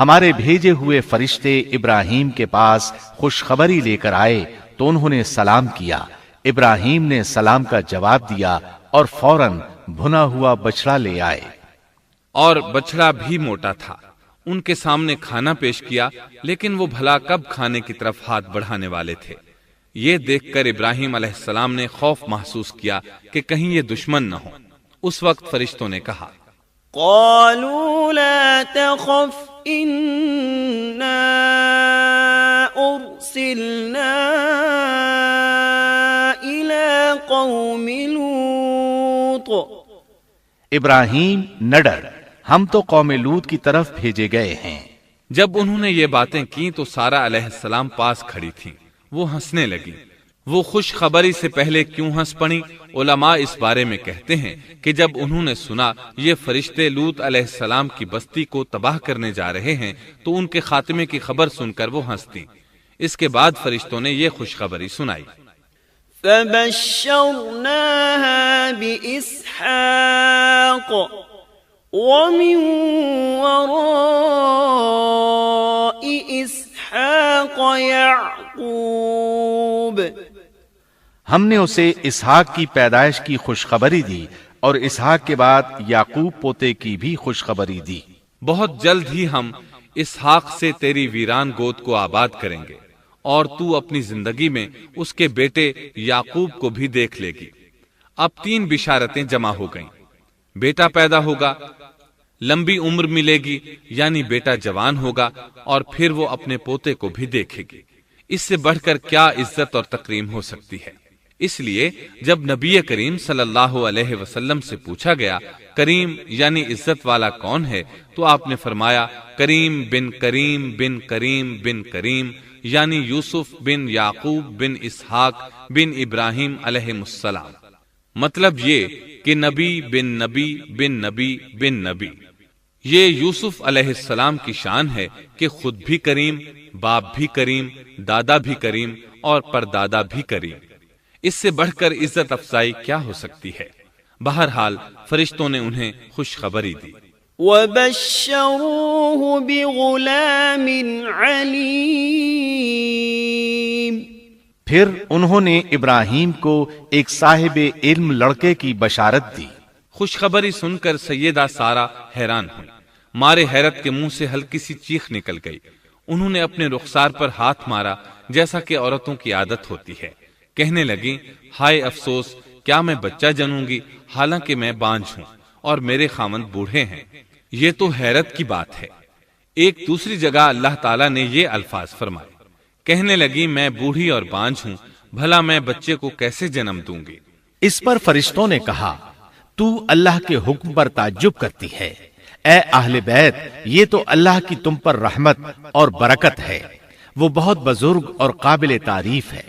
ہمارے بھیجے ہوئے فرشتے ابراہیم کے پاس خوشخبری لے کر آئے تو انہوں نے سلام کیا۔ ابراہیم نے سلام کا جواب دیا اور فوراً بھنا ہوا بچڑا لے آئے، اور بچڑا بھی موٹا تھا۔ ان کے سامنے کھانا پیش کیا، لیکن وہ بھلا کب کھانے کی طرف ہاتھ بڑھانے والے تھے۔ یہ دیکھ کر ابراہیم علیہ السلام نے خوف محسوس کیا کہ کہیں یہ دشمن نہ ہو۔ اس وقت فرشتوں نے کہا، قالوا لا تخف إنا أرسلنا إلى قوم لوط۔ ابراہیم نہ ڈر، ہم تو قوم لوط کی طرف بھیجے گئے ہیں۔ جب انہوں نے یہ باتیں کی تو سارا علیہ السلام پاس کھڑی تھیں۔ وہ ہنسنے لگی۔ وہ خوشخبری سے پہلے کیوں ہنس پڑی؟ علماء اس بارے میں کہتے ہیں کہ جب انہوں نے سنا یہ فرشتے لوط علیہ السلام کی بستی کو تباہ کرنے جا رہے ہیں تو ان کے خاتمے کی خبر سن کر وہ ہنستی۔ اس کے بعد فرشتوں نے یہ خوشخبری سنائی۔ فبشرناها بإسحاق ومن وراء إسحاق يعقوب۔ ہم نے اسے اسحاق کی پیدائش کی خوشخبری دی اور اسحاق کے بعد یعقوب پوتے کی بھی خوشخبری دی۔ بہت جلد ہی ہم اسحاق سے تیری ویران گود کو آباد کریں گے، اور تو اپنی زندگی میں اس کے بیٹے یعقوب کو بھی دیکھ لے گی۔ اب 3 بشارتیں جمع ہو گئیں۔ بیٹا پیدا ہوگا، لمبی عمر ملے گی یعنی بیٹا جوان ہوگا، اور پھر وہ اپنے پوتے کو بھی دیکھے گی۔ اس سے بڑھ کر کیا عزت اور تکریم ہو سکتی ہے؟ اس لیے جب نبی کریم صلی اللہ علیہ وسلم سے پوچھا گیا کریم یعنی عزت والا کون ہے، تو آپ نے فرمایا کریم بن کریم بن کریم بن کریم، یعنی یوسف بن یعقوب بن اسحاق بن ابراہیم علیہ السلام۔ مطلب یہ کہ نبی بن نبی بن نبی بن نبی۔ یہ یوسف علیہ السلام کی شان ہے کہ خود بھی کریم، باپ بھی کریم، دادا بھی کریم اور پردادا بھی کریم۔ اس سے بڑھ کر عزت افزائی کیا ہو سکتی ہے؟ بہرحال فرشتوں نے انہیں خوشخبری دی۔ وَبَشَّرُوهُ بِغُلَامٍ عَلِيمٍ۔ پھر انہوں نے ابراہیم کو ایک صاحب علم لڑکے کی بشارت دی۔ خوشخبری سن کر سیدہ سارہ حیران ہوئی۔ مارے حیرت کے منہ سے ہلکی سی چیخ نکل گئی۔ انہوں نے اپنے رخسار پر ہاتھ مارا جیسا کہ عورتوں کی عادت ہوتی ہے۔ کہنے لگی، ہائے افسوس، کیا میں بچہ جنوں گی حالانکہ میں بانجھ ہوں اور میرے خاوند بوڑھے ہیں؟ یہ تو حیرت کی بات ہے۔ ایک دوسری جگہ اللہ تعالیٰ نے یہ الفاظ فرمائے۔ کہنے لگی، میں بوڑھی اور بانجھ ہوں، بھلا میں بچے کو کیسے جنم دوں گی؟ اس پر فرشتوں نے کہا، تو اللہ کے حکم پر تعجب کرتی ہے۔ اے اہل بیت، یہ تو اللہ کی تم پر رحمت اور برکت ہے، وہ بہت بزرگ اور قابل تعریف ہے۔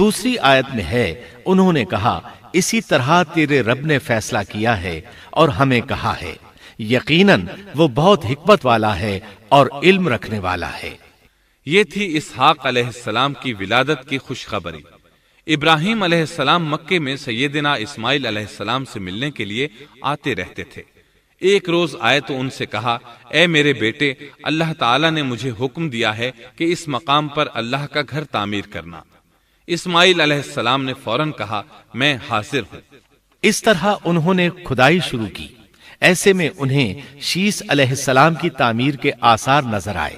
دوسری آیت میں ہے، انہوں نے کہا، اسی طرح تیرے رب نے فیصلہ کیا ہے اور ہمیں کہا ہے، یقیناً وہ بہت حکمت والا ہے اور علم رکھنے والا ہے۔ یہ تھی اسحاق علیہ السلام کی ولادت کی خوشخبری۔ ابراہیم علیہ السلام مکے میں سیدنا اسماعیل علیہ السلام سے ملنے کے لیے آتے رہتے تھے۔ ایک روز آئے تو ان سے کہا، اے میرے بیٹے، اللہ تعالیٰ نے مجھے حکم دیا ہے کہ اس مقام پر اللہ کا گھر تعمیر کرنا۔ اسماعیل علیہ السلام نے فوراً کہا، میں حاضر ہوں۔ اس طرح انہوں نے کھدائی شروع کی۔ ایسے میں انہیں شیش علیہ السلام کی تعمیر کے آثار نظر آئے۔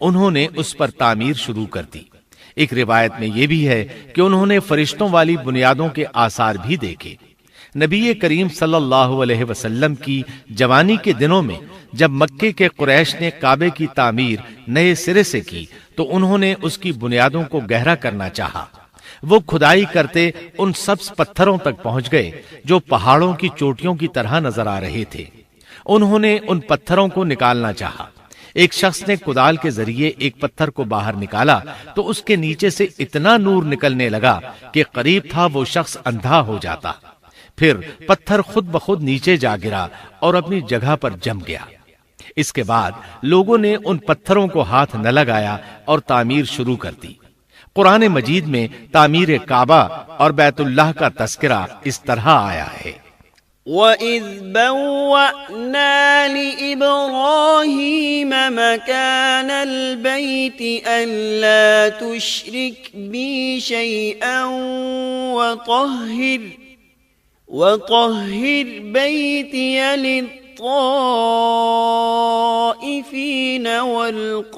انہوں نے اس پر تعمیر شروع کر دی۔ ایک روایت میں یہ بھی ہے کہ انہوں نے فرشتوں والی بنیادوں کے آثار بھی دیکھے۔ نبی کریم صلی اللہ علیہ وسلم کی جوانی کے دنوں میں جب مکے کے قریش نے کعبے کی تعمیر نئے سرے سے کی تو انہوں نے اس کی بنیادوں کو گہرا کرنا چاہا۔ وہ کھدائی کرتے ان سبز پتھروں تک پہنچ گئے جو پہاڑوں کی چوٹیوں کی طرح نظر آ رہے تھے۔ انہوں نے ان پتھروں کو نکالنا چاہا۔ ایک شخص نے کدال کے ذریعے ایک پتھر کو باہر نکالا تو اس کے نیچے سے اتنا نور نکلنے لگا کہ قریب تھا وہ شخص اندھا ہو جاتا۔ پھر پتھر خود بخود نیچے جا گرا اور اپنی جگہ پر جم گیا۔ اس کے بعد لوگوں نے ان پتھروں کو ہاتھ نہ لگایا اور تعمیر شروع کر دی۔ قرآن مجید میں تعمیر کعبہ اور بیت اللہ کا تذکرہ اس طرح آیا ہے، وَإِذْ بَوَّأْنَا لِإِبْرَاهِيمَ مَكَانَ الْبَيْتِ أَلَّا تُشْرِكْ بِي شَيْئًا وَطَهِّرْ بَيْتِيَ لِلطَّائِفِينَ وَالْقَائِمِينَ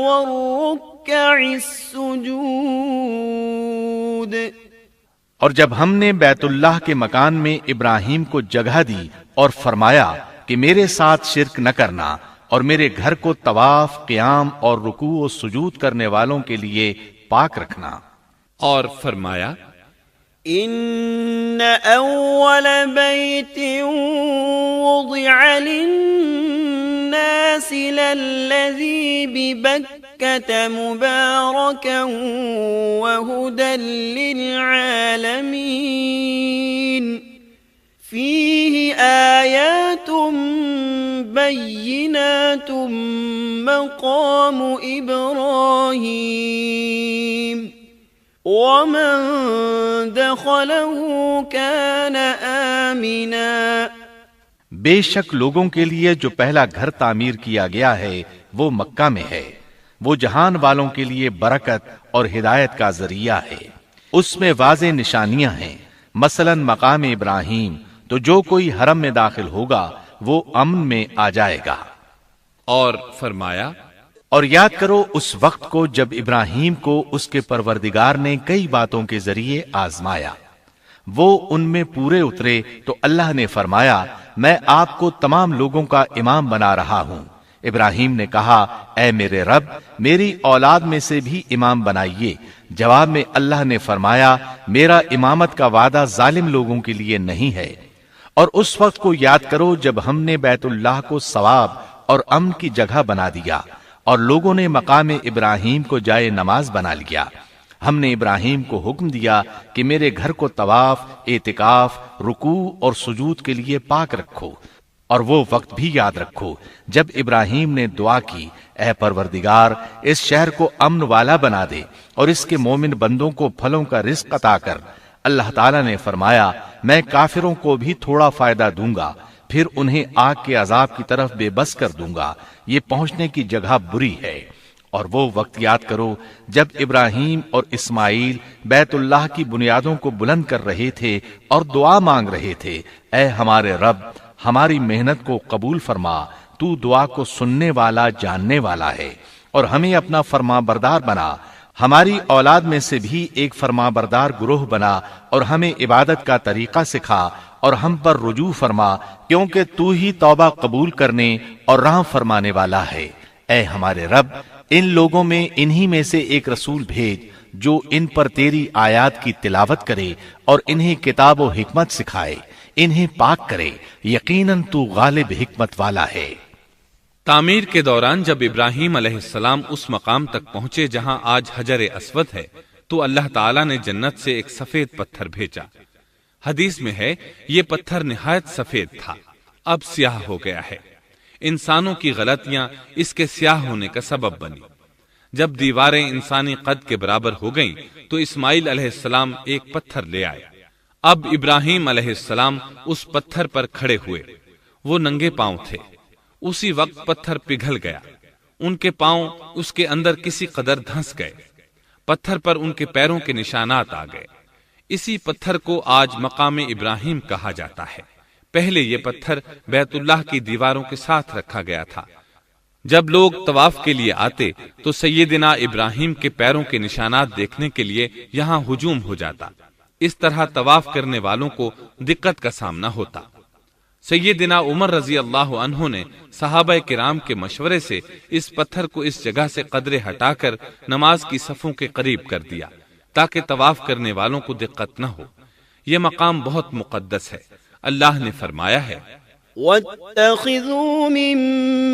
وَالرُّكَّعِ السُّجُودِ۔ اور جب ہم نے بیت اللہ کے مکان میں ابراہیم کو جگہ دی اور فرمایا کہ میرے ساتھ شرک نہ کرنا اور میرے گھر کو طواف، قیام اور رکوع و سجود کرنے والوں کے لیے پاک رکھنا، اور فرمایا ان اول بیت وضع للناس للذی ببکۃ مبارکا وہدی للعالمین فیہ آیات بینات مقام ابراہیم ومن دخله كان آمنا۔ بے شک لوگوں کے لیے جو پہلا گھر تعمیر کیا گیا ہے وہ مکہ میں ہے، وہ جہان والوں کے لیے برکت اور ہدایت کا ذریعہ ہے، اس میں واضح نشانیاں ہیں، مثلا مقام ابراہیم، تو جو کوئی حرم میں داخل ہوگا وہ امن میں آ جائے گا۔ اور فرمایا اور یاد کرو اس وقت کو جب ابراہیم کو اس کے پروردگار نے کئی باتوں کے ذریعے آزمایا، وہ ان میں پورے اترے تو اللہ نے فرمایا میں آپ کو تمام لوگوں کا امام بنا رہا ہوں۔ ابراہیم نے کہا اے میرے رب میری اولاد میں سے بھی امام بنائیے۔ جواب میں اللہ نے فرمایا میرا امامت کا وعدہ ظالم لوگوں کے لیے نہیں ہے۔ اور اس وقت کو یاد کرو جب ہم نے بیت اللہ کو ثواب اور امن کی جگہ بنا دیا اور لوگوں نے مقام ابراہیم کو جائے نماز بنا لیا۔ ہم نے ابراہیم کو حکم دیا کہ میرے گھر کو طواف، اعتکاف، رکوع اور سجود کے لیے پاک رکھو، اور وہ وقت بھی یاد رکھو جب ابراہیم نے دعا کی اے پروردگار اس شہر کو امن والا بنا دے اور اس کے مومن بندوں کو پھلوں کا رزق عطا کر۔ اللہ تعالیٰ نے فرمایا میں کافروں کو بھی تھوڑا فائدہ دوں گا، پھر انہیں آگ کے عذاب کی طرف بے بس کر دوں گا، یہ پہنچنے کی جگہ بری ہے۔ اور وہ وقت یاد کرو جب ابراہیم اور اسماعیل بیت اللہ کی بنیادوں کو بلند کر رہے تھے اور دعا مانگ رہے تھے اے ہمارے رب ہماری محنت کو قبول فرما، تو دعا کو سننے والا جاننے والا ہے، اور ہمیں اپنا فرما بردار بنا، ہماری اولاد میں سے بھی ایک فرما بردار گروہ بنا، اور ہمیں عبادت کا طریقہ سکھا اور ہم پر رجوع فرما، کیونکہ تو ہی توبہ قبول کرنے اور رحم فرمانے والا ہے۔ اے ہمارے رب ان لوگوں میں انہی میں سے ایک رسول بھیج جو ان پر تیری آیات کی تلاوت کرے اور انہیں کتاب و حکمت سکھائے، انہیں پاک کرے، یقیناً تو غالب حکمت والا ہے۔ تعمیر کے دوران جب ابراہیم علیہ السلام اس مقام تک پہنچے جہاں آج حجر اسود ہے تو اللہ تعالیٰ نے جنت سے ایک سفید پتھر بھیجا۔ حدیث میں ہے یہ پتھر نہایت سفید تھا، اب سیاہ ہو گیا ہے۔ انسانوں کی غلطیاں اس کے سیاہ ہونے کا سبب بنی۔ جب دیواریں انسانی قد کے برابر ہو گئیں تو اسماعیل علیہ السلام ایک پتھر لے آئے۔ اب ابراہیم علیہ السلام اس پتھر پر کھڑے ہوئے، وہ ننگے پاؤں تھے۔ اسی وقت پتھر پگھل گیا، ان کے پاؤں اس کے اندر کسی قدر دھنس گئے، پتھر پر ان کے پیروں کے نشانات آ گئے۔ اسی پتھر کو آج مقام ابراہیم کہا جاتا ہے۔ پہلے یہ پتھر بیت اللہ کی دیواروں کے ساتھ رکھا گیا تھا۔ جب لوگ طواف کے لیے آتے تو سیدنا ابراہیم کے پیروں کے نشانات دیکھنے کے لیے یہاں ہجوم ہو جاتا۔ اس طرح طواف کرنے والوں کو دقت کا سامنا ہوتا۔ سیدنا عمر رضی اللہ عنہ نے صحابہ کرام کے مشورے سے اس پتھر کو اس جگہ سے قدرے ہٹا کر نماز کی صفوں کے قریب کر دیا تاکہ طواف کرنے والوں کو دقت نہ ہو۔ یہ مقام بہت مقدس ہے۔ اللہ نے فرمایا ہے وَاتَّخِذُوا مِن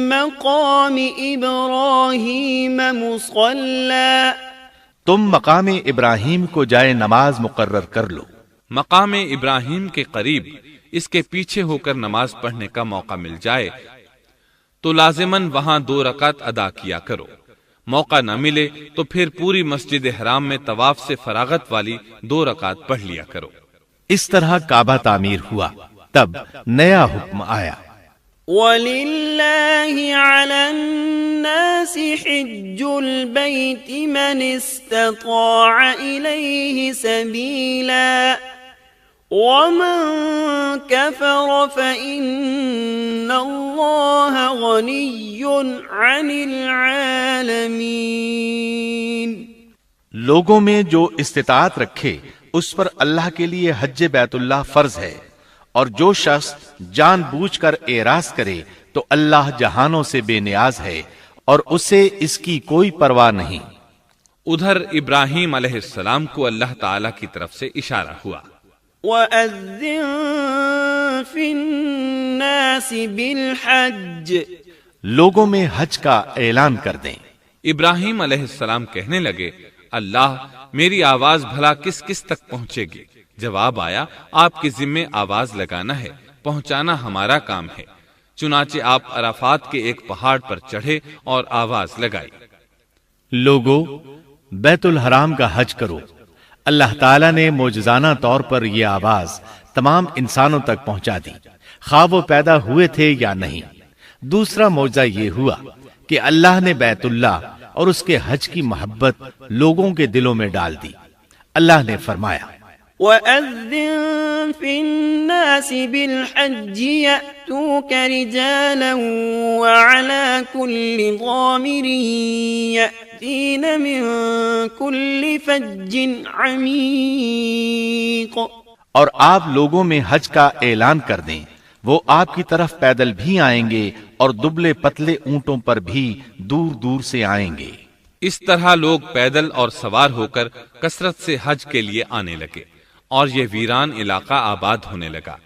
مَّقَامِ إِبْرَاهِيمَ مُصَلًّى، تم مقام ابراہیم کو جائے نماز مقرر کر لو۔ مقام ابراہیم کے قریب اس کے پیچھے ہو کر نماز پڑھنے کا موقع مل جائے تو لازماً وہاں 2 رکعت ادا کیا کرو۔ موقع نہ ملے تو پھر پوری مسجد حرام میں طواف سے فراغت والی 2 رکعت پڑھ لیا کرو۔ اس طرح کعبہ تعمیر ہوا، تب نیا حکم آیا، وَلِلَّهِ عَلَى النَّاسِ حِجُّ الْبَيْتِ مَنِ اسْتَطَاعَ إِلَيْهِ سَبِيلًا وَمَن كَفَرَ فَإِنَّ اللَّهَ غَنِيٌّ عَنِ الْعَالَمِينَ۔ لوگوں میں جو استطاعت رکھے اس پر اللہ کے لیے حج بیت اللہ فرض ہے، اور جو شخص جان بوجھ کر اعراض کرے تو اللہ جہانوں سے بے نیاز ہے اور اسے اس کی کوئی پرواہ نہیں۔ ادھر ابراہیم علیہ السلام کو اللہ تعالی کی طرف سے اشارہ ہوا، وَأَذِّن فِي النَّاسِ بِالْحَجِّ، لوگوں میں حج کا اعلان کر دیں۔ ابراہیم علیہ السلام کہنے لگے، اللہ میری آواز بھلا کس کس تک پہنچے گی؟ جواب آیا، آپ کے ذمے آواز لگانا ہے، پہنچانا ہمارا کام ہے۔ چنانچہ آپ عرفات کے ایک پہاڑ پر چڑھے اور آواز لگائی، لوگو بیت الحرام کا حج کرو۔ اللہ تعالیٰ نے معجزانہ طور پر یہ آواز تمام انسانوں تک پہنچا دی، خواہ وہ پیدا ہوئے تھے یا نہیں۔ دوسرا معجزہ یہ ہوا کہ اللہ نے بیت اللہ اور اس کے حج کی محبت لوگوں کے دلوں میں ڈال دی۔ اللہ نے فرمایا، وَأَذِّن فِي النَّاسِ بِالْحَجِّ يَأْتُوكَ رِجَالًا وَعَلَى كُلِّ ضَامِرٍ يَأْتِينَ مِن كُلِّ فَجٍّ عَمِيقٍ۔ اور آپ لوگوں میں حج کا اعلان کر دیں، وہ آپ کی طرف پیدل بھی آئیں گے اور دبلے پتلے اونٹوں پر بھی دور دور سے آئیں گے۔ اس طرح لوگ پیدل اور سوار ہو کر کثرت سے حج کے لیے آنے لگے، اور یہ ویران علاقہ آباد ہونے لگا۔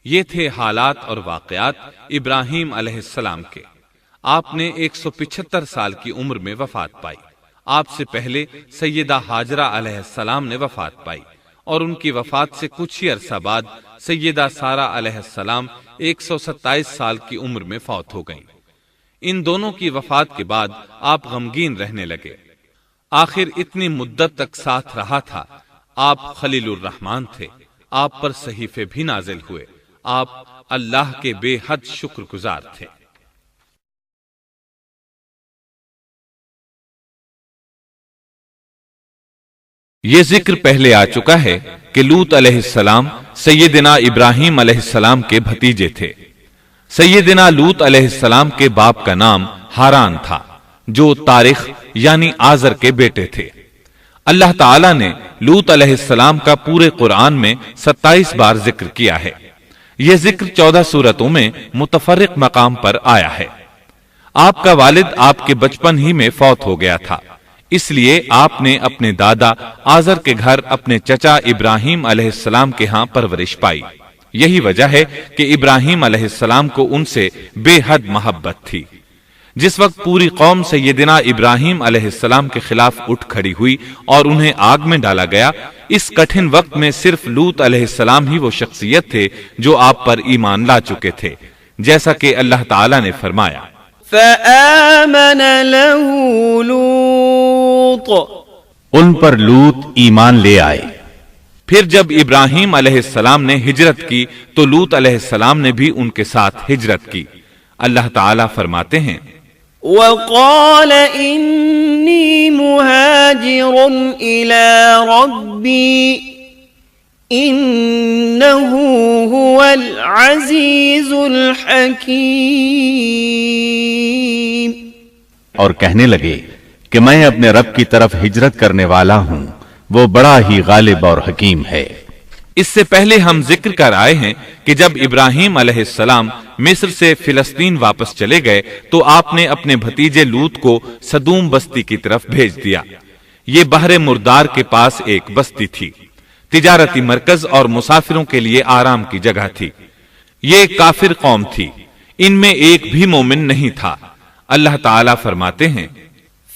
یہ تھے حالات اور واقعات ابراہیم علیہ السلام کے۔ آپ نے 175 سال کی عمر میں وفات پائی۔ آپ سے پہلے سیدہ ہاجرہ علیہ السلام نے وفات پائی، اور ان کی وفات سے کچھ ہی عرصہ بعد سیدہ سارہ علیہ السلام 127 سال کی عمر میں فوت ہو گئیں۔ ان دونوں کی وفات کے بعد آپ غمگین رہنے لگے۔ آخر اتنی مدت تک ساتھ رہا تھا۔ آپ خلیل الرحمن تھے، آپ پر صحیفے بھی نازل ہوئے، آپ اللہ کے بے حد شکر گزار تھے۔ یہ ذکر پہلے آ چکا ہے کہ لوط علیہ السلام سیدنا ابراہیم علیہ السلام کے بھتیجے تھے۔ سیدنا لوط علیہ السلام کے باپ کا نام ہاران تھا، جو تارخ یعنی آزر کے بیٹے تھے۔ اللہ تعالیٰ نے لوط علیہ السلام کا پورے قرآن میں 27 بار ذکر کیا ہے۔ یہ ذکر 14 سورتوں میں متفرق مقام پر آیا ہے۔ آپ کا والد آپ کے بچپن ہی میں فوت ہو گیا تھا، اس لیے آپ نے اپنے دادا آزر کے گھر اپنے چچا ابراہیم علیہ السلام کے ہاں پرورش پائی۔ یہی وجہ ہے کہ ابراہیم علیہ السلام کو ان سے بے حد محبت تھی۔ جس وقت پوری قوم سیدنا ابراہیم علیہ السلام کے خلاف اٹھ کھڑی ہوئی اور انہیں آگ میں ڈالا گیا، اس کٹھن وقت میں صرف لوط علیہ السلام ہی وہ شخصیت تھے جو آپ پر ایمان لا چکے تھے، جیسا کہ اللہ تعالیٰ نے فرمایا، فآمن له لوط، ان پر لوط ایمان لے آئے۔ پھر جب ابراہیم علیہ السلام نے ہجرت کی تو لوط علیہ السلام نے بھی ان کے ساتھ ہجرت کی۔ اللہ تعالیٰ فرماتے ہیں، وقال انی مہاجر الی ربی انہ هو العزیز الحکیم، اور کہنے لگے کہ میں اپنے رب کی طرف ہجرت کرنے والا ہوں، وہ بڑا ہی غالب اور حکیم ہے۔ اس سے پہلے ہم ذکر کر آئے ہیں کہ جب ابراہیم علیہ السلام مصر سے فلسطین واپس چلے گئے تو آپ نے اپنے بھتیجے لوط کو سدوم بستی کی طرف بھیج دیا۔ یہ بحر مردار کے پاس ایک بستی تھی، تجارتی مرکز اور مسافروں کے لیے آرام کی جگہ تھی۔ یہ کافر قوم تھی، ان میں ایک بھی مومن نہیں تھا۔ اللہ تعالیٰ فرماتے ہیں،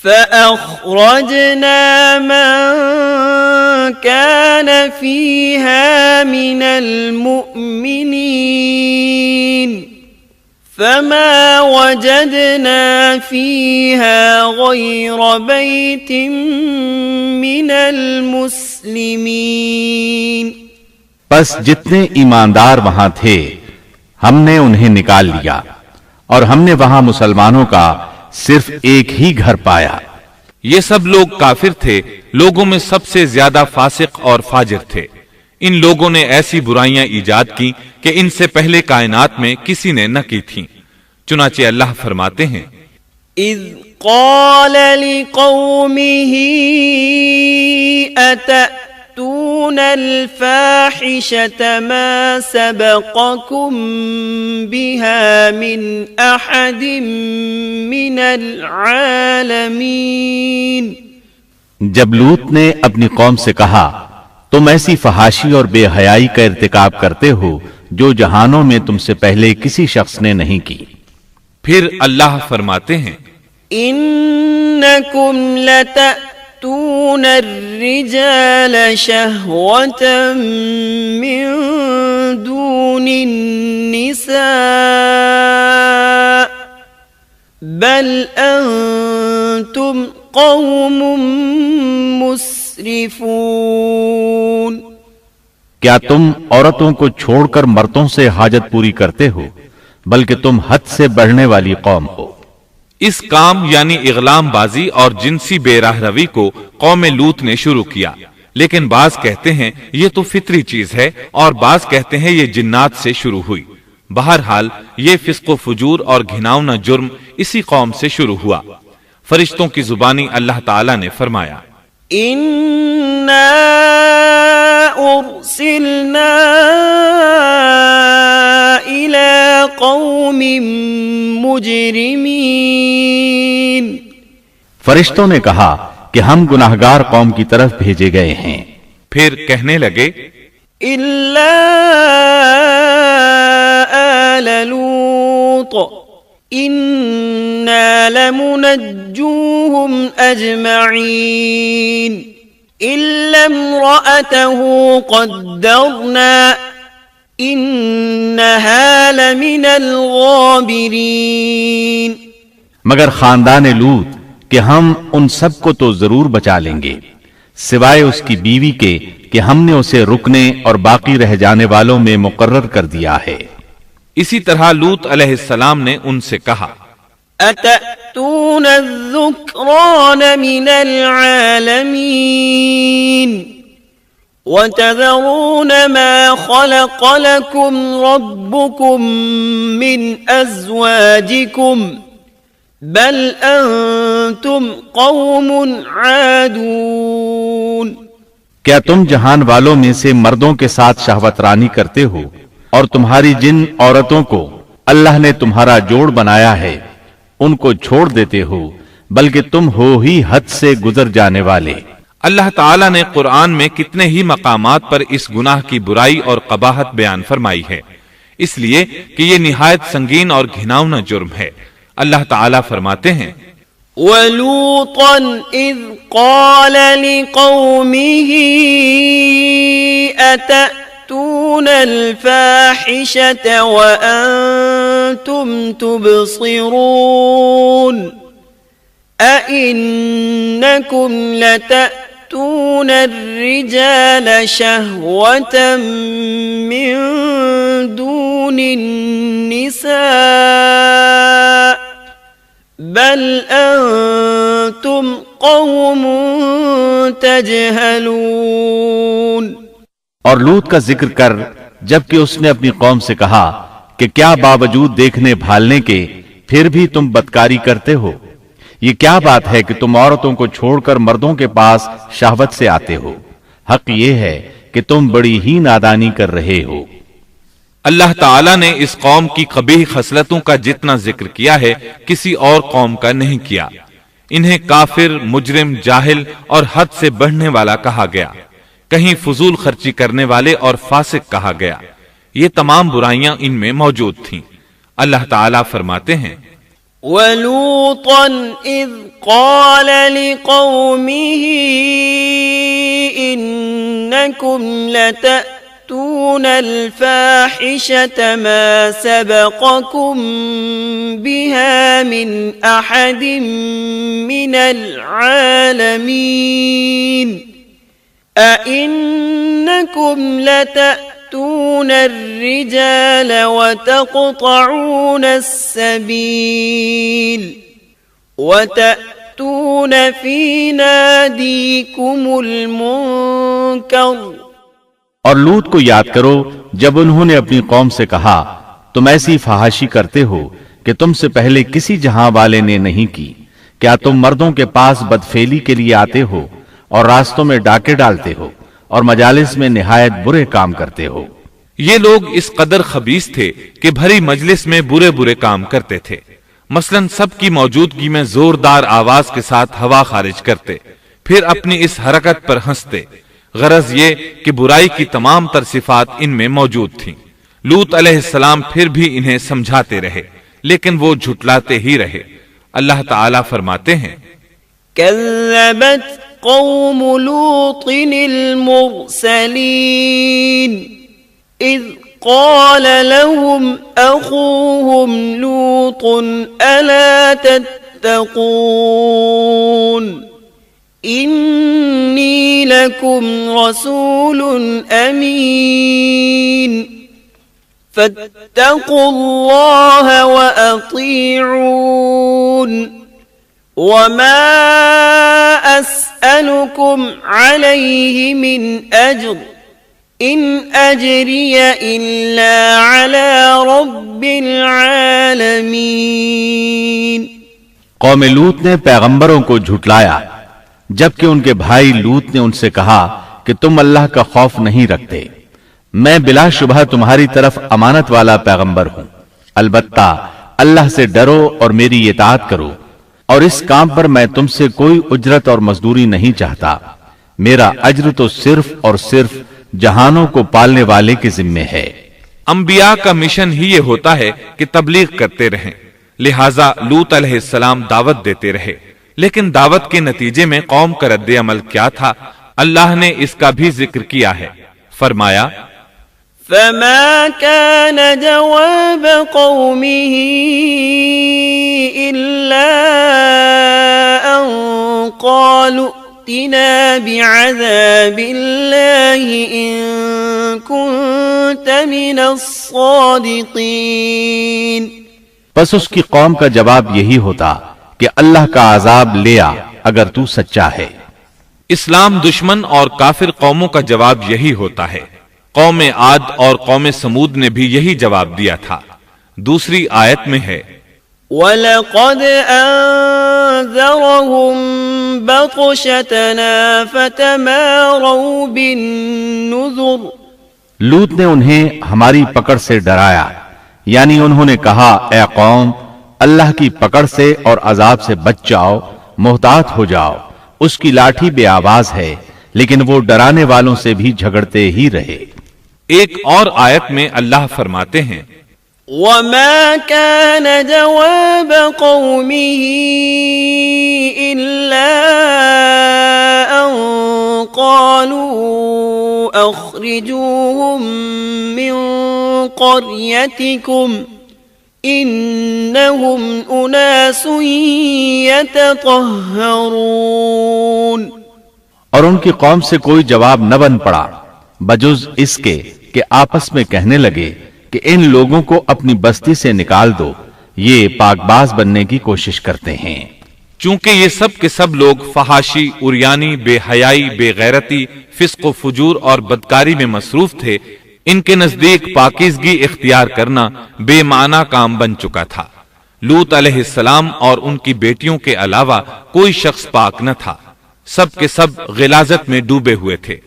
فأخرجنا من كان فيها من المؤمنين فما وجدنا فيها غير بيت من المسلمين، پس جتنے ایماندار وہاں تھے ہم نے انہیں نکال لیا اور ہم نے وہاں مسلمانوں کا صرف ایک ہی گھر پایا۔ یہ سب لوگ کافر تھے، لوگوں میں سب سے زیادہ فاسق اور فاجر تھے۔ ان لوگوں نے ایسی برائیاں ایجاد کی کہ ان سے پہلے کائنات میں کسی نے نہ کی تھیں۔ چنانچہ اللہ فرماتے ہیں، اذ قال لقومه اتأتون الفاحشة ما سبقكم بها من احد من العالمین۔ جب لوط نے اپنی قوم سے کہا تم ایسی فحاشی اور بے حیائی کا ارتکاب کرتے ہو جو جہانوں میں تم سے پہلے کسی شخص نے نہیں کی۔ پھر اللہ فرماتے ہیں، انکم لتأتون الرجال شہوة من دون النساء بل انتم قوم مسرفون۔ کیا تم عورتوں کو چھوڑ کر مردوں سے حاجت پوری کرتے ہو بلکہ تم حد سے بڑھنے والی قوم ہو۔ اس کام یعنی اغلام بازی اور جنسی بے راہ روی کو قوم لوط نے شروع کیا، لیکن بعض کہتے ہیں یہ تو فطری چیز ہے اور بعض کہتے ہیں یہ جنات سے شروع ہوئی۔ بہرحال یہ فسق و فجور اور گھناؤنا جرم اسی قوم سے شروع ہوا۔ فرشتوں کی زبانی اللہ تعالی نے فرمایا، اِنَّا أُرْسِلْنَا إِلَىٰ قَوْمٍ مُجْرِمِينَ۔ فرشتوں نے کہا کہ ہم گناہگار قوم کی طرف بھیجے گئے ہیں۔ پھر کہنے لگے، إِلَّا آلَ لُوطٍ إِنَّا لَمُنَجُّوهُمْ أَجْمَعِينَ إِلَّا امْرَأَتَهُ قَدَّرْنَا إِنَّهَا لَمِنَ الْغَابِرِينَ۔ مگر خاندان لوط کہ ہم ان سب کو تو ضرور بچا لیں گے سوائے اس کی بیوی کے کہ ہم نے اسے رکنے اور باقی رہ جانے والوں میں مقرر کر دیا ہے۔ اسی طرح لوط علیہ السلام نے ان سے کہا، أَتَأْتُونَ الذُّكْرَانَ مِنَ الْعَالَمِينَ وَتَذَرُونَ مَا خَلَقَ لَكُمْ رَبُّكُمْ مِنْ أَزْوَاجِكُمْ بَلْ أَنْتُمْ قَوْمٌ عَادُونَ۔ کیا تم جہان والوں میں سے مردوں کے ساتھ شہوت رانی کرتے ہو اور تمہاری جن عورتوں کو اللہ نے تمہارا جوڑ بنایا ہے ان کو چھوڑ دیتے ہو بلکہ تم ہو ہی حد سے گزر جانے والے۔ اللہ تعالیٰ نے قرآن میں کتنے ہی مقامات پر اس گناہ کی برائی اور قباحت بیان فرمائی ہے، اس لیے کہ یہ نہایت سنگین اور گھناؤنا جرم ہے۔ اللہ تعالیٰ فرماتے ہیں، وَلُوطًا إِذْ قَالَ لِقَوْمِهِ أَتَأْتُونَ الْفَاحِشَةَ وَأَنْتُمْ تُبْصِرُونَ أَإِنَّكُمْ لَتَأْتُونَ الرِّجَالَ شَهْوَةً مِّن دُونِ النِّسَاءِ بَلْ أَنْتُمْ قَوْمٌ تَجْهَلُونَ۔ اور لوط کا ذکر کر جبکہ اس نے اپنی قوم سے کہا کہ کیا باوجود دیکھنے بھالنے کے پھر بھی تم بدکاری کرتے ہو؟ یہ کیا بات ہے کہ تم عورتوں کو چھوڑ کر مردوں کے پاس شہوت سے آتے ہو؟ حق یہ ہے کہ تم بڑی ہی نادانی کر رہے ہو۔ اللہ تعالیٰ نے اس قوم کی قبیح خصلتوں کا جتنا ذکر کیا ہے کسی اور قوم کا نہیں کیا۔ انہیں کافر، مجرم، جاہل اور حد سے بڑھنے والا کہا گیا، کہیں فضول خرچی کرنے والے اور فاسق کہا گیا۔ یہ تمام برائیاں ان میں موجود تھیں۔ اللہ تعالیٰ فرماتے ہیں، وَلُوطًا إِذْ قَالَ لِقَوْمِهِ إِنَّكُمْ لَتَأْتُونَ الْفَاحِشَةَ مَا سَبَقَكُمْ بِهَا مِنْ أَحَدٍ مِّنَ الْعَالَمِينَ أَإِنَّكُمْ لَتَأْتُونَ تأتون الرجال وتقطعون السبيل وتأتون في ناديكم المنكر۔ اور لوط کو یاد کرو جب انہوں نے اپنی قوم سے کہا تم ایسی فحاشی کرتے ہو کہ تم سے پہلے کسی جہاں والے نے نہیں کی، کیا تم مردوں کے پاس بدفعلی کے لیے آتے ہو اور راستوں میں ڈاکے ڈالتے ہو اور مجالس میں نہایت برے کام کرتے ہو؟ یہ لوگ اس قدر خبیث تھے کہ بھری مجلس میں برے برے کام کرتے تھے۔ مثلا سب کی موجودگی میں زوردار آواز کے ساتھ ہوا خارج کرتے، پھر اپنی اس حرکت پر ہنستے، غرض یہ کہ برائی کی تمام تر صفات ان میں موجود تھیں۔ لوط علیہ السلام پھر بھی انہیں سمجھاتے رہے لیکن وہ جھٹلاتے ہی رہے۔ اللہ تعالیٰ فرماتے ہیں كذبت قوم لوط المرسلين إذ قال لهم أخوهم لوط ألا تتقون إني لكم رسول أمين فاتقوا الله وأطيعون وما أسألكم عليه من أجر إن أجري إلا على رب العالمين۔ قوم لوط نے پیغمبروں کو جھٹلایا جبکہ ان کے بھائی لوط نے ان سے کہا کہ تم اللہ کا خوف نہیں رکھتے، میں بلا شبہ تمہاری طرف امانت والا پیغمبر ہوں، البتہ اللہ سے ڈرو اور میری اطاعت کرو، اور اس کام پر میں تم سے کوئی اجرت اور مزدوری نہیں چاہتا، میرا اجر تو صرف اور صرف جہانوں کو پالنے والے کے ذمے ہے۔ انبیاء کا مشن ہی یہ ہوتا ہے کہ تبلیغ کرتے رہیں، لہٰذا لوط علیہ السلام دعوت دیتے رہے، لیکن دعوت کے نتیجے میں قوم کا رد عمل کیا تھا اللہ نے اس کا بھی ذکر کیا ہے، فرمایا فما كان جواب قومه إلا أن قالوا ائتنا بعذاب الله إن كنت من الصادقين۔ پس اس کی قوم کا جواب یہی ہوتا کہ اللہ کا عذاب لیا اگر تو سچا ہے۔ اسلام دشمن اور کافر قوموں کا جواب یہی ہوتا ہے۔ قوم عاد اور قوم سمود نے بھی یہی جواب دیا تھا۔ دوسری آیت میں ہے وَلَقَدْ أَنذَرَهُمْ بَطْشَتَنَا فَتَمَارَوْا بِالنُّذُرِ۔ لوط نے انہیں ہماری پکڑ سے ڈرایا، یعنی انہوں نے کہا اے قوم اللہ کی پکڑ سے اور عذاب سے بچ جاؤ، محتاط ہو جاؤ، اس کی لاٹھی بے آواز ہے، لیکن وہ ڈرانے والوں سے بھی جھگڑتے ہی رہے۔ ایک اور آیت میں اللہ فرماتے ہیں وَمَا كَانَ جَوَابَ قَوْمِهِ إِلَّا أَن قَالُوا أَخْرِجُوهُم مِّن قَرْيَتِكُمْ إِنَّهُمْ أُنَاسٌ يَتَطَهَّرُونَ۔ اور ان کی قوم سے کوئی جواب نہ بن پڑا بجز اس کے کہ آپس میں کہنے لگے کہ ان لوگوں کو اپنی بستی سے نکال دو، یہ پاک باز بننے کی کوشش کرتے ہیں۔ چونکہ یہ سب کے سب لوگ فحاشی، عریانی، بے حیائی، بے غیرتی، فسق و فجور اور بدکاری میں مصروف تھے، ان کے نزدیک پاکیزگی اختیار کرنا بے معنی کام بن چکا تھا۔ لوط علیہ السلام اور ان کی بیٹیوں کے علاوہ کوئی شخص پاک نہ تھا، سب کے سب غلاظت میں ڈوبے ہوئے تھے۔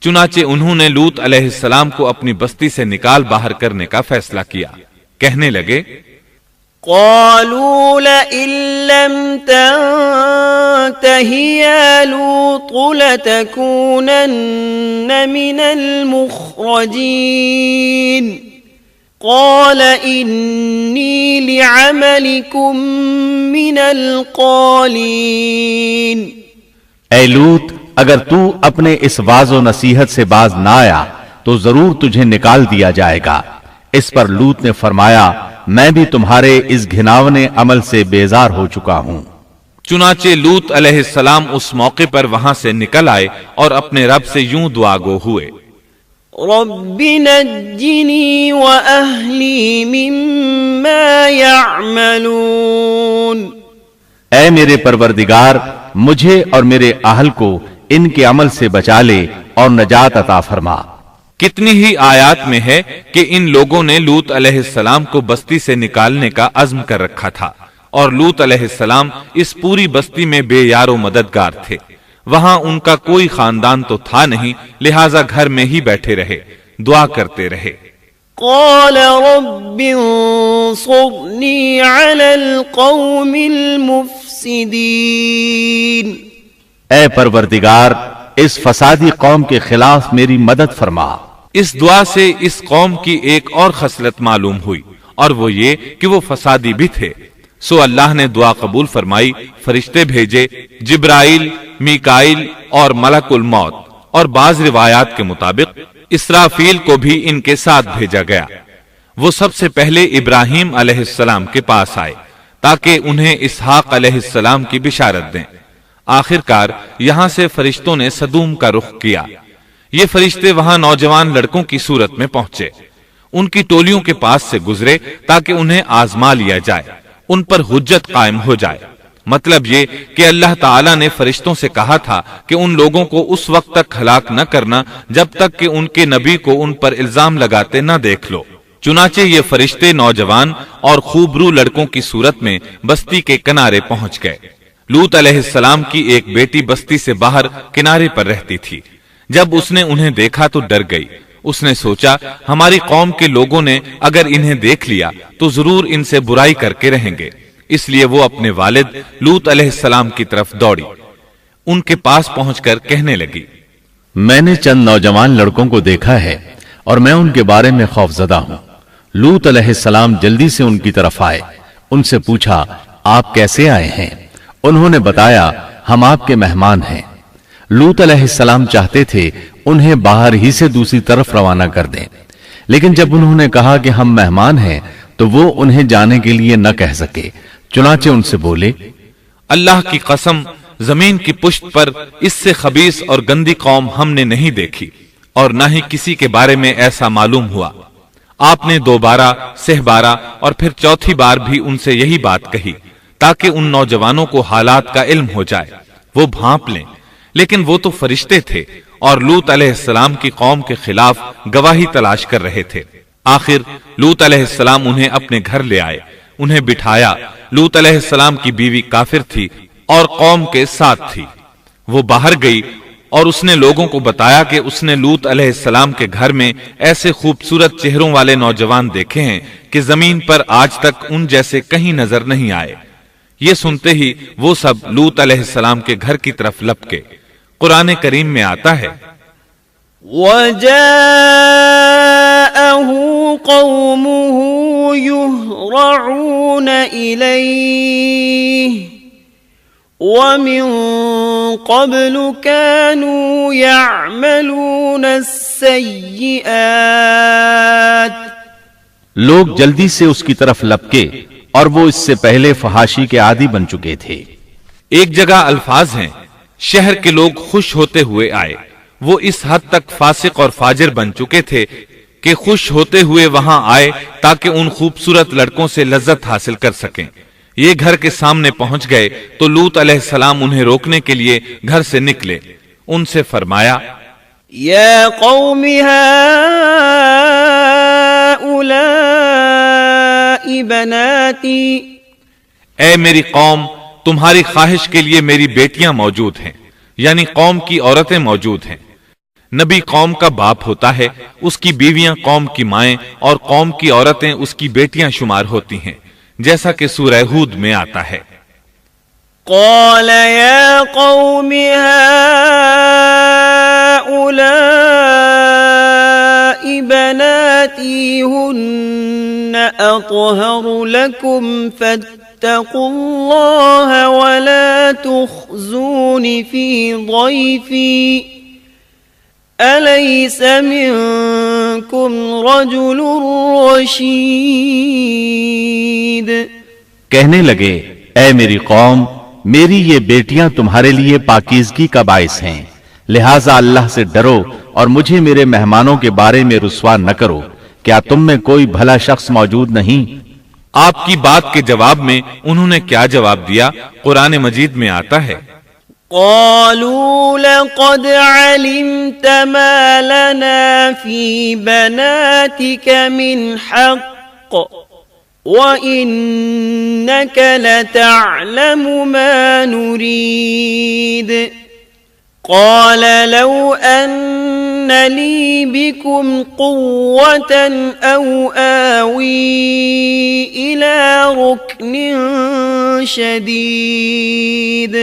چنانچہ انہوں نے لوط علیہ السلام کو اپنی بستی سے نکال باہر کرنے کا فیصلہ کیا، کہنے لگے قالوا لئن لم تنته يا لوط لتكونن من المخرجين قال إني لعملكم من القالين۔ اے لوط اگر تو اپنے اس واعظ و نصیحت سے باز نہ آیا تو ضرور تجھے نکال دیا جائے گا۔ اس پر لوط نے فرمایا میں بھی تمہارے اس گھناونے عمل سے بیزار ہو چکا ہوں۔ چنانچہ لوط علیہ السلام اس موقع پر وہاں سے نکل آئے اور اپنے رب سے یوں دعا گو ہوئے رب نجني وأهلي مما يعملون اے میرے پروردگار، مجھے اور میرے اہل کو ان کے عمل سے بچا لے اور نجات عطا فرما۔ کتنی ہی آیات میں ہے کہ ان لوگوں نے لوط علیہ السلام کو بستی سے نکالنے کا عزم کر رکھا تھا، اور لوط علیہ السلام اس پوری بستی میں بے یار و مددگار تھے۔ وہاں ان کا کوئی خاندان تو تھا نہیں، لہٰذا گھر میں ہی بیٹھے رہے، دعا کرتے رہے۔ قال رب انصرني على القوم المفسدين اے پروردگار، اس فسادی قوم کے خلاف میری مدد فرما۔ اس دعا سے اس قوم کی ایک اور خصلت معلوم ہوئی، اور وہ یہ کہ وہ فسادی بھی تھے۔ سو اللہ نے دعا قبول فرمائی، فرشتے بھیجے، جبرائیل، میکائیل اور ملک الموت، اور بعض روایات کے مطابق اسرافیل کو بھی ان کے ساتھ بھیجا گیا۔ وہ سب سے پہلے ابراہیم علیہ السلام کے پاس آئے تاکہ انہیں اسحاق علیہ السلام کی بشارت دیں۔ آخرکار یہاں سے فرشتوں نے سدوم کا رخ کیا۔ یہ فرشتے وہاں نوجوان لڑکوں کی صورت میں پہنچے، ان کی ٹولیوں کے پاس سے گزرے تاکہ انہیں آزما لیا جائے، ان پر حجت قائم ہو جائے۔ مطلب یہ کہ اللہ تعالیٰ نے فرشتوں سے کہا تھا کہ ان لوگوں کو اس وقت تک ہلاک نہ کرنا جب تک کہ ان کے نبی کو ان پر الزام لگاتے نہ دیکھ لو۔ چنانچہ یہ فرشتے نوجوان اور خوبرو لڑکوں کی صورت میں بستی کے کنارے پہنچ گئے۔ لوط علیہ السلام کی ایک بیٹی بستی سے باہر کنارے پر رہتی تھی۔ جب اس نے انہیں دیکھا تو ڈر گئی۔ اس نے سوچا ہماری قوم کے لوگوں نے اگر انہیں دیکھ لیا تو ضرور ان سے برائی کر کے رہیں گے، اس لیے وہ اپنے والد لوط علیہ السلام کی طرف دوڑی۔ ان کے پاس پہنچ کر کہنے لگی، میں نے چند نوجوان لڑکوں کو دیکھا ہے اور میں ان کے بارے میں خوفزدہ ہوں۔ لوط علیہ السلام جلدی سے ان کی طرف آئے، ان سے پوچھا آپ کیسے آئے ہیں؟ انہوں نے بتایا ہم آپ کے مہمان ہیں۔ لوط علیہ السلام چاہتے تھے انہیں باہر ہی سے دوسری طرف روانہ کر دیں، لیکن جب انہوں نے کہا کہ ہم مہمان ہیں تو وہ انہیں جانے کے لیے نہ کہہ سکے، چنانچہ ان سے بولے، اللہ کی قسم زمین کی پشت پر اس سے خبیث اور گندی قوم ہم نے نہیں دیکھی، اور نہ ہی کسی کے بارے میں ایسا معلوم ہوا۔ آپ نے 2 بار، 6 بار اور پھر چوتھی بار بھی ان سے یہی بات کہی تاکہ ان نوجوانوں کو حالات کا علم ہو جائے، وہ بھانپ لیں، لیکن وہ تو فرشتے تھے اور لوط علیہ السلام کی قوم کے خلاف گواہی تلاش کر رہے تھے۔ آخر لوط علیہ السلام انہیں اپنے گھر لے آئے، انہیں بٹھایا۔ لوط علیہ السلام کی بیوی کافر تھی اور قوم کے ساتھ تھی۔ وہ باہر گئی اور اس نے لوگوں کو بتایا کہ اس نے لوط علیہ السلام کے گھر میں ایسے خوبصورت چہروں والے نوجوان دیکھے ہیں کہ زمین پر آج تک ان جیسے کہیں نظر نہیں آئے۔ یہ سنتے ہی وہ سب لوط علیہ السلام کے گھر کی طرف لپکے۔ قرآن کریم میں آتا ہے، وَجَاءَهُ قَوْمُهُ يُهْرَعُونَ إِلَيْهِ وَمِن قَبْلُ كَانُوا يَعْمَلُونَ السَّيِّئَاتِ لوگ جلدی سے اس کی طرف لپکے اور وہ اس سے پہلے فحاشی کے عادی بن چکے تھے۔ ایک جگہ الفاظ ہیں، شہر کے لوگ خوش ہوتے ہوئے آئے۔ وہ اس حد تک فاسق اور فاجر بن چکے تھے کہ خوش ہوتے ہوئے وہاں آئے تاکہ ان خوبصورت لڑکوں سے لذت حاصل کر سکیں۔ یہ گھر کے سامنے پہنچ گئے تو لوط علیہ السلام انہیں روکنے کے لیے گھر سے نکلے۔ ان سے فرمایا، یا قوم هؤلاء بناتی اے میری قوم، تمہاری خواہش کے لیے میری بیٹیاں موجود ہیں، یعنی قوم کی عورتیں موجود ہیں۔ نبی قوم کا باپ ہوتا ہے، اس کی بیویاں قوم کی مائیں اور قوم کی عورتیں اس کی بیٹیاں شمار ہوتی ہیں، جیسا کہ سورہ ہود میں آتا ہے۔ قال یا قوم هؤلاء بناتی هن اطہر لکم فاتقوا اللہ ولا تخزون فی ضیفی أَلَيْسَ مِنْكُمْ رَجُلٌ رَشِيدٌ کہنے لگے، اے میری قوم، میری یہ بیٹیاں تمہارے لیے پاکیزگی کا باعث ہیں، لہٰذا اللہ سے ڈرو اور مجھے میرے مہمانوں کے بارے میں رسوا نہ کرو، کیا تم میں کوئی بھلا شخص موجود نہیں؟ آپ کی بات کے جواب میں انہوں نے کیا جواب دیا؟ قرآن مجید میں آتا ہے، قالوا لقد علمت ما لنا في بناتك من حق وإنك لتعلم ما نريد قال لو أن لي بكم قوة أو آوي إلى ركن شديد۔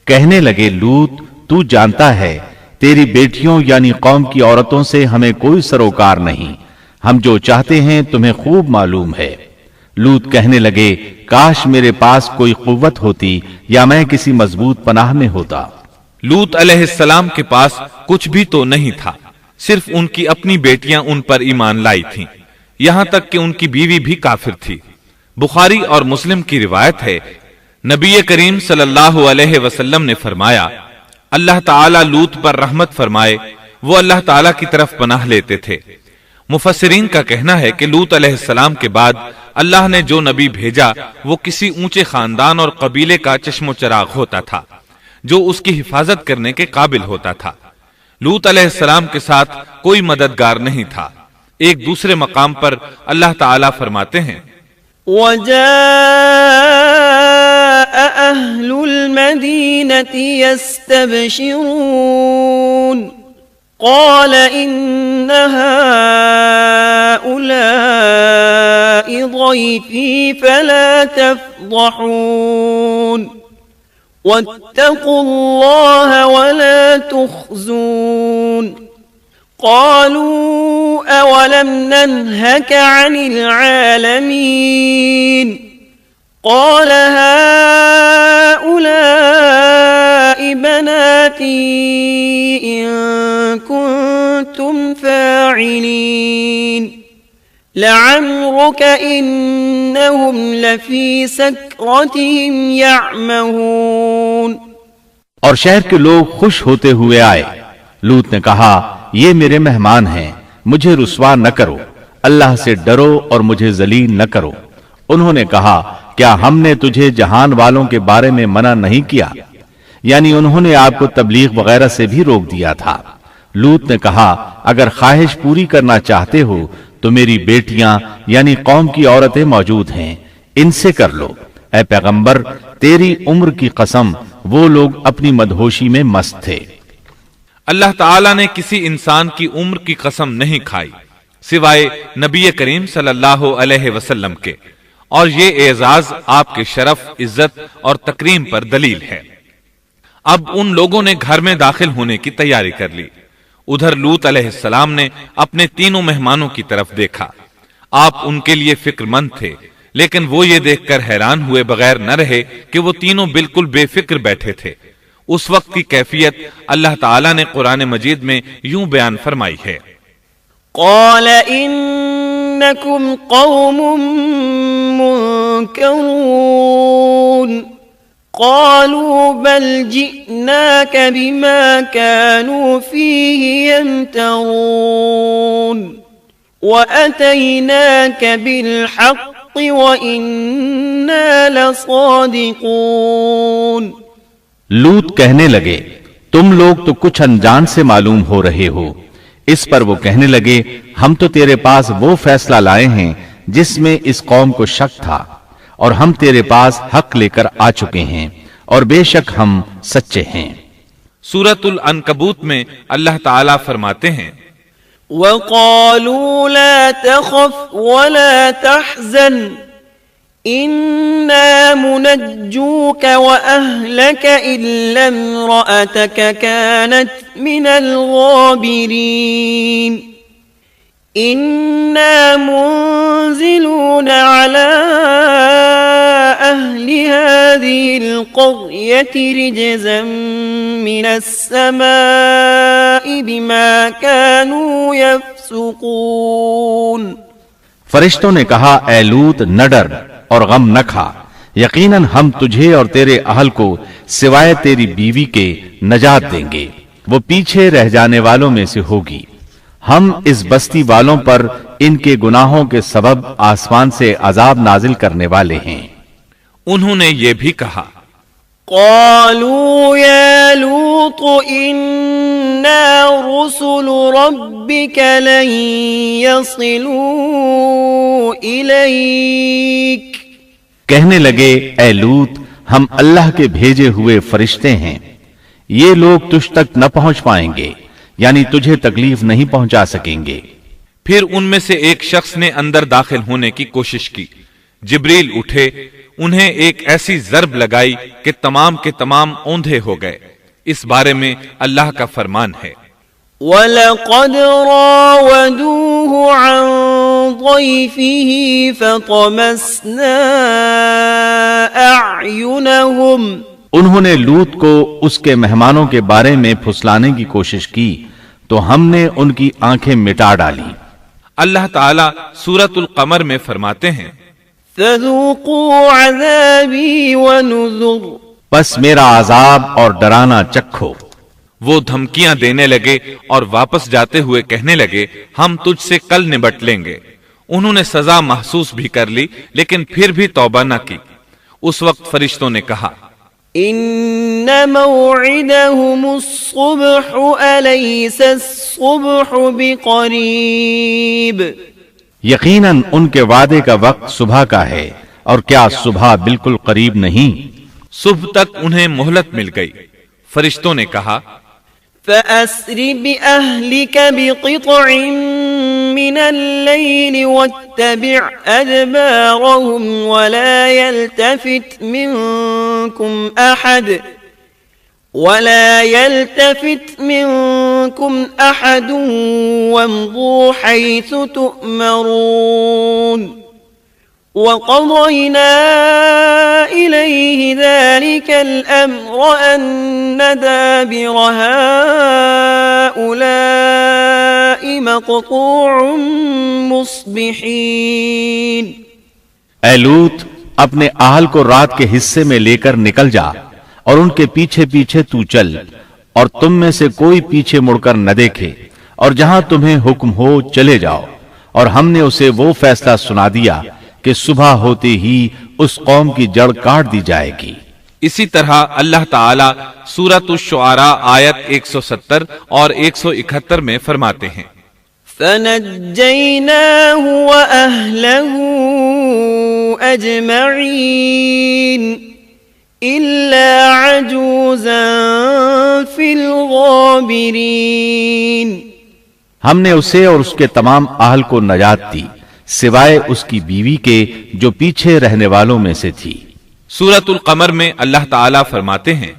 کہنے لگے لوط، تو جانتا ہے تیری بیٹیوں یعنی قوم کی عورتوں سے ہمیں کوئی سروکار نہیں، ہم جو چاہتے ہیں تمہیں خوب معلوم ہے۔ لوط کہنے لگے کاش میرے پاس کوئی قوت ہوتی یا میں کسی مضبوط پناہ میں ہوتا۔ لوط علیہ السلام کے پاس کچھ بھی تو نہیں تھا، صرف ان کی اپنی بیٹیاں ان پر ایمان لائی تھیں، یہاں تک کہ ان کی بیوی بھی کافر تھی۔ بخاری اور مسلم کی روایت ہے، نبی کریم صلی اللہ علیہ وسلم نے فرمایا، اللہ تعالی لوط پر رحمت فرمائے، وہ اللہ تعالی کی طرف پناہ لیتے تھے۔ مفسرین کا کہنا ہے کہ لوط علیہ السلام کے بعد اللہ نے جو نبی بھیجا وہ کسی اونچے خاندان اور قبیلے کا چشم و چراغ ہوتا تھا جو اس کی حفاظت کرنے کے قابل ہوتا تھا۔ لوط علیہ السلام کے ساتھ کوئی مددگار نہیں تھا۔ ایک دوسرے مقام پر اللہ تعالی فرماتے ہیں، وجاء أهل المدينة يستبشرون قال إن هؤلاء ضيفي فلا تفضحون واتقوا الله ولا تخزون قالوا أولم ننهك عن العالمين قال هؤلاء بناتي إن كنتم فاعلين لعمرك إنهم لفي سكرتهم يعمهون۔ اور شہر کے لوگ خوش ہوتے ہوئے آئے۔ لوط نے کہا یہ میرے مہمان ہیں، مجھے رسوا نہ کرو، اللہ سے ڈرو اور مجھے ذلیل نہ کرو۔ انہوں نے کہا کیا ہم نے تجھے جہان والوں کے بارے میں منع نہیں کیا؟ یعنی انہوں نے آپ کو تبلیغ وغیرہ سے بھی روک دیا تھا۔ لوط نے کہا اگر خواہش پوری کرنا چاہتے ہو تو میری بیٹیاں یعنی قوم کی عورتیں موجود ہیں، ان سے کر لو۔ اے پیغمبر تیری عمر کی قسم وہ لوگ اپنی مدہوشی میں مست تھے۔ اللہ تعالیٰ نے کسی انسان کی عمر کی قسم نہیں کھائی سوائے نبی کریم صلی اللہ علیہ وسلم کے، اور یہ اعزاز آپ کے شرف، عزت اور تکریم پر دلیل ہے۔ اب ان لوگوں نے گھر میں داخل ہونے کی تیاری کر لی۔ ادھر لوط علیہ السلام نے اپنے تینوں مہمانوں کی طرف دیکھا۔ آپ ان کے لیے فکر مند تھے، لیکن وہ یہ دیکھ کر حیران ہوئے بغیر نہ رہے کہ وہ تینوں بالکل بے فکر بیٹھے تھے۔ اس وقت کی کیفیت اللہ تعالیٰ نے قرآن مجید میں یوں بیان فرمائی ہے، قال إنكم قوم منكرون قالوا بل جئناك بما كانوا فيه يمترون وأتيناك بالحق وإنا لصادقون۔ لوط کہنے لگے تم لوگ تو کچھ انجان سے معلوم ہو رہے ہو۔ اس پر وہ کہنے لگے ہم تو تیرے پاس وہ فیصلہ لائے ہیں جس میں اس قوم کو شک تھا، اور ہم تیرے پاس حق لے کر آ چکے ہیں اور بے شک ہم سچے ہیں۔ سورۃ العنکبوت میں اللہ تعالیٰ فرماتے ہیں، وقالوا لا تخف ولا تحزن إنا منجوك وأهلك إلا امرأتك كانت من الغابرين إنا منزلون على أهل هذه القرية رجزا من السماء بما كانوا يفسقون۔ فرشتوں نے کہا اے لوط نہ ڈر اور غم نہ کھا، یقیناً ہم تجھے اور تیرے اہل کو سوائے تیری بیوی کے نجات دیں گے، وہ پیچھے رہ جانے والوں میں سے ہوگی۔ ہم اس بستی والوں پر ان کے گناہوں کے سبب آسمان سے عذاب نازل کرنے والے ہیں۔ انہوں نے یہ بھی کہا، قالوا يا لوط إنا رسل ربك لن يصلوا إليك، کہنے لگے اے لوط ہم اللہ کے بھیجے ہوئے فرشتے ہیں، یہ لوگ تجھ تک نہ پہنچ پائیں گے، یعنی تجھے تکلیف نہیں پہنچا سکیں گے۔ پھر ان میں سے ایک شخص نے اندر داخل ہونے کی کوشش کی۔ جبریل اٹھے، انہیں ایک ایسی ضرب لگائی کہ تمام کے تمام اوندھے ہو گئے۔ اس بارے میں اللہ کا فرمان ہے، وَلَقَدْ رَاوَدُوهُ عَنْ ضَيْفِهِ فَطَمَسْنَا أَعْيُنَهُمْ، انہوں نے لوط کو اس کے مہمانوں کے بارے میں پھسلانے کی کوشش کی تو ہم نے ان کی آنکھیں مٹا ڈالی۔ اللہ تعالیٰ سورۃ القمر میں فرماتے ہیں، فَذُوقُوا عَذَابِي وَنُذُرْ، پس میرا عذاب اور ڈرانا چکھو۔ وہ دھمکیاں دینے لگے اور واپس جاتے ہوئے کہنے لگے، ہم تجھ سے کل نبٹ لیں گے۔ انہوں نے سزا محسوس بھی کر لی لیکن پھر بھی توبہ نہ کی۔ اس وقت فرشتوں نے کہا، إِنَّ مَوْعِدَهُمُ الصُّبْحُ أَلَيْسَ الصُّبْحُ بِقَرِيبٍ، یقیناً ان کے وعدے کا وقت صبح کا ہے، اور کیا صبح بالکل قریب نہیں؟ صبح تک انہیں مہلت مل گئی۔ فرشتوں نے کہا، فَأَسْرِ بِأَهْلِكَ بِقِطْعٍ مِّنَ اللَّيْلِ وَاتَّبِعْ أَدْبَارَهُمْ وَلَا يَلْتَفِتْ مِنكُمْ أَحَدٌ وَامْضُوا حَيْثُ تُؤْمَرُونَ وَقَضَيْنَا إِلَيْهِ ذَلِكَ الْأَمْرَ أَنَّ دَابِرَ هَؤُلَاءِ مَقْطُوعٌ مُصْبِحِينَ، اے لوط اپنے اہل کو رات کے حصے میں لے کر نکل جا اور ان کے پیچھے پیچھے تو چل، اور تم میں سے کوئی پیچھے مڑ کر نہ دیکھے، اور جہاں تمہیں حکم ہو چلے جاؤ۔ اور ہم نے اسے وہ فیصلہ سنا دیا کہ صبح ہوتے ہی اس قوم کی جڑ کاٹ دی جائے گی۔ اسی طرح اللہ تعالیٰ سورۃ الشعراء آیت 170 اور 171 میں فرماتے ہیں، فَنَجَّيْنَاهُ وَأَهْلَهُ أَجْمَعِينَ إِلَّا عَجُوزًا فِي الْغَابِرِينَ، ہم نے اسے اور اس کے تمام اہل کو نجات دی سوائے اس کی بیوی کے جو پیچھے رہنے والوں میں سے تھی۔ سورۃ القمر میں اللہ تعالیٰ فرماتے ہیں،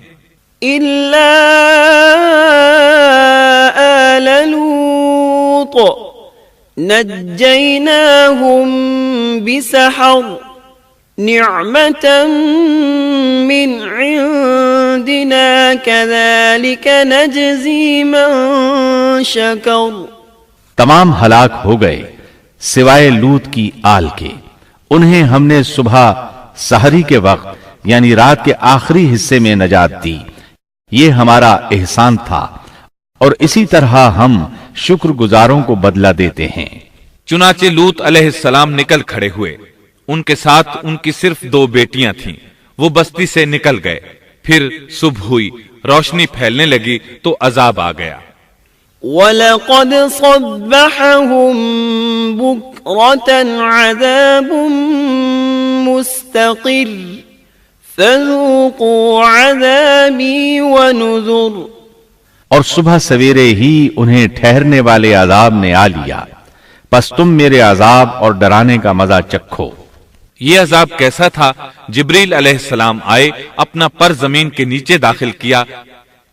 إِلَّا آلَ لُوطٍ نَجَّيْنَاهُمْ بِسَحَرٍ نِعْمَةً مِّنْ عِنْدِنَا كَذَلِكَ نَجْزِي مَنْ شَكَرَ، تمام ہلاک ہو گئے سوائے لوط کی آل کے، انہیں ہم نے صبح سحری کے وقت یعنی رات کے آخری حصے میں نجات دی، یہ ہمارا احسان تھا، اور اسی طرح ہم شکر گزاروں کو بدلہ دیتے ہیں۔ چنانچہ لوط علیہ السلام نکل کھڑے ہوئے، ان کے ساتھ ان کی صرف 2 بیٹیاں تھیں، وہ بستی سے نکل گئے۔ پھر صبح ہوئی، روشنی پھیلنے لگی تو عذاب آ گیا۔ وَلَقَدْ صَبَّحَهُم بُكْرَةً عَذَابٌ مُسْتَقِرٌّ فَذُوقُوا عَذَابِي وَنُذُرْ، اور صبح سویرے ہی انہیں ٹھہرنے والے عذاب نے آ لیا، پس تم میرے عذاب اور ڈرانے کا مزہ چکھو۔ یہ عذاب کیسا تھا؟ جبریل علیہ السلام آئے، اپنا پر زمین کے نیچے داخل کیا،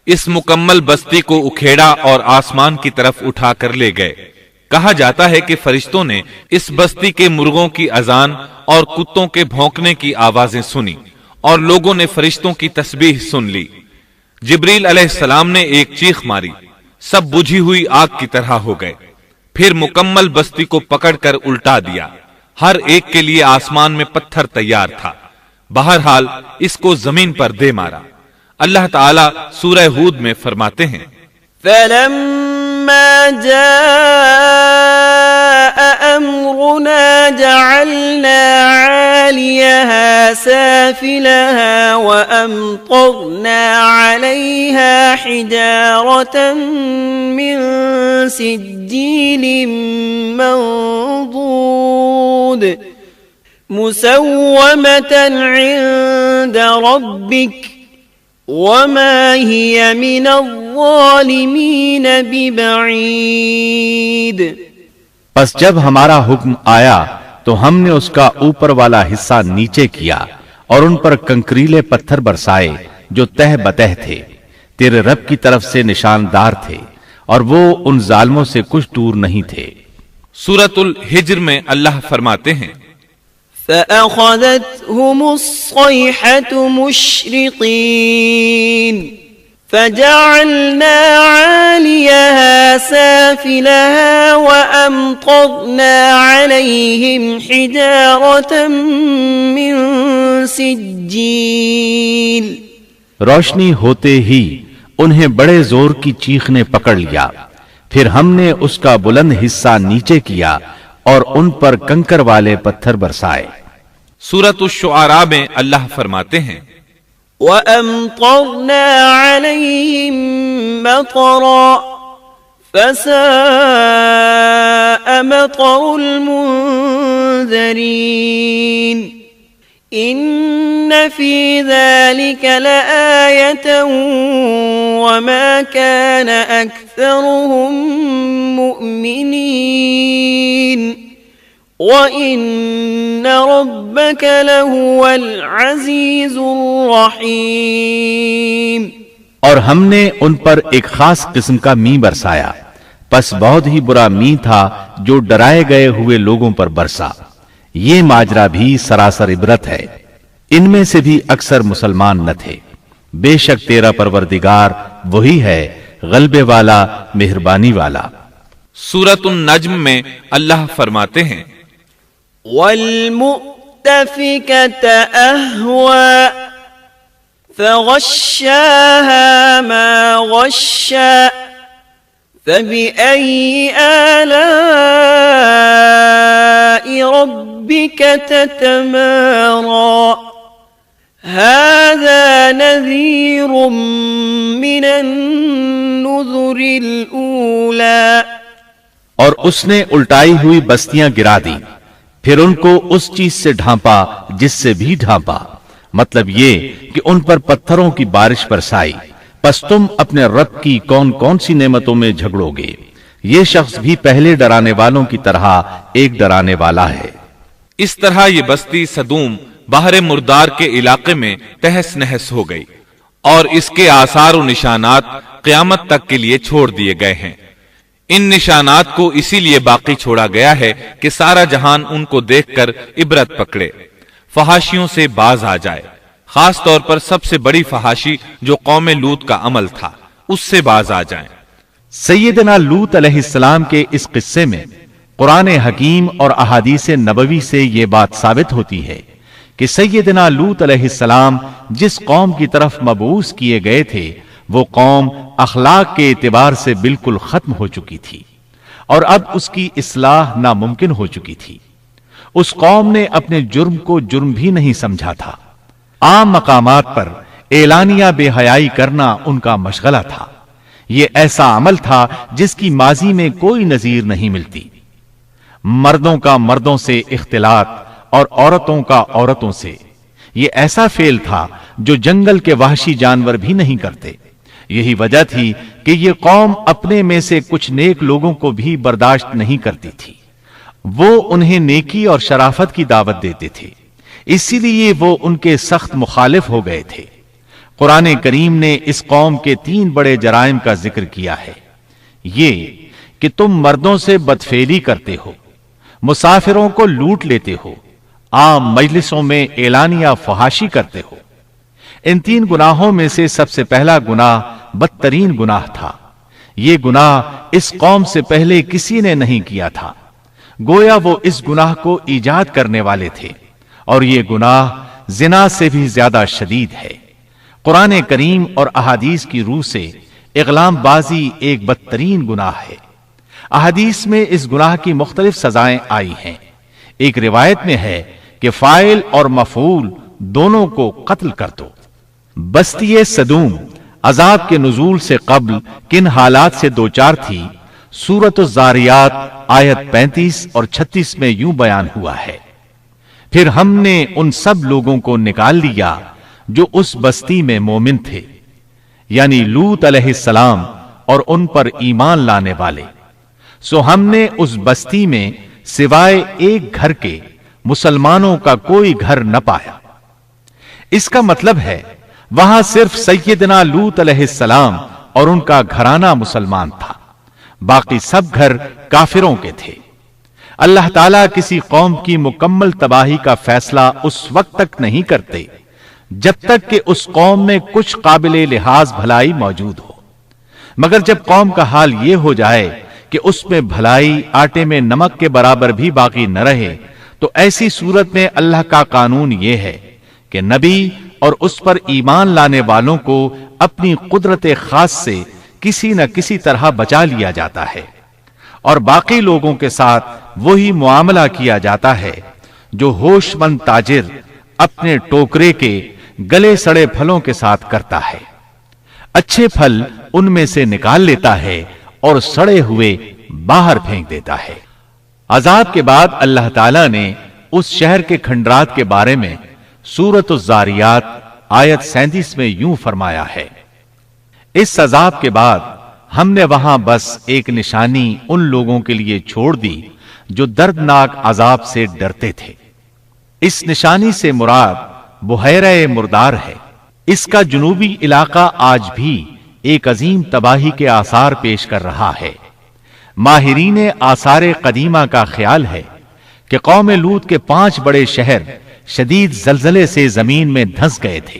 اس مکمل بستی کو اکھیڑا اور آسمان کی طرف اٹھا کر لے گئے۔ کہا جاتا ہے کہ فرشتوں نے اس بستی کے مرغوں کی اذان اور کتوں کے بھونکنے کی آوازیں سنی، اور لوگوں نے فرشتوں کی تسبیح سن لی۔ جبریل علیہ السلام نے ایک چیخ ماری، سب بجھی ہوئی آگ کی طرح ہو گئے، پھر مکمل بستی کو پکڑ کر الٹا دیا، ہر ایک کے لیے آسمان میں پتھر تیار تھا، بہرحال اس کو زمین پر دے مارا۔ اللہ تعالیٰ سورہ ہود میں فرماتے ہیں، فلما جاء أمرنا جعلنا عاليها سافلها وأمطرنا عليها حجارة من سجيل منضود مسومة عند ربك وما هي من الظالمین ببعید۔ پس جب ہمارا حکم آیا تو ہم نے اس کا اوپر والا حصہ نیچے کیا اور ان پر کنکریلے پتھر برسائے جو تہ بتہ تھے، تیرے رب کی طرف سے نشاندار تھے، اور وہ ان ظالموں سے کچھ دور نہیں تھے۔ سورۃ الحجر میں اللہ فرماتے ہیں فأخذتهم الصيحة مشرقين فجعلنا عاليها سافلها وأمطرنا عليهم حجارة من سجيل۔ روشنی ہوتے ہی انہیں بڑے زور کی چیخ نے پکڑ لیا، پھر ہم نے اس کا بلند حصہ نیچے کیا اور ان پر کنکر والے پتھر برسائے۔ سورۃ الشعراء میں اللہ فرماتے ہیں وَأَمْطَرْنَا عَلَيْهِمْ مَطَرًا فَسَاءَ مَطَرُ الْمُنذَرِينَ إِنَّ فِي ذَلِكَ لَآيَةً وَمَا كَانَ أَكْثَرُهُم مُؤْمِنِينَ وَإِنَّ رَبَّكَ لَهُوَ الْعَزِيزُ الرَّحِيمُ۔ اور ہم نے ان پر ایک خاص قسم کا می برسایا، پس بہت ہی برا می تھا جو ڈرائے گئے ہوئے لوگوں پر برسا۔ یہ ماجرا بھی سراسر عبرت ہے، ان میں سے بھی اکثر مسلمان نہ تھے۔ بے شک تیرا پروردگار وہی ہے، غلبے والا، مہربانی والا۔ سورۃ النجم میں اللہ فرماتے ہیں وَالْمُؤْتَفِكَةَ أَهْوَىٰ فَغَشَّاهَا مَا غَشَّىٰ فَبِأَيِّ آلَاءِ رَبِّكَ تَتَمَارَىٰ هَٰذَا نَذِيرٌ مِّنَ النُّذُرِ الْأُولَىٰ۔ اور اس نے الٹائی ہوئی بستیاں گرا دی، پھر ان کو اس چیز سے ڈھانپا جس سے بھی ڈھانپا، مطلب یہ کہ ان پر پتھروں کی بارش برسائی۔ پس تم اپنے رب کی کون کون سی نعمتوں میں جھگڑو گے؟ یہ شخص بھی پہلے ڈرانے والوں کی طرح ایک ڈرانے والا ہے۔ اس طرح یہ بستی سدوم بحر مردار کے علاقے میں تہس نہس ہو گئی، اور اس کے آثار و نشانات قیامت تک کے لیے چھوڑ دیے گئے ہیں۔ ان نشانات کو اسی لیے باقی چھوڑا گیا ہے کہ سارا جہان ان کو دیکھ کر عبرت پکڑے، فحاشیوں سے باز آ جائے، خاص طور پر سب سے بڑی فحاشی جو قوم لوط کا عمل تھا اس سے باز آ جائیں۔ سیدنا لوط علیہ السلام کے اس قصے میں قرآن حکیم اور احادیث نبوی سے یہ بات ثابت ہوتی ہے کہ سیدنا لوط علیہ السلام جس قوم کی طرف مبعوث کیے گئے تھے وہ قوم اخلاق کے اعتبار سے بالکل ختم ہو چکی تھی، اور اب اس کی اصلاح ناممکن ہو چکی تھی۔ اس قوم نے اپنے جرم کو جرم بھی نہیں سمجھا تھا۔ عام مقامات پر اعلانیہ بے حیائی کرنا ان کا مشغلہ تھا۔ یہ ایسا عمل تھا جس کی ماضی میں کوئی نظیر نہیں ملتی۔ مردوں کا مردوں سے اختلاط اور عورتوں کا عورتوں سے، یہ ایسا فعل تھا جو جنگل کے وحشی جانور بھی نہیں کرتے۔ یہی وجہ تھی کہ یہ قوم اپنے میں سے کچھ نیک لوگوں کو بھی برداشت نہیں کرتی تھی۔ وہ انہیں نیکی اور شرافت کی دعوت دیتے تھے، اسی لیے وہ ان کے سخت مخالف ہو گئے تھے۔ قرآن کریم نے اس قوم کے 3 بڑے جرائم کا ذکر کیا ہے۔ یہ کہ تم مردوں سے بدفعلی کرتے ہو، مسافروں کو لوٹ لیتے ہو، عام مجلسوں میں اعلانیہ فحاشی کرتے ہو۔ ان 3 گناہوں میں سے سب سے پہلا گناہ بدترین گناہ تھا۔ یہ گناہ اس قوم سے پہلے کسی نے نہیں کیا تھا، گویا وہ اس گناہ کو ایجاد کرنے والے تھے، اور یہ گناہ زنا سے بھی زیادہ شدید ہے۔ قرآن کریم اور احادیث کی روح سے اغلام بازی ایک بدترین گناہ ہے۔ احادیث میں اس گناہ کی مختلف سزائیں آئی ہیں۔ ایک روایت میں ہے کہ فاعل اور مفعول دونوں کو قتل کر دو۔ بستی سدوم عذاب کے نزول سے قبل کن حالات سے دوچار تھی، سورۃ الزاریات آیت 35 اور 36 میں یوں بیان ہوا ہے: پھر ہم نے ان سب لوگوں کو نکال لیا جو اس بستی میں مومن تھے، یعنی لوط علیہ السلام اور ان پر ایمان لانے والے، سو ہم نے اس بستی میں سوائے ایک گھر کے مسلمانوں کا کوئی گھر نہ پایا۔ اس کا مطلب ہے وہاں صرف سیدنا لوط علیہ السلام اور ان کا گھرانہ مسلمان تھا، باقی سب گھر کافروں کے تھے۔ اللہ تعالیٰ کسی قوم کی مکمل تباہی کا فیصلہ اس وقت تک نہیں کرتے جب تک کہ اس قوم میں کچھ قابل لحاظ بھلائی موجود ہو، مگر جب قوم کا حال یہ ہو جائے کہ اس میں بھلائی آٹے میں نمک کے برابر بھی باقی نہ رہے، تو ایسی صورت میں اللہ کا قانون یہ ہے کہ نبی اور اس پر ایمان لانے والوں کو اپنی قدرت خاص سے کسی نہ کسی طرح بچا لیا جاتا ہے، اور باقی لوگوں کے ساتھ وہی معاملہ کیا جاتا ہے جو ہوش مند تاجر اپنے ٹوکرے کے گلے سڑے پھلوں کے ساتھ کرتا ہے۔ اچھے پھل ان میں سے نکال لیتا ہے اور سڑے ہوئے باہر پھینک دیتا ہے۔ عذاب کے بعد اللہ تعالیٰ نے اس شہر کے کھنڈرات کے بارے میں سورۃ الزاریات آیت 37 میں یوں فرمایا ہے: اس عذاب کے بعد ہم نے وہاں بس ایک نشانی ان لوگوں کے لیے چھوڑ دی جو دردناک عذاب سے ڈرتے تھے۔ اس نشانی سے مراد بحیرہ مردار ہے۔ اس کا جنوبی علاقہ آج بھی ایک عظیم تباہی کے آثار پیش کر رہا ہے۔ ماہرین آثار قدیمہ کا خیال ہے کہ قوم لوط کے 5 بڑے شہر شدید زلزلے سے زمین میں دھنس گئے تھے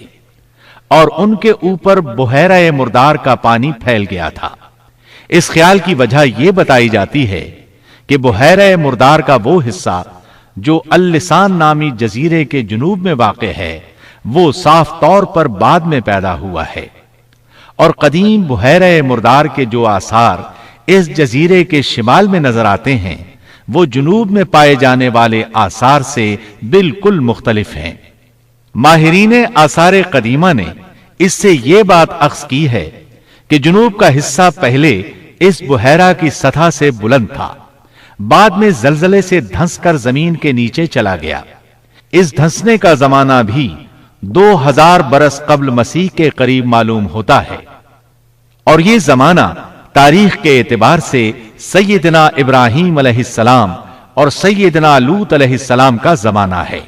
اور ان کے اوپر بحیرہ مردار کا پانی پھیل گیا تھا۔ اس خیال کی وجہ یہ بتائی جاتی ہے کہ بحیرہ مردار کا وہ حصہ جو اللسان نامی جزیرے کے جنوب میں واقع ہے وہ صاف طور پر بعد میں پیدا ہوا ہے، اور قدیم بحیرہ مردار کے جو آثار اس جزیرے کے شمال میں نظر آتے ہیں وہ جنوب میں پائے جانے والے آثار سے بالکل مختلف ہیں۔ ماہرین آثار قدیمہ نے اس سے یہ بات اخذ کی ہے کہ جنوب کا حصہ پہلے اس بحیرہ کی سطح سے بلند تھا، بعد میں زلزلے سے دھنس کر زمین کے نیچے چلا گیا۔ اس دھنسنے کا زمانہ بھی 2000 برس قبل مسیح کے قریب معلوم ہوتا ہے، اور یہ زمانہ تاریخ کے اعتبار سے سیدنا ابراہیم علیہ السلام اور سیدنا لوط علیہ السلام کا زمانہ ہے۔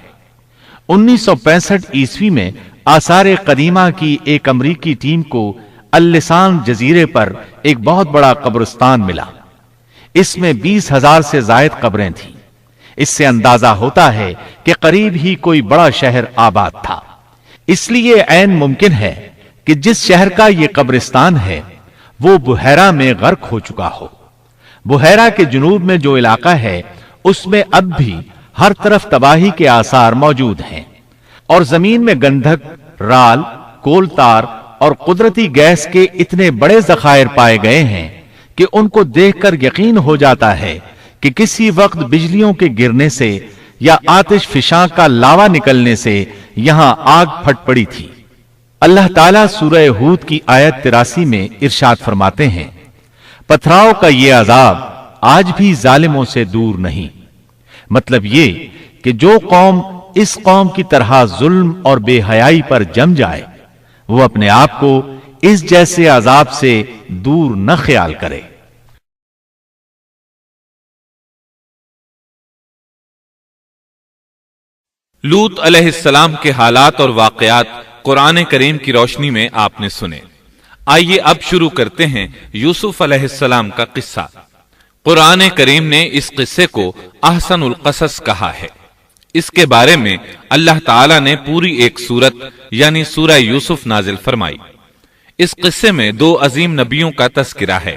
1965 عیسوی میں آثار قدیمہ کی ایک امریکی ٹیم کو اللسان جزیرے پر ایک بہت بڑا قبرستان ملا۔ اس میں 20,000 سے زائد قبریں تھیں۔ اس سے اندازہ ہوتا ہے کہ قریب ہی کوئی بڑا شہر آباد تھا۔ اس لیے عین ممکن ہے کہ جس شہر کا یہ قبرستان ہے وہ بحیرہ میں غرق ہو چکا ہو۔ بحیرہ کے جنوب میں جو علاقہ ہے اس میں اب بھی ہر طرف تباہی کے آثار موجود ہیں، اور زمین میں گندھک، رال، کول تار اور قدرتی گیس کے اتنے بڑے ذخائر پائے گئے ہیں کہ ان کو دیکھ کر یقین ہو جاتا ہے کہ کسی وقت بجلیوں کے گرنے سے یا آتش فشاں کا لاوا نکلنے سے یہاں آگ پھٹ پڑی تھی۔ اللہ تعالیٰ سورہ ہود کی آیت 83 میں ارشاد فرماتے ہیں: پتھراؤ کا یہ عذاب آج بھی ظالموں سے دور نہیں۔ مطلب یہ کہ جو قوم اس قوم کی طرح ظلم اور بے حیائی پر جم جائے وہ اپنے آپ کو اس جیسے عذاب سے دور نہ خیال کرے۔ لوط علیہ السلام کے حالات اور واقعات قرآن کریم کی روشنی میں آپ نے سنے۔ آئیے اب شروع کرتے ہیں یوسف علیہ السلام کا قصہ۔ قرآن کریم نے اس قصے کو احسن القصص کہا ہے۔ اس کے بارے میں اللہ تعالیٰ نے پوری ایک سورت یعنی سورہ یوسف نازل فرمائی۔ اس قصے میں 2 عظیم نبیوں کا تذکرہ ہے،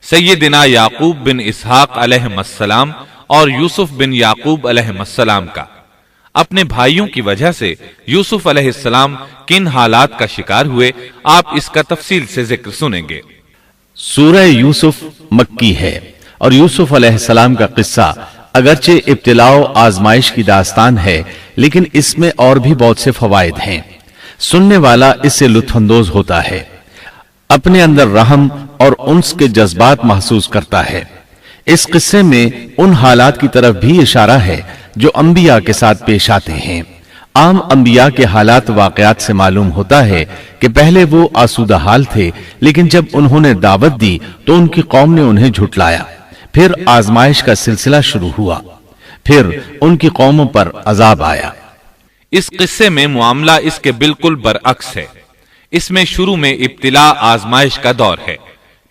سیدنا یعقوب بن اسحاق علیہ السلام اور یوسف بن یعقوب علیہ السلام کا۔ اپنے بھائیوں کی وجہ سے یوسف علیہ السلام کن حالات کا شکار ہوئے، آپ اس کا تفصیل سے ذکر سنیں گے۔ سورہ یوسف مکی ہے اور یوسف علیہ السلام کا قصہ اگرچہ ابتلاء و آزمائش کی داستان ہے، لیکن اس میں اور بھی بہت سے فوائد ہیں۔ سننے والا اس سے لطف اندوز ہوتا ہے، اپنے اندر رحم اور انس کے جذبات محسوس کرتا ہے۔ اس قصے میں ان حالات کی طرف بھی اشارہ ہے جو انبیاء کے ساتھ پیش آتے ہیں۔ عام انبیاء کے حالات واقعات سے معلوم ہوتا ہے کہ پہلے وہ آسودہ حال تھے، لیکن جب انہوں نے دعوت دی تو ان کی قوم نے انہیں جھٹلایا، پھر آزمائش کا سلسلہ شروع ہوا، پھر ان کی قوموں پر عذاب آیا۔ اس قصے میں معاملہ اس کے بالکل برعکس ہے۔ اس میں شروع میں ابتلاء آزمائش کا دور ہے،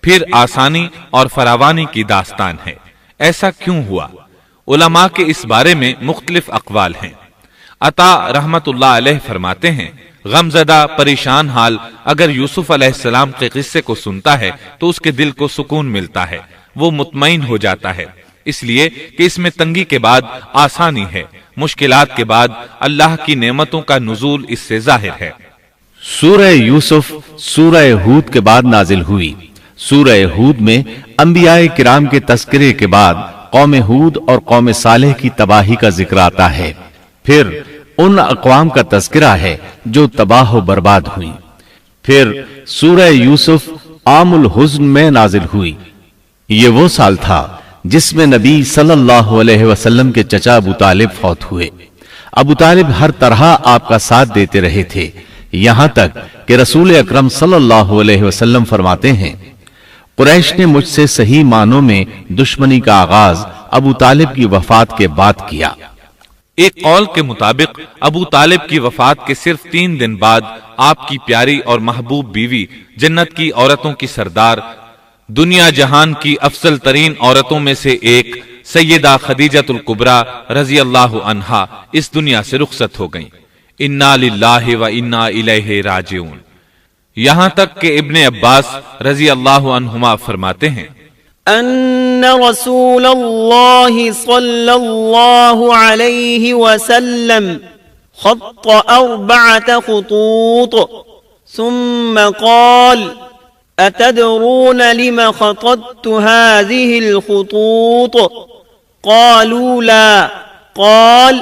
پھر آسانی اور فراوانی کی داستان ہے۔ ایسا کیوں ہوا؟ علماء کے اس بارے میں مختلف اقوال ہیں۔ عطا رحمت اللہ علیہ فرماتے ہیں، غمزدہ پریشان حال اگر یوسف علیہ السلام کے قصے کو سنتا ہے تو اس کے دل کو سکون ملتا ہے، وہ مطمئن ہو جاتا ہے، اس لیے کہ اس میں تنگی کے بعد آسانی ہے، مشکلات کے بعد اللہ کی نعمتوں کا نزول اس سے ظاہر ہے۔ سورہ یوسف سورہ ہود کے بعد نازل ہوئی۔ سورہ ہود میں انبیاء کرام کے تذکرے کے بعد قوم ہود اور قوم صالح کی تباہی کا ذکر آتا ہے، پھر ان اقوام کا تذکرہ ہے جو تباہ و برباد ہوئی۔ پھر سورہ یوسف عام الحزن میں نازل ہوئی۔ یہ وہ سال تھا جس میں نبی صلی اللہ علیہ وسلم کے چچا ابو طالب فوت ہوئے۔ ابو طالب ہر طرح آپ کا ساتھ دیتے رہے تھے، یہاں تک کہ رسول اکرم صلی اللہ علیہ وسلم فرماتے ہیں، قریش نے مجھ سے صحیح معنوں میں دشمنی کا آغاز ابو طالب کی وفات کے بعد کیا۔ ایک قول کے مطابق ابو طالب کی وفات کے صرف 3 دن بعد آپ کی پیاری اور محبوب بیوی، جنت کی عورتوں کی سردار، دنیا جہان کی افضل ترین عورتوں میں سے ایک سیدہ خدیجۃ الکبریٰ رضی اللہ عنہا اس دنیا سے رخصت ہو گئیں۔ انا للہ و انا الیہ راجعون۔ یہاں تک کہ ابن عباس رضی اللہ عنہما فرماتے ہیں، أن رسول الله صلى الله عليه وسلم خط 4 خطوط ثم قال أتدرون لم خططت هذه الخطوط؟ قالوا لا. قال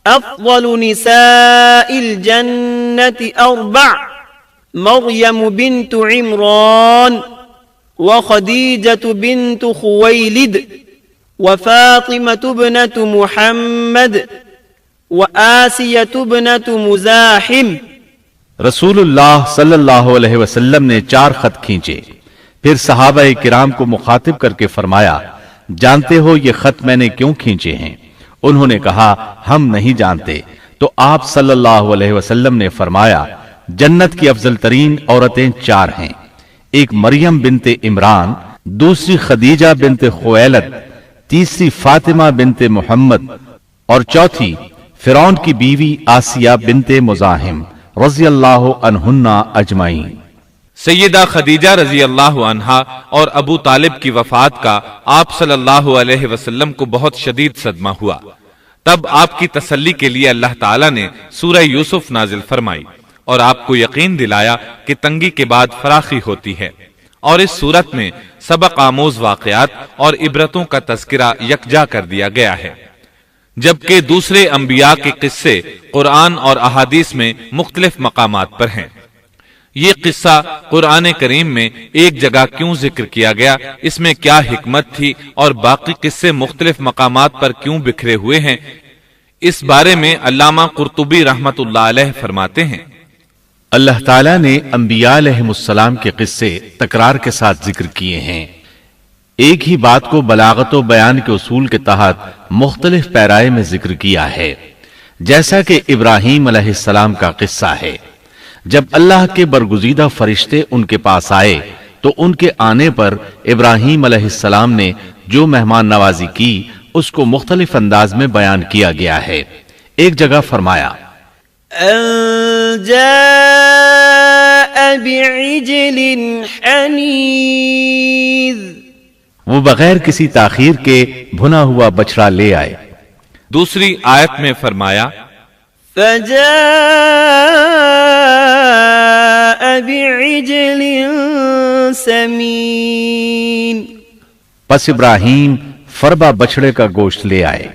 أفضل نساء الجنة 4: مريم بنت عمران، وخديجة بنت خويلد، وفاطمة بنت محمد، وآسية بنت مزاحم۔ رسول اللہ صلی اللہ علیہ وسلم نے 4 خط کھینچے، پھر صحابہ کرام کو مخاطب کر کے فرمایا، جانتے ہو یہ خط میں نے کیوں کھینچے ہیں؟ انہوں نے کہا ہم نہیں جانتے۔ تو آپ صلی اللہ علیہ وسلم نے فرمایا، جنت کی افضل ترین عورتیں 4 ہیں، ایک مریم بنت عمران، دوسری خدیجہ بنت خویلد، تیسری فاطمہ بنت محمد، اور چوتھی فرعون کی بیوی آسیہ بنت مزاحم رضی اللہ عنہن اجمعین۔ سیدہ خدیجہ رضی اللہ عنہا اور ابو طالب کی وفات کا آپ صلی اللہ علیہ وسلم کو بہت شدید صدمہ ہوا۔ تب آپ کی تسلی کے لیے اللہ تعالیٰ نے سورہ یوسف نازل فرمائی اور آپ کو یقین دلایا کہ تنگی کے بعد فراخی ہوتی ہے، اور اس صورت میں سبق آموز واقعات اور عبرتوں کا تذکرہ یکجا کر دیا گیا ہے، جبکہ دوسرے انبیاء کے قصے قرآن اور احادیث میں مختلف مقامات پر ہیں۔ یہ قصہ قرآن کریم میں ایک جگہ کیوں ذکر کیا گیا، اس میں کیا حکمت تھی، اور باقی قصے مختلف مقامات پر کیوں بکھرے ہوئے ہیں، اس بارے میں علامہ قرطبی رحمت اللہ علیہ فرماتے ہیں، اللہ تعالیٰ نے انبیاء علیہم السلام کے قصے تکرار کے ساتھ ذکر کیے ہیں، ایک ہی بات کو بلاغت و بیان کے اصول کے تحت مختلف پیرائے میں ذکر کیا ہے، جیسا کہ ابراہیم علیہ السلام کا قصہ ہے۔ جب اللہ کے برگزیدہ فرشتے ان کے پاس آئے تو ان کے آنے پر ابراہیم علیہ السلام نے جو مہمان نوازی کی اس کو مختلف انداز میں بیان کیا گیا ہے۔ ایک جگہ فرمایا، أن جاء بعجل حنيذ، وہ بغیر کسی تاخیر کے بھنا ہوا بچڑا لے آئے۔ دوسری آیت میں فرمایا، فجاء بعجل سمين پس ابراہیم فربا بچڑے کا گوشت لے آئے۔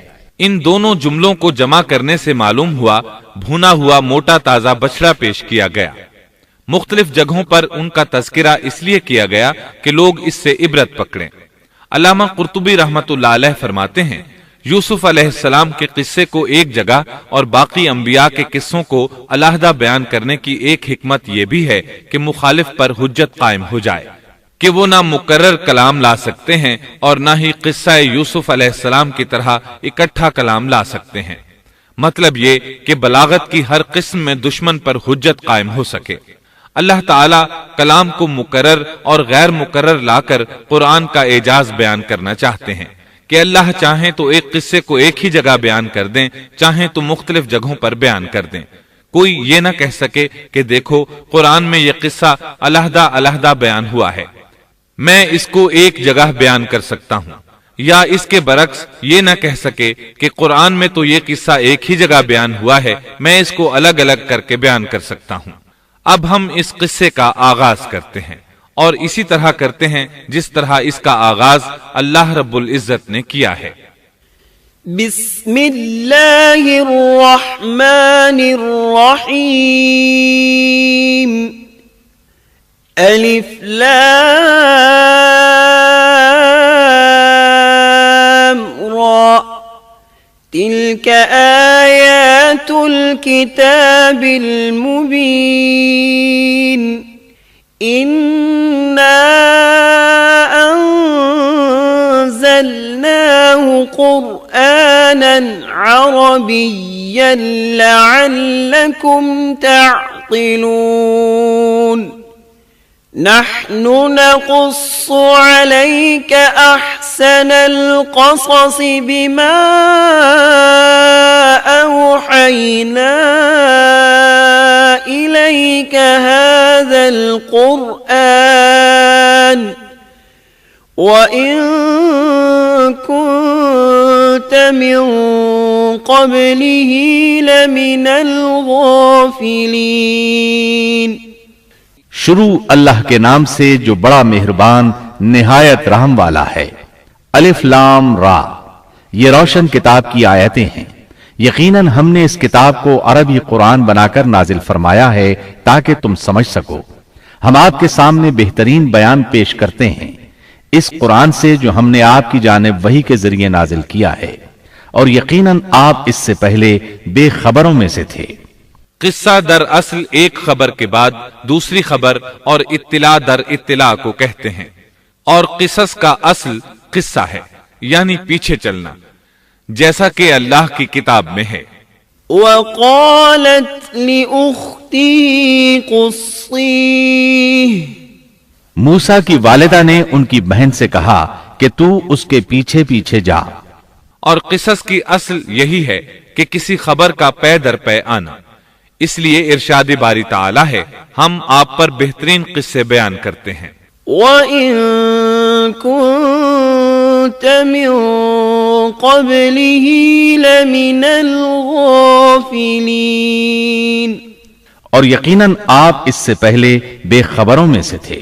ان دونوں جملوں کو جمع کرنے سے معلوم ہوا بھونا ہوا موٹا تازہ بچڑا پیش کیا گیا۔ مختلف جگہوں پر ان کا تذکرہ اس لیے کیا گیا کہ لوگ اس سے عبرت پکڑیں۔ علامہ قرطبی رحمت اللہ علیہ فرماتے ہیں یوسف علیہ السلام کے قصے کو ایک جگہ اور باقی انبیاء کے قصوں کو علیحدہ بیان کرنے کی ایک حکمت یہ بھی ہے کہ مخالف پر حجت قائم ہو جائے کہ وہ نہ مکرر کلام لا سکتے ہیں اور نہ ہی قصہ یوسف علیہ السلام کی طرح اکٹھا کلام لا سکتے ہیں۔ مطلب یہ کہ بلاغت کی ہر قسم میں دشمن پر حجت قائم ہو سکے۔ اللہ تعالیٰ کلام کو مکرر اور غیر مکرر لا کر قرآن کا اعجاز بیان کرنا چاہتے ہیں کہ اللہ چاہیں تو ایک قصے کو ایک ہی جگہ بیان کر دیں، چاہیں تو مختلف جگہوں پر بیان کر دیں۔ کوئی یہ نہ کہہ سکے کہ دیکھو قرآن میں یہ قصہ علیحدہ علیحدہ بیان ہوا ہے، میں اس کو ایک جگہ بیان کر سکتا ہوں، یا اس کے برعکس یہ نہ کہہ سکے کہ قرآن میں تو یہ قصہ ایک ہی جگہ بیان ہوا ہے، میں اس کو الگ الگ کر کے بیان کر سکتا ہوں۔ اب ہم اس قصے کا آغاز کرتے ہیں اور اسی طرح کرتے ہیں جس طرح اس کا آغاز اللہ رب العزت نے کیا ہے۔ بسم اللہ الرحمن الرحیم الف لام را تلك آیات الكتاب المبین إنا أنزلناه قرآنا عربيا لعلكم تعقلون نحن نقص عليك أحسن القصص بما أوحينا إليك هذا القرآن وإن كنت من قبله لمن الغافلين۔ شروع اللہ کے نام سے جو بڑا مہربان نہایت رحم والا ہے۔ الف لام را، یہ روشن کتاب کی آیتیں ہیں۔ یقیناً ہم نے اس کتاب کو عربی قرآن بنا کر نازل فرمایا ہے تاکہ تم سمجھ سکو۔ ہم آپ کے سامنے بہترین بیان پیش کرتے ہیں اس قرآن سے جو ہم نے آپ کی جانب وحی کے ذریعے نازل کیا ہے، اور یقیناً آپ اس سے پہلے بے خبروں میں سے تھے۔ قصہ در اصل ایک خبر کے بعد دوسری خبر اور اطلاع در اطلاع کو کہتے ہیں، اور قصص کا اصل قصہ ہے یعنی پیچھے چلنا، جیسا کہ اللہ کی کتاب میں ہے۔ وقالت لأخته قصيه، موسیٰ کی والدہ نے ان کی بہن سے کہا کہ تو اس کے پیچھے پیچھے جا۔ اور قصص کی اصل یہی ہے کہ کسی خبر کا پے در پے آنا، اس لیے ارشاد باری تعالی ہے ہم آپ پر بہترین قصے بیان کرتے ہیں۔ وَإِن كُنتَ مِن قَبْلِهِ لَمِنَ الْغَافِلِينَ، اور یقیناً آپ اس سے پہلے بے خبروں میں سے تھے۔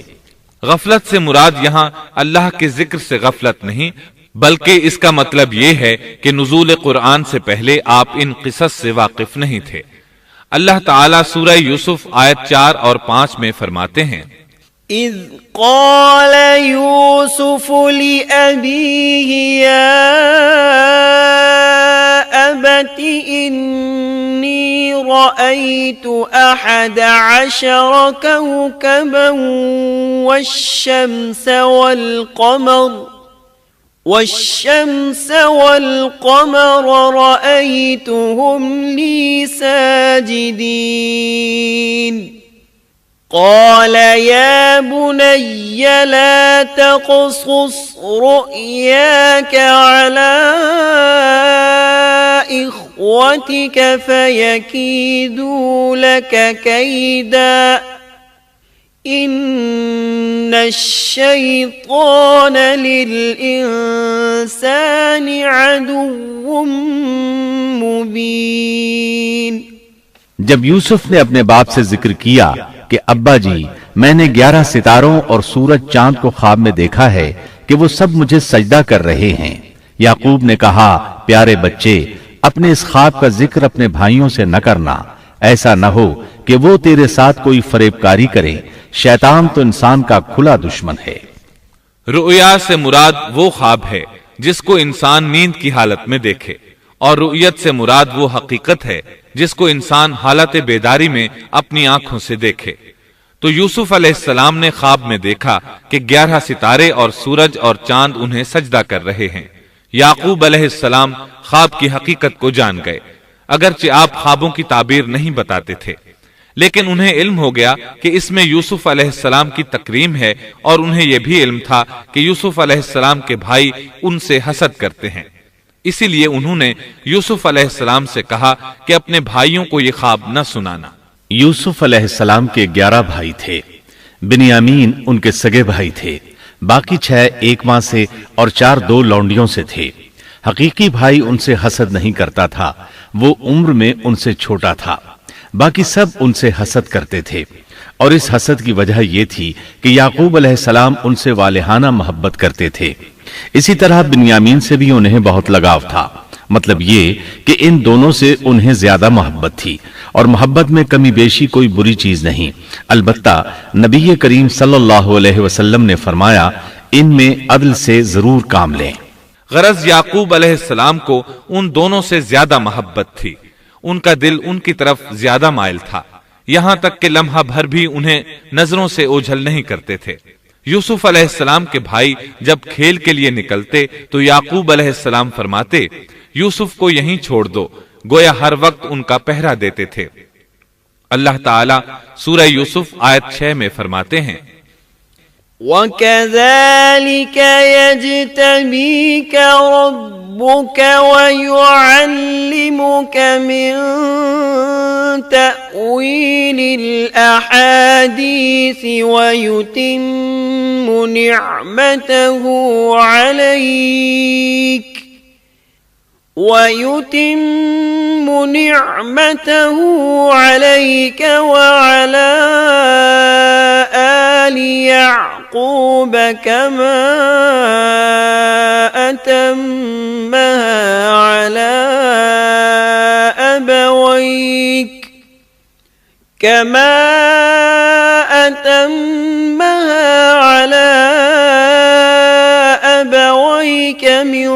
غفلت سے مراد یہاں اللہ کے ذکر سے غفلت نہیں، بلکہ اس کا مطلب یہ ہے کہ نزول قرآن سے پہلے آپ ان قصص سے واقف نہیں تھے۔ اللہ تعالیٰ سورہ یوسف آیت 4 اور 5 میں فرماتے ہیں اذ قال یوسف لأبیہ یا ابت انی رأیت 11 کوكبا والشمس والقمر رأيتهم لي ساجدين قال يا بني لا تقصص رؤياك على إخوتك فيكيدوا لك كيدا ان الشیطان للانسان عدو مبین۔ جب یوسف نے اپنے باپ سے ذکر کیا کہ ابا جی میں نے 11 ستاروں اور سورج چاند کو خواب میں دیکھا ہے کہ وہ سب مجھے سجدہ کر رہے ہیں۔ یعقوب نے کہا، پیارے بچے، اپنے اس خواب کا ذکر اپنے بھائیوں سے نہ کرنا، ایسا نہ ہو کہ وہ تیرے ساتھ کوئی فریب کاری کرے، شیطان تو انسان کا کھلا دشمن ہے۔ رؤیا سے مراد وہ خواب ہے جس کو انسان نیند کی حالت میں دیکھے، اور رؤیت سے مراد وہ حقیقت ہے جس کو انسان حالت بیداری میں اپنی آنکھوں سے دیکھے۔ تو یوسف علیہ السلام نے خواب میں دیکھا کہ 11 ستارے اور سورج اور چاند انہیں سجدہ کر رہے ہیں۔ یعقوب علیہ السلام خواب کی حقیقت کو جان گئے، اگرچہ آپ خوابوں کی تعبیر نہیں بتاتے تھے، لیکن انہیں علم ہو گیا کہ اس میں یوسف علیہ السلام کی تکریم ہے، اور انہیں یہ بھی علم تھا کہ یوسف علیہ السلام کے بھائی ان سے حسد کرتے ہیں۔ اسی لیے انہوں نے یوسف علیہ السلام سے کہا کہ اپنے بھائیوں کو یہ خواب نہ سنانا۔ یوسف علیہ السلام کے 11 بھائی تھے۔ بنیامین ان کے سگے بھائی تھے، باقی 6 ایک ماں سے اور 4 2 لونڈیوں سے تھے۔ حقیقی بھائی ان سے حسد نہیں کرتا تھا، وہ عمر میں ان سے چھوٹا تھا، باقی سب ان سے حسد کرتے تھے، اور اس حسد کی وجہ یہ تھی کہ یعقوب علیہ السلام ان سے والہانہ محبت کرتے تھے۔ اسی طرح بنیامین سے بھی انہیں بہت لگاؤ تھا، مطلب یہ کہ ان دونوں سے انہیں زیادہ محبت تھی، اور محبت میں کمی بیشی کوئی بری چیز نہیں، البتہ نبی کریم صلی اللہ علیہ وسلم نے فرمایا، ان میں عدل سے ضرور کام لیں۔ غرض یعقوب علیہ السلام کو ان دونوں سے زیادہ محبت تھی، ان کا دل ان کی طرف زیادہ مائل تھا، یہاں تک کہ لمحہ بھر بھی انہیں نظروں سے اوجھل نہیں کرتے تھے۔ یوسف علیہ السلام کے بھائی جب کھیل کے لیے نکلتے تو یعقوب علیہ السلام فرماتے، یوسف کو یہیں چھوڑ دو، گویا ہر وقت ان کا پہرا دیتے تھے۔ اللہ تعالی سورہ یوسف آیت 6 میں فرماتے ہیں، وَكَذَلِكَ يَجْتَبِيكَ رَبُّكَ وَيُعَلِّمُكَ مِن تَأْوِيلِ الْأَحَادِيثِ وَيُتِمُّ نِعْمَتَهُ عَلَيْكَ وَعَلَى آلِ يَعْقُوبَ كَمَا أَتَمَّهَا عَلَى أَبَوَيْكَ مِن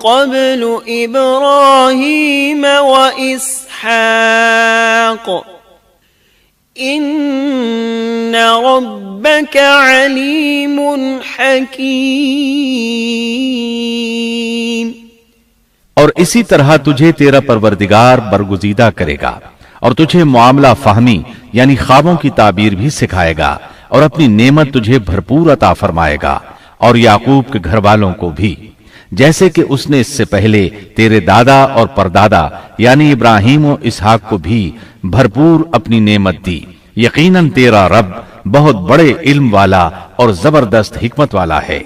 قَبْلُ إِبْرَاهِيمَ وَإِسْحَاقَ إِنَّ رَبَّكَ عَلِيمٌ حَكِيمٌ۔ اور اسی طرح تجھے تیرا پروردگار برگزیدہ کرے گا، اور تجھے معاملہ فہمی یعنی خوابوں کی تعبیر بھی سکھائے گا، اور اپنی نعمت تجھے بھرپور عطا فرمائے گا، اور یعقوب کے گھر والوں کو بھی، جیسے کہ اس نے اس سے پہلے تیرے دادا اور پردادا یعنی ابراہیم و اسحاق کو بھی بھرپور اپنی نعمت دی۔ یقیناً تیرا رب بہت بڑے علم والا اور زبردست حکمت والا ہے۔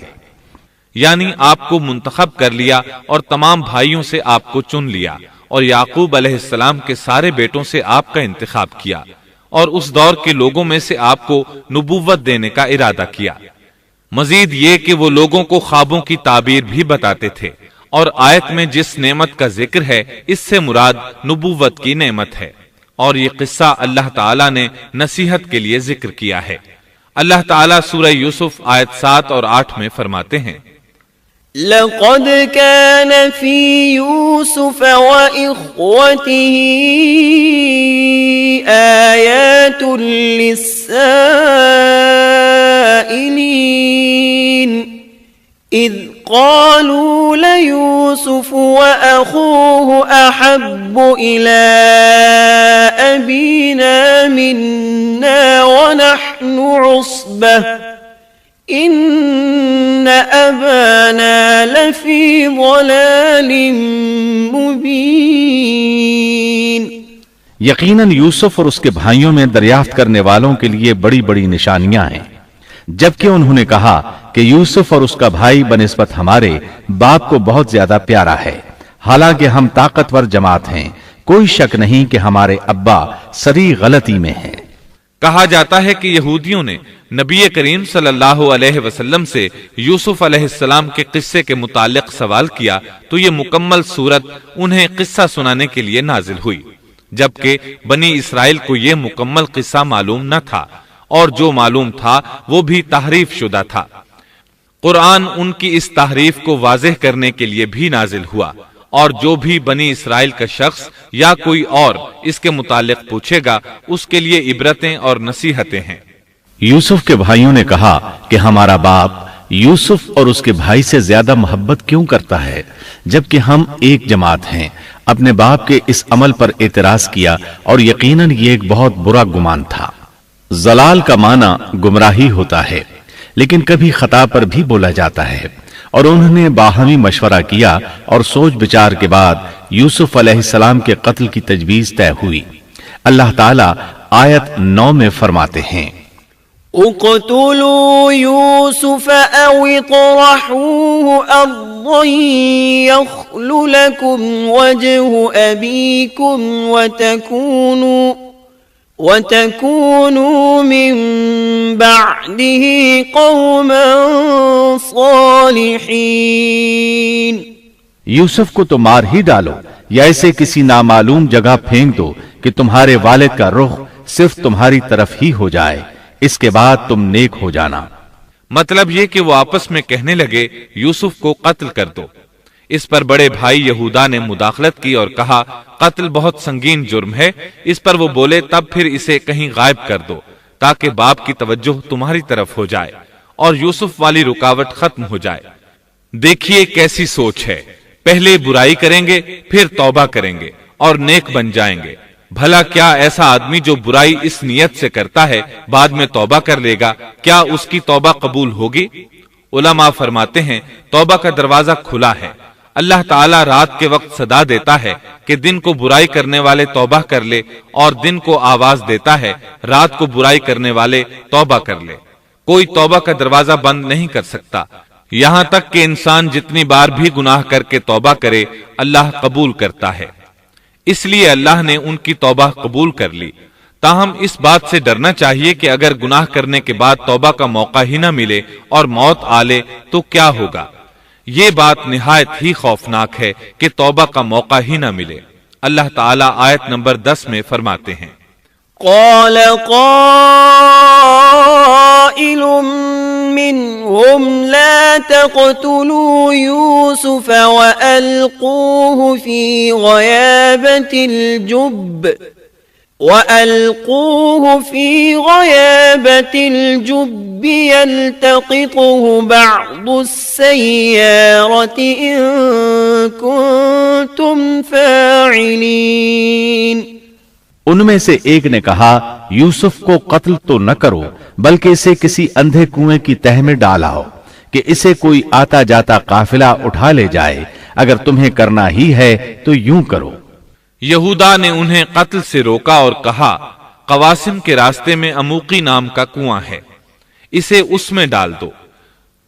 یعنی آپ کو منتخب کر لیا اور تمام بھائیوں سے آپ کو چن لیا، اور یعقوب علیہ السلام کے سارے بیٹوں سے آپ کا انتخاب کیا، اور اس دور کے لوگوں میں سے آپ کو نبوت دینے کا ارادہ کیا۔ مزید یہ کہ وہ لوگوں کو خوابوں کی تعبیر بھی بتاتے تھے، اور آیت میں جس نعمت کا ذکر ہے اس سے مراد نبوت کی نعمت ہے، اور یہ قصہ اللہ تعالیٰ نے نصیحت کے لیے ذکر کیا ہے۔ اللہ تعالیٰ سورہ یوسف آیت 7 اور 8 میں فرماتے ہیں، لَقَدْ كَانَ فِي يُوسُفَ وَإِخْوَتِهِ آيَاتٌ لِلسَّائِلِينَ إِذْ قَالُوا لَيُوسُفُ وَأَخُوهُ أَحَبُّ إِلَىٰ أَبِينَا مِنَّا وَنَحْنُ عُصْبَةٌ إِنَّ أَبَانَا لَفِي ضَلَالٍ مُبِينٍ۔ یقیناً یوسف اور اس کے بھائیوں میں دریافت کرنے والوں کے لیے بڑی بڑی نشانیاں ہیں، جبکہ انہوں نے کہا کہ یوسف اور اس کا بھائی بنسبت ہمارے باپ کو بہت زیادہ پیارا ہے، حالانکہ ہم طاقتور جماعت ہیں، کوئی شک نہیں کہ ہمارے ابا سری غلطی میں ہیں۔ کہا جاتا ہے کہ یہودیوں نے نبی کریم صلی اللہ علیہ وسلم سے یوسف علیہ السلام کے قصے کے متعلق سوال کیا تو یہ مکمل سورت انہیں قصہ سنانے کے لیے نازل ہوئی، جبکہ بنی اسرائیل کو یہ مکمل قصہ معلوم نہ تھا، اور جو معلوم تھا وہ بھی تحریف شدہ تھا۔ قرآن ان کی اس تحریف کو واضح کرنے کے لیے بھی نازل ہوا، اور جو بھی بنی اسرائیل کا شخص یا کوئی اور اس کے متعلق پوچھے گا اس کے لیے عبرتیں اور نصیحتیں ہیں۔ یوسف کے بھائیوں نے کہا کہ ہمارا باپ یوسف اور اس کے بھائی سے زیادہ محبت کیوں کرتا ہے، جبکہ ہم ایک جماعت ہیں۔ اپنے باپ کے اس عمل پر اعتراض کیا، اور یقیناً یہ ایک بہت برا گمان تھا۔ ضلال کا معنی گمراہی ہوتا ہے، لیکن کبھی خطا پر بھی بولا جاتا ہے، اور انہوں نے باہمی مشورہ کیا اور سوچ بچار کے بعد یوسف علیہ السلام کے قتل کی تجویز طے ہوئی۔ اللہ تعالیٰ آیت 9 میں فرماتے ہیں، اقتلوا يوسف او اطرحوه ارضا يخل لكم وجه ابيكم وتكونوا من بعده قوما صالحين۔ یوسف کو تو مار ہی ڈالو یا اسے کسی نامعلوم جگہ پھینک دو کہ تمہارے والد کا رخ صرف تمہاری طرف ہی ہو جائے، اس کے بعد تم نیک ہو جانا۔ مطلب یہ کہ وہ آپس میں کہنے لگے یوسف کو قتل کر دو۔ اس پر بڑے بھائی یہودا نے مداخلت کی اور کہا قتل بہت سنگین جرم ہے۔ اس پر وہ بولے تب پھر اسے کہیں غائب کر دو تاکہ باپ کی توجہ تمہاری طرف ہو جائے اور یوسف والی رکاوٹ ختم ہو جائے۔ دیکھیے کیسی سوچ ہے، پہلے برائی کریں گے پھر توبہ کریں گے اور نیک بن جائیں گے۔ بھلا کیا ایسا آدمی جو برائی اس نیت سے کرتا ہے بعد میں توبہ کر لے گا، کیا اس کی توبہ قبول ہوگی؟ علماء فرماتے ہیں توبہ کا دروازہ کھلا ہے۔ اللہ تعالیٰ رات کے وقت صدا دیتا ہے کہ دن کو برائی کرنے والے توبہ کر لے، اور دن کو آواز دیتا ہے رات کو برائی کرنے والے توبہ کر لے۔ کوئی توبہ کا دروازہ بند نہیں کر سکتا، یہاں تک کہ انسان جتنی بار بھی گناہ کر کے توبہ کرے اللہ قبول کرتا ہے۔ اس لیے اللہ نے ان کی توبہ قبول کر لی۔ تاہم اس بات سے ڈرنا چاہیے کہ اگر گناہ کرنے کے بعد توبہ کا موقع ہی نہ ملے اور موت آ لے تو کیا ہوگا؟ یہ بات نہایت ہی خوفناک ہے کہ توبہ کا موقع ہی نہ ملے۔ اللہ تعالیٰ آیت نمبر 10 میں فرماتے ہیں، قال قائل منهم لا تقتلوا يوسف وألقوه في غيابة الجب يلتقطه بعض السيارة إن كنتم فاعلين۔ ان میں سے ایک نے کہا یوسف کو قتل تو نہ کرو بلکہ اسے کسی اندھے کنویں کی تہ میں ڈالاؤ کہ اسے کوئی آتا جاتا قافلہ اٹھا لے جائے، اگر تمہیں کرنا ہی ہے تو یوں کرو۔ یہودا نے انہیں قتل سے روکا اور کہا قواسم کے راستے میں اموقی نام کا کنواں ہے، اسے اس میں ڈال دو،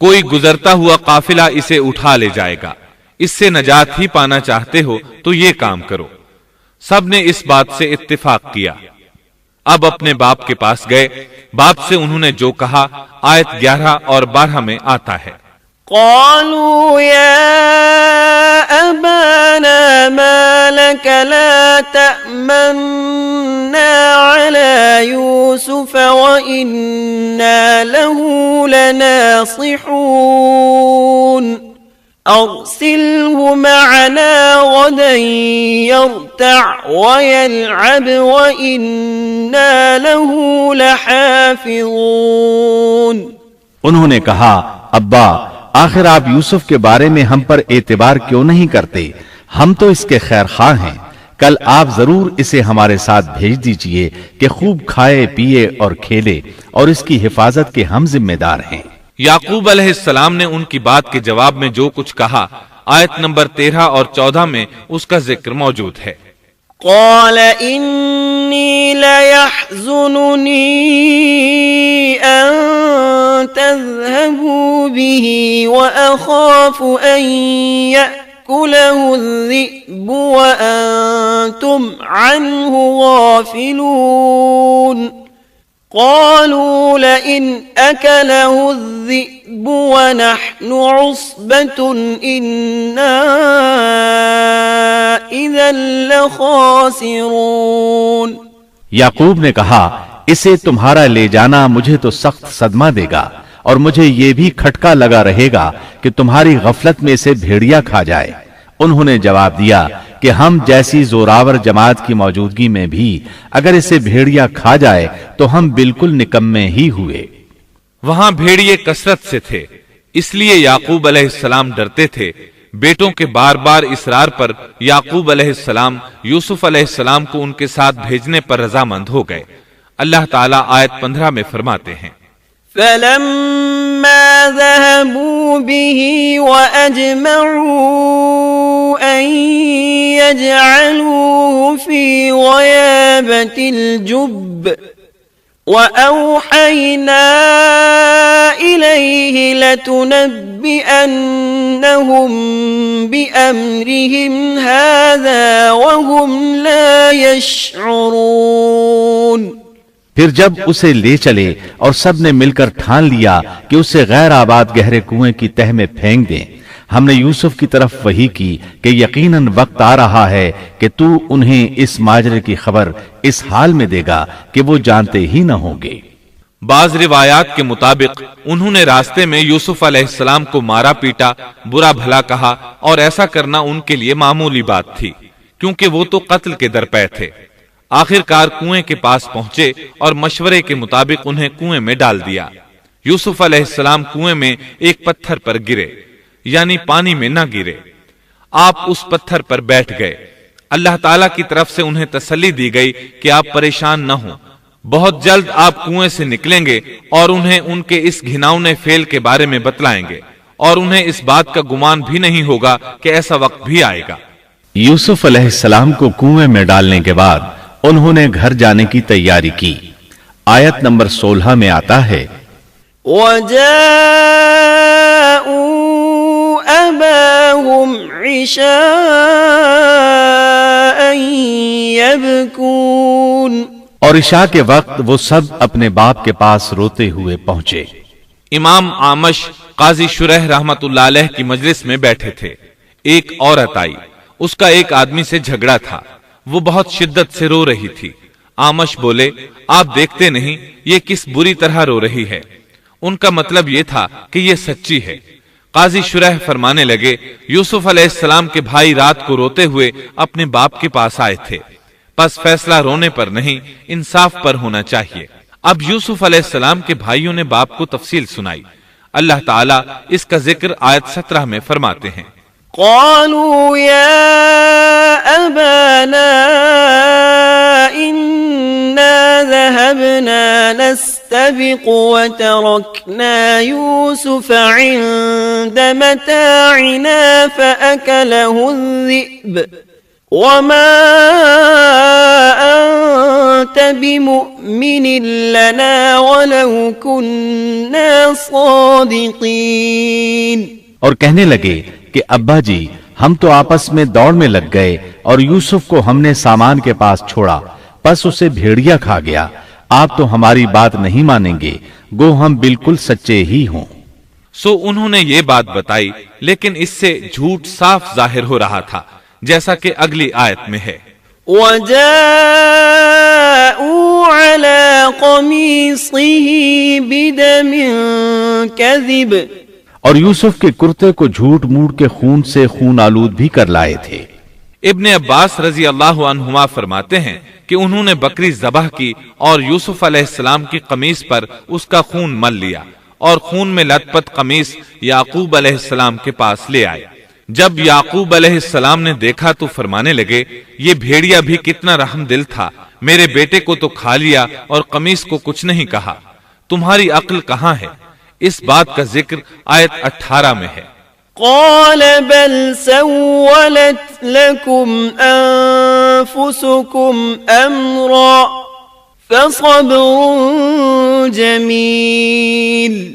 کوئی گزرتا ہوا قافلہ اسے اٹھا لے جائے گا، اس سے نجات ہی پانا چاہتے ہو تو یہ کام کرو۔ سب نے اس بات سے اتفاق کیا۔ اب اپنے باپ کے پاس گئے، باپ سے انہوں نے جو کہا آیت 11 اور 12 میں آتا ہے، قالوا يا أبانا ما لك لا تأمنا على يوسف وإنا له لناصحون أرسله معنا غدا يرتع ويلعب وإنا له لحافظون۔ انہوں نے کہا ابا آخر آپ یوسف کے بارے میں ہم پر اعتبار کیوں نہیں کرتے؟ ہم تو اس کے خیر خواہ ہیں، کل آپ ضرور اسے ہمارے ساتھ بھیج دیجئے کہ خوب کھائے پیے اور کھیلے، اور اس کی حفاظت کے ہم ذمہ دار ہیں۔ یعقوب علیہ السلام نے ان کی بات کے جواب میں جو کچھ کہا آیت نمبر 13 اور 14 میں اس کا ذکر موجود ہے۔ قال إني ليحزنني أن تذهبوا به وأخاف أن يأكله الذئب وأنتم عنه غافلون۔ قالوا لئن أكله الذئب ونحن عصبة إنا إذا لخاسرون۔ یعقوب نے کہا اسے تمہارا لے جانا مجھے تو سخت صدمہ دے گا، اور مجھے یہ بھی کھٹکا لگا رہے گا کہ تمہاری غفلت میں اسے بھیڑیا کھا جائے۔ انہوں نے جواب دیا کہ ہم جیسی زوراور جماعت کی موجودگی میں بھی اگر اسے بھیڑیا کھا جائے تو ہم بالکل نکمے ہی ہوئے۔ وہاں بھیڑیے کثرت سے تھے، اس لیے یعقوب علیہ السلام ڈرتے تھے۔ بیٹوں کے بار بار اصرار پر یعقوب علیہ السلام یوسف علیہ السلام کو ان کے ساتھ بھیجنے پر رضامند ہو گئے۔ اللہ تعالیٰ آیت 15 میں فرماتے ہیں فَلَمَّا ذَهَبُوا بِهِ وَأَجْمَعُوا أَن يَجْعَلُوهُ فِي غَيَابَتِ الْجُبِّ وَأَوْحَيْنَا إِلَيْهِ لَتُنَبِّئَنَّهُم بِأَمْرِهِمْ هَذَا وَهُمْ لَا يَشْعُرُونَ۔ پھر جب اسے لے چلے اور سب نے مل کر ٹھان لیا کہ اسے غیر آباد گہرے کنویں کی تہ میں پھینک دیں، ہم نے یوسف کی طرف وحی کی کہ یقیناً وقت آ رہا ہے کہ تو انہیں اس ماجرے کی خبر اس حال میں دے گا کہ وہ جانتے ہی نہ ہوں گے۔ بعض روایات کے مطابق انہوں نے راستے میں یوسف علیہ السلام کو مارا پیٹا، برا بھلا کہا، اور ایسا کرنا ان کے لیے معمولی بات تھی کیونکہ وہ تو قتل کے درپے تھے۔ آخر کار کنویں کے پاس پہنچے اور مشورے کے مطابق انہیں کنویں میں ڈال دیا۔ یوسف علیہ السلام کنویں میں ایک پتھر پر گرے، یعنی پانی میں نہ گرے۔ آپ اس پتھر پر بیٹھ گئے۔ اللہ تعالیٰ کی طرف سے انہیں تسلی دی گئی کہ آپ پریشان نہ ہوں، بہت جلد آپ کنویں سے نکلیں گے اور انہیں ان کے اس گھناؤنے فعل کے بارے میں بتلائیں گے، اور انہیں اس بات کا گمان بھی نہیں ہوگا کہ ایسا وقت بھی آئے گا۔ یوسف علیہ السلام کو کنویں میں ڈالنے کے بعد انہوں نے گھر جانے کی تیاری کی۔ آیت نمبر 16 میں آتا ہے وَجَاءُوا أَبَاهُمْ عِشَاءً يَبْكُونَ، اور عشاء کے وقت وہ سب اپنے باپ کے پاس روتے ہوئے پہنچے۔ امام عامش قاضی شرح رحمت اللہ علیہ کی مجلس میں بیٹھے تھے۔ ایک عورت آئی، اس کا ایک آدمی سے جھگڑا تھا، وہ بہت شدت سے رو رہی تھی۔ عامش بولے، آپ دیکھتے نہیں یہ کس بری طرح رو رہی ہے؟ ان کا مطلب یہ تھا کہ یہ سچی ہے۔ قاضی شرح فرمانے لگے، یوسف علیہ السلام کے بھائی رات کو روتے ہوئے اپنے باپ کے پاس آئے تھے، پس فیصلہ رونے پر نہیں انصاف پر ہونا چاہیے۔ اب یوسف علیہ السلام کے بھائیوں نے باپ کو تفصیل سنائی۔ اللہ تعالیٰ اس کا ذکر آیت 17 میں فرماتے ہیں قالوا يا أبانا إنا ذهبنا نستبق وتركنا يوسف عند متاعنا فأكله الذئب وما أنت بمؤمن لنا ولو كنا صادقين۔ اور کہنے لگے کہ ابا جی ہم تو آپس میں دوڑ میں لگ گئے اور یوسف کو ہم نے سامان کے پاس چھوڑا، پس اسے بھیڑیا کھا گیا۔ آپ تو ہماری بات نہیں مانیں گے، گو ہم بالکل سچے ہی ہوں۔ سو انہوں نے یہ بات بتائی، لیکن اس سے جھوٹ صاف ظاہر ہو رہا تھا، جیسا کہ اگلی آیت میں ہے وَجَاءُوا عَلَى قَمِيصِهِ بِدَمٍ كَذِبٍ، اور یوسف کے کرتے کو جھوٹ موڑ کے خون سے خون آلود بھی کر لائے تھے۔ ابن عباس رضی اللہ عنہما فرماتے ہیں کہ انہوں نے بکری ذبح کی اور یوسف علیہ السلام کی قمیص پر اس کا خون مل لیا اور خون میں لت پت قمیص یعقوب علیہ السلام کے پاس لے آئے۔ جب یعقوب علیہ السلام نے دیکھا تو فرمانے لگے، یہ بھیڑیا بھی کتنا رحم دل تھا، میرے بیٹے کو تو کھا لیا اور قمیص کو کچھ نہیں کہا، تمہاری عقل کہاں ہے؟ اس بات کا ذکر آیت 18 میں ہے۔ قال بل سولت لكم أنفسكم أمرا فصبر جميل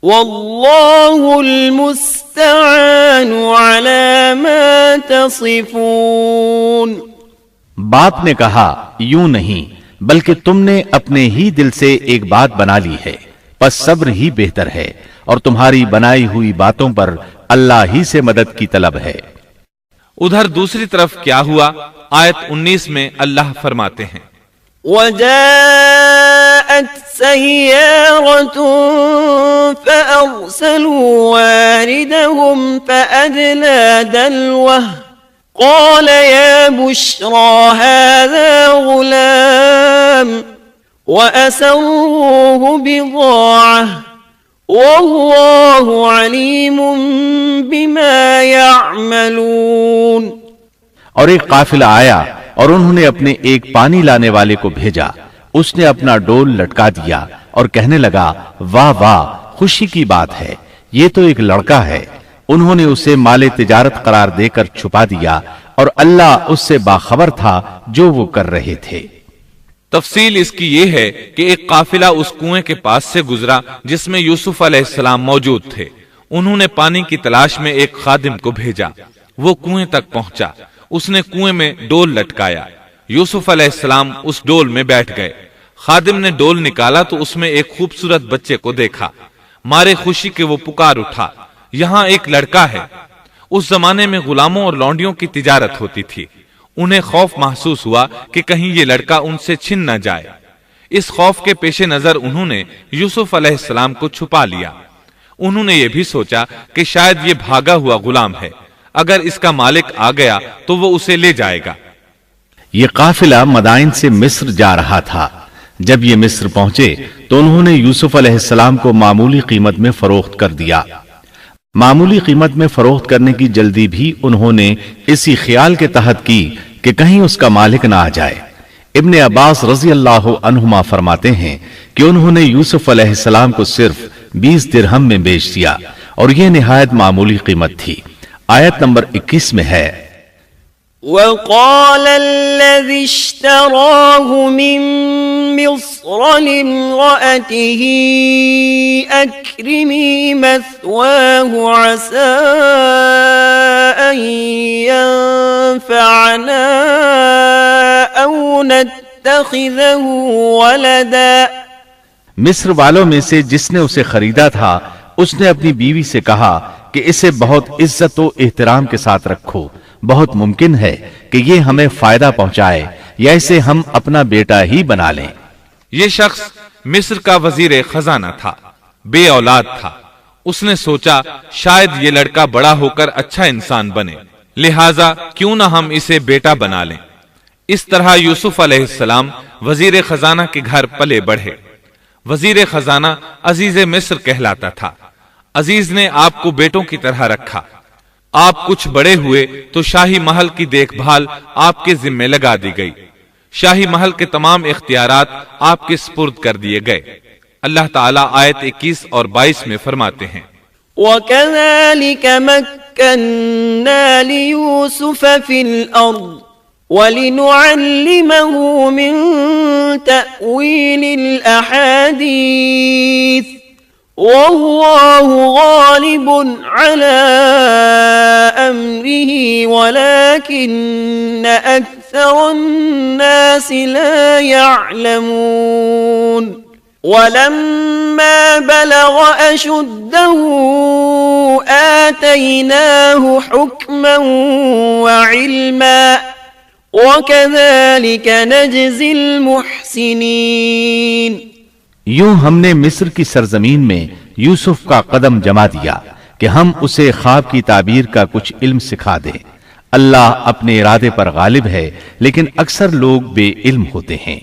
والله المستعان على ما تصفون۔ باپ نے کہا، یوں نہیں، بلکہ تم نے اپنے ہی دل سے ایک بات بنا لی ہے، پس صبر ہی بہتر ہے، اور تمہاری بنائی ہوئی باتوں پر اللہ ہی سے مدد کی طلب ہے۔ ادھر دوسری طرف کیا ہوا؟ آیت 19 میں اللہ فرماتے ہیں وجاءت سيارة فأرسلوا واردهم فأدلى دلوه قال يا بشرى هذا غلام وأسروه بضاعة والله عليم بما يعملون۔ اور ایک قافلہ آیا اور انہوں نے اپنے ایک پانی لانے والے کو بھیجا، اس نے اپنا ڈول لٹکا دیا اور کہنے لگا واہ واہ، خوشی کی بات ہے، یہ تو ایک لڑکا ہے۔ انہوں نے اسے مال تجارت قرار دے کر چھپا دیا، اور اللہ اس سے باخبر تھا جو وہ کر رہے تھے۔ تفصیل اس کی یہ ہے کہ ایک قافلہ اس کنویں کے پاس سے گزرا جس میں یوسف علیہ السلام موجود تھے۔ انہوں نے پانی کی تلاش میں ایک خادم کو بھیجا، وہ کنویں تک پہنچا، اس نے کنویں میں ڈول لٹکایا، یوسف علیہ السلام اس ڈول میں بیٹھ گئے۔ خادم نے ڈول نکالا تو اس میں ایک خوبصورت بچے کو دیکھا، مارے خوشی کے وہ پکار اٹھا یہاں ایک لڑکا ہے۔ اس زمانے میں غلاموں اور لونڈیوں کی تجارت ہوتی تھی، انہیں خوف محسوس ہوا کہ کہیں یہ لڑکا ان سے چھن نہ جائے۔ اس خوف کے پیش نظر انہوں نے یوسف علیہ السلام کو چھپا لیا۔ انہوں نے یہ بھی سوچا کہ شاید یہ بھاگا ہوا غلام ہے، اگر اس کا مالک آ گیا تو وہ اسے لے جائے گا۔ یہ قافلہ مدائن سے مصر جا رہا تھا۔ جب یہ مصر پہنچے تو انہوں نے یوسف علیہ السلام کو معمولی قیمت میں فروخت کر دیا۔ معمولی قیمت میں فروخت کرنے کی جلدی بھی انہوں نے اسی خیال کے تحت کی کہ کہیں اس کا مالک نہ آ جائے۔ ابن عباس رضی اللہ عنہما فرماتے ہیں کہ انہوں نے یوسف علیہ السلام کو صرف 20 درہم میں بیچ دیا، اور یہ نہایت معمولی قیمت تھی۔ آیت نمبر 21 میں ہے وقال الذي اشتراه من مصر لامرأته أكرمي مثواه عسى أن ينفعنا أو نتخذه ولدا۔ مصر والوں میں سے جس نے اسے خریدا تھا اس نے اپنی بیوی سے کہا کہ اسے بہت عزت و احترام کے ساتھ رکھو، بہت ممکن ہے کہ یہ ہمیں فائدہ پہنچائے یا اسے ہم اپنا بیٹا ہی بنا لیں۔ یہ شخص مصر کا وزیر خزانہ تھا، بے اولاد تھا۔ اس نے سوچا شاید یہ لڑکا بڑا ہو کر اچھا انسان بنے، لہٰذا کیوں نہ ہم اسے بیٹا بنا لیں۔ اس طرح یوسف علیہ السلام وزیر خزانہ کے گھر پلے بڑھے۔ وزیر خزانہ عزیز مصر کہلاتا تھا۔ عزیز نے آپ کو بیٹوں کی طرح رکھا۔ آپ کچھ بڑے ہوئے تو شاہی محل کی دیکھ بھال آپ کے ذمہ لگا دی گئی، شاہی محل کے تمام اختیارات آپ کے سپرد کر دیے گئے۔ اللہ تعالیٰ آیت 21 اور 22 میں فرماتے ہیں وَكَذَلِكَ مَكَّنَّا لِيُوسُفَ فِي الْأَرْضِ وَلِنُعَلِّمَهُ مِن تَأْوِيلِ الْأَحَادِيثِ وَاللَّهُ غَالِبٌ عَلَى أَمْرِهِ وَلَكِنَّ أَكْثَرَ النَّاسِ لَا يَعْلَمُونَ۔ وَلَمَّا بَلَغَ أَشُدَّهُ آتَيْنَاهُ حُكْمًا وَعِلْمًا وَكَذَلِكَ نَجْزِي الْمُحْسِنِينَ۔ یوں ہم نے مصر کی سرزمین میں یوسف کا قدم جما دیا کہ ہم اسے خواب کی تعبیر کا کچھ علم سکھا دیں۔ اللہ اپنے ارادے پر غالب ہے، لیکن اکثر لوگ بے علم ہوتے ہیں۔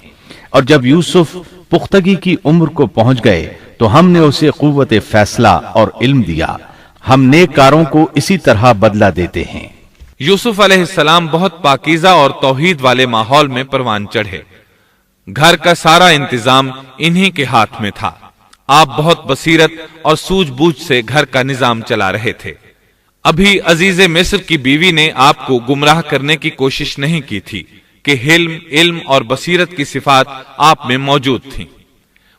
اور جب یوسف پختگی کی عمر کو پہنچ گئے تو ہم نے اسے قوت فیصلہ اور علم دیا۔ ہم نیک کاروں کو اسی طرح بدلہ دیتے ہیں۔ یوسف علیہ السلام بہت پاکیزہ اور توحید والے ماحول میں پروان چڑھے۔ گھر کا سارا انتظام انہی کے ہاتھ میں تھا۔ آپ بہت بصیرت اور سوجھ بوجھ سے گھر کا نظام چلا رہے تھے۔ ابھی عزیز مصر کی بیوی نے آپ کو گمراہ کرنے کی کوشش نہیں کی تھی کہ حلم، علم اور بصیرت کی صفات آپ میں موجود تھیں۔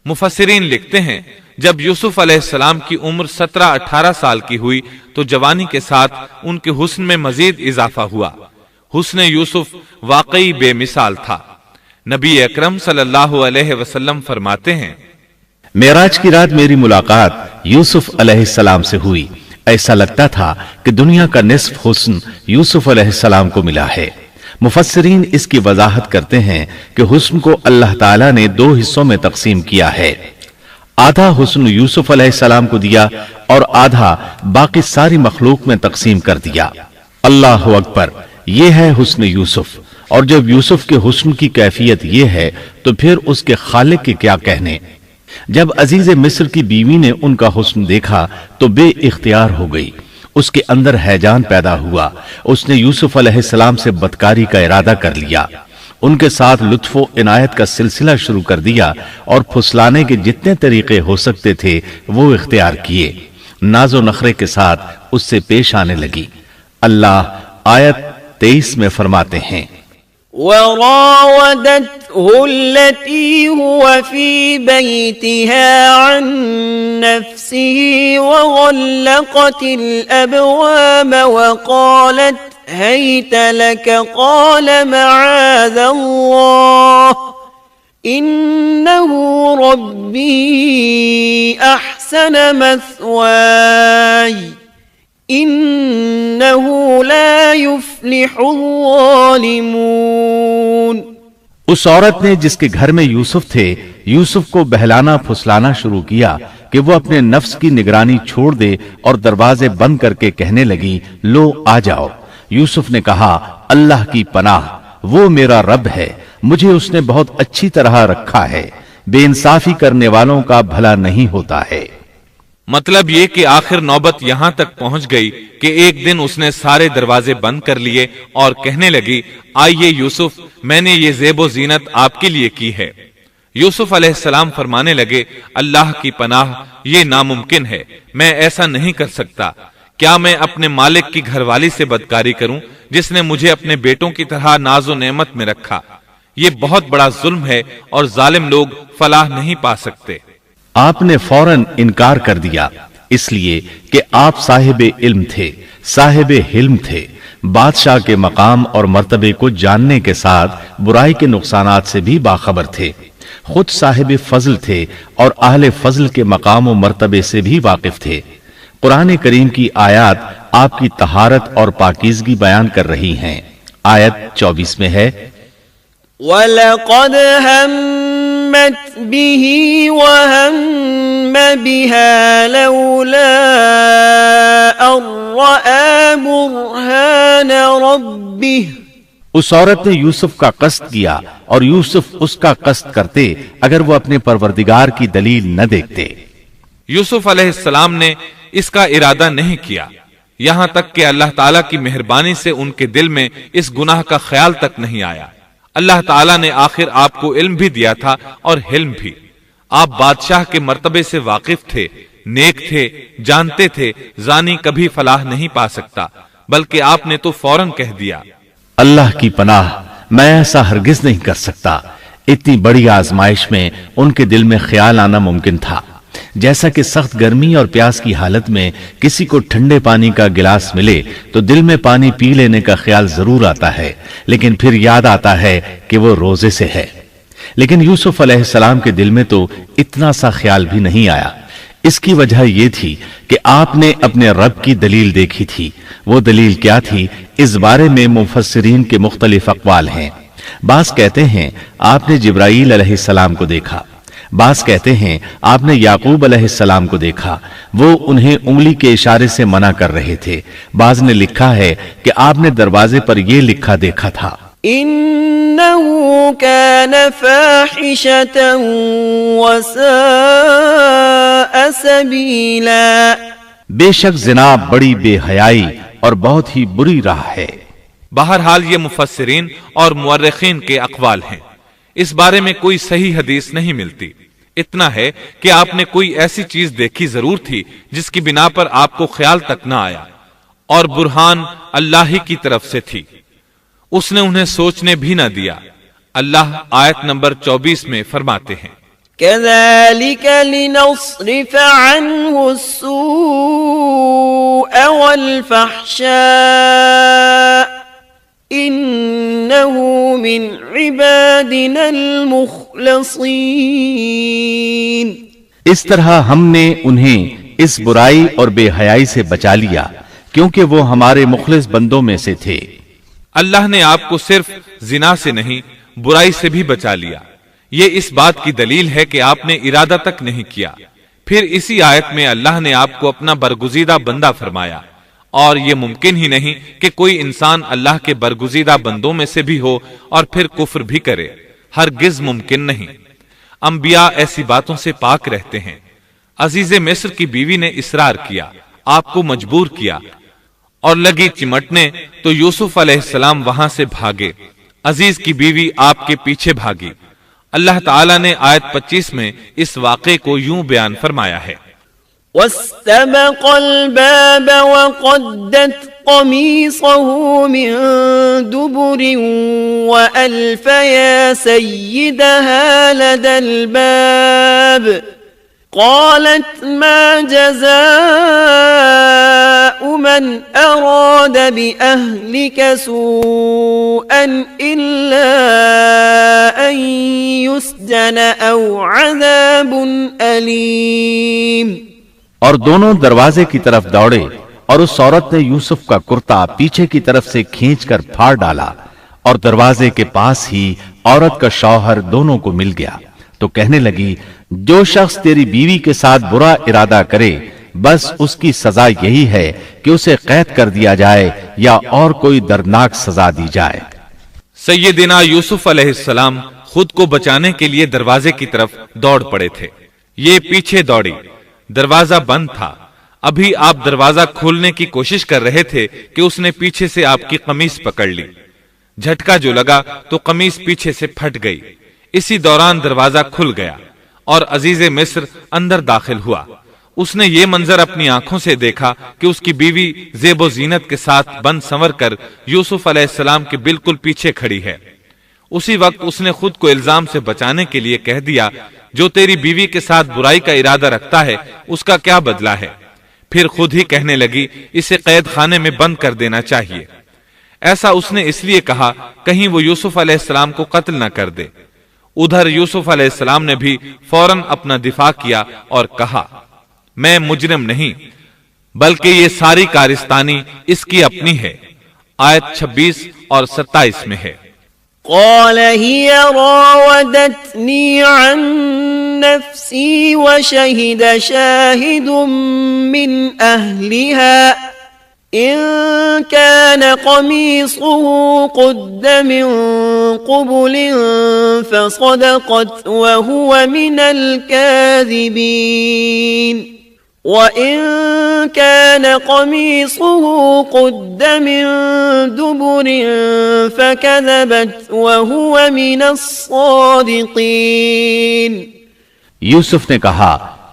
مفسرین لکھتے ہیں جب یوسف علیہ السلام کی عمر 17-18 سال کی ہوئی تو جوانی کے ساتھ ان کے حسن میں مزید اضافہ ہوا۔ حسن یوسف واقعی بے مثال تھا۔ نبی اکرم صلی اللہ علیہ وسلم فرماتے ہیں، معراج کی رات میری ملاقات یوسف علیہ السلام سے ہوئی۔ ایسا لگتا تھا کہ دنیا کا نصف حسن یوسف علیہ السلام کو ملا ہے۔ مفسرین اس کی وضاحت کرتے ہیں کہ حسن کو اللہ تعالیٰ نے 2 حصوں میں تقسیم کیا ہے۔ آدھا حسن یوسف علیہ السلام کو دیا اور آدھا باقی ساری مخلوق میں تقسیم کر دیا۔ اللہ اکبر، یہ ہے حسن یوسف۔ اور جب یوسف کے حسن کی کیفیت یہ ہے تو پھر اس کے خالق کے کیا کہنے۔ جب عزیز مصر کی بیوی نے ان کا حسن دیکھا تو بے اختیار ہو گئی، اس کے اندر ہیجان پیدا ہوا۔ اس نے یوسف علیہ السلام سے بدکاری کا ارادہ کر لیا، ان کے ساتھ لطف و عنایت کا سلسلہ شروع کر دیا اور پھسلانے کے جتنے طریقے ہو سکتے تھے وہ اختیار کیے۔ ناز و نخرے کے ساتھ اس سے پیش آنے لگی۔ اللہ آیت 23 میں فرماتے ہیں، وراودته التي هو في بيتها عن نفسه وغلقت الأبواب وقالت هيت لك قال معاذ الله إنه ربي أحسن مثواي انہو لا یفلح الظالمون۔ اس عورت نے جس کے گھر میں یوسف تھے یوسف کو بہلانا پھسلانا شروع کیا کہ وہ اپنے نفس کی نگرانی چھوڑ دے اور دروازے بند کر کے کہنے لگی، لو آ جاؤ۔ یوسف نے کہا، اللہ کی پناہ، وہ میرا رب ہے، مجھے اس نے بہت اچھی طرح رکھا ہے، بے انصافی کرنے والوں کا بھلا نہیں ہوتا ہے۔ مطلب یہ کہ آخر نوبت یہاں تک پہنچ گئی کہ ایک دن اس نے سارے دروازے بند کر لیے اور کہنے لگی، آئیے یوسف، میں نے یہ زیب و زینت آپ کے لیے کی ہے۔ یوسف علیہ السلام فرمانے لگے، اللہ کی پناہ، یہ ناممکن ہے، میں ایسا نہیں کر سکتا۔ کیا میں اپنے مالک کی گھر والی سے بدکاری کروں جس نے مجھے اپنے بیٹوں کی طرح ناز و نعمت میں رکھا؟ یہ بہت بڑا ظلم ہے اور ظالم لوگ فلاح نہیں پا سکتے۔ آپ نے فوراً انکار کر دیا، اس لیے کہ آپ صاحب علم تھے، صاحب حلم تھے، بادشاہ کے مقام اور مرتبے کو جاننے کے ساتھ برائی کے نقصانات سے بھی باخبر تھے، خود صاحب فضل تھے اور اہل فضل کے مقام و مرتبے سے بھی واقف تھے۔ قرآن کریم کی آیات آپ کی طہارت اور پاکیزگی بیان کر رہی ہیں۔ آیت 24 میں ہے، وَلَقَدْ هَمَّتْ بِهِ وَهَمَّ بِهَا لَوْلَا أَن رَّأَىٰ بُرْهَانَ رَبِّهِ۔ اس عورت نے یوسف کا قصد کیا اور یوسف اس کا قصد کرتے اگر وہ اپنے پروردگار کی دلیل نہ دیکھتے۔ یوسف علیہ السلام نے اس کا ارادہ نہیں کیا، یہاں تک کہ اللہ تعالیٰ کی مہربانی سے ان کے دل میں اس گناہ کا خیال تک نہیں آیا۔ اللہ تعالیٰ نے آخر آپ کو علم بھی دیا تھا اور حلم بھی۔ آپ بادشاہ کے مرتبے سے واقف تھے، نیک تھے، جانتے تھے زانی کبھی فلاح نہیں پا سکتا، بلکہ آپ نے تو فوراً کہہ دیا، اللہ کی پناہ، میں ایسا ہرگز نہیں کر سکتا۔ اتنی بڑی آزمائش میں ان کے دل میں خیال آنا ممکن تھا، جیسا کہ سخت گرمی اور پیاس کی حالت میں کسی کو ٹھنڈے پانی کا گلاس ملے تو دل میں پانی پی لینے کا خیال ضرور آتا ہے، لیکن پھر یاد آتا ہے کہ وہ روزے سے ہے۔ لیکن یوسف علیہ السلام کے دل میں تو اتنا سا خیال بھی نہیں آیا۔ اس کی وجہ یہ تھی کہ آپ نے اپنے رب کی دلیل دیکھی تھی۔ وہ دلیل کیا تھی، اس بارے میں مفسرین کے مختلف اقوال ہیں۔ بعض کہتے ہیں آپ نے جبرائیل علیہ السلام کو دیکھا، بعض کہتے ہیں آپ نے یعقوب علیہ السلام کو دیکھا، وہ انہیں انگلی کے اشارے سے منع کر رہے تھے۔ بعض نے لکھا ہے کہ آپ نے دروازے پر یہ لکھا دیکھا تھا، إنه كان فاحشة وساء سبيلا۔ بے شک زنا بڑی بے حیائی اور بہت ہی بری راہ ہے۔ بہرحال یہ مفسرین اور مورخین کے اقوال ہیں، اس بارے میں کوئی صحیح حدیث نہیں ملتی۔ اتنا ہے کہ آپ نے کوئی ایسی چیز دیکھی ضرور تھی جس کی بنا پر آپ کو خیال تک نہ آیا، اور برہان اللہ ہی کی طرف سے تھی، اس نے انہیں سوچنے بھی نہ دیا۔ اللہ آیت نمبر 24 میں فرماتے ہیں، كذلك لنصرف عنه السوء والفحشاء إنه من عبادنا المخلصين۔ اس طرح ہم نے انہیں اس برائی اور بے حیائی سے بچا لیا کیونکہ وہ ہمارے مخلص بندوں میں سے تھے۔ اللہ نے آپ کو صرف زنا سے نہیں برائی سے بھی بچا لیا۔ یہ اس بات کی دلیل ہے کہ آپ نے ارادہ تک نہیں کیا۔ پھر اسی آیت میں اللہ نے آپ کو اپنا برگزیدہ بندہ فرمایا، اور یہ ممکن ہی نہیں کہ کوئی انسان اللہ کے برگزیدہ بندوں میں سے بھی ہو اور پھر کفر بھی کرے، ہرگز ممکن نہیں۔ انبیاء ایسی باتوں سے پاک رہتے ہیں۔ عزیز مصر کی بیوی نے اصرار کیا، آپ کو مجبور کیا اور لگی چمٹنے تو یوسف علیہ السلام وہاں سے بھاگے۔ عزیز کی بیوی آپ کے پیچھے بھاگی۔ اللہ تعالیٰ نے آیت 25 میں اس واقعے کو یوں بیان فرمایا ہے، واستبق الباب وقدت قميصه من دبر وألف يا سيدها لدى الباب قالت ما جزاء من أراد بأهلك سوءا إلا أن يسجن أو عذاب أليم۔ اور دونوں دروازے کی طرف دوڑے اور اس عورت نے یوسف کا کرتا پیچھے کی طرف سے کھینچ کر پھاڑ ڈالا اور دروازے کے پاس ہی عورت کا شوہر دونوں کو مل گیا تو کہنے لگی، جو شخص تیری بیوی کے ساتھ برا ارادہ کرے بس اس کی سزا یہی ہے کہ اسے قید کر دیا جائے یا اور کوئی دردناک سزا دی جائے۔ سیدنا یوسف علیہ السلام خود کو بچانے کے لیے دروازے کی طرف دوڑ پڑے تھے، یہ پیچھے دوڑی۔ دروازہ بند تھا، ابھی آپ دروازہ کھولنے کی کوشش کر رہے تھے کہ اس نے پیچھے سے آپ کی قمیص پکڑ لی۔ جھٹکا جو لگا تو قمیص پیچھے سے پھٹ گئی۔ اسی دوران دروازہ کھل گیا اور عزیز مصر اندر داخل ہوا۔ اس نے یہ منظر اپنی آنکھوں سے دیکھا کہ اس کی بیوی زیب و زینت کے ساتھ بند سنور کر یوسف علیہ السلام کے بالکل پیچھے کھڑی ہے۔ اسی وقت اس نے خود کو الزام سے بچانے کے لیے کہہ دیا، جو تیری بیوی کے ساتھ برائی کا ارادہ رکھتا ہے اس کا کیا بدلہ ہے؟ پھر خود ہی کہنے لگی، اسے قید خانے میں بند کر دینا چاہیے۔ ایسا اس نے اس لیے کہا کہیں وہ یوسف علیہ السلام کو قتل نہ کر دے۔ ادھر یوسف علیہ السلام نے بھی فوراً اپنا دفاع کیا اور کہا، میں مجرم نہیں بلکہ یہ ساری کارستانی اس کی اپنی ہے۔ آیت 26 اور 27 میں ہے، قال هي راودتني عن نفسي وشهد شاهد من أهلها إن كان قميصه قد من قبل فصدقت وهو من الكاذبين وَإِن كَانَ قَمِيصُهُ قُدَّ مِن دُبُرٍ فَكَذَبَتْ وَهُوَ مِنَ الصَّادِقِينَ۔ یوسف نے کہا،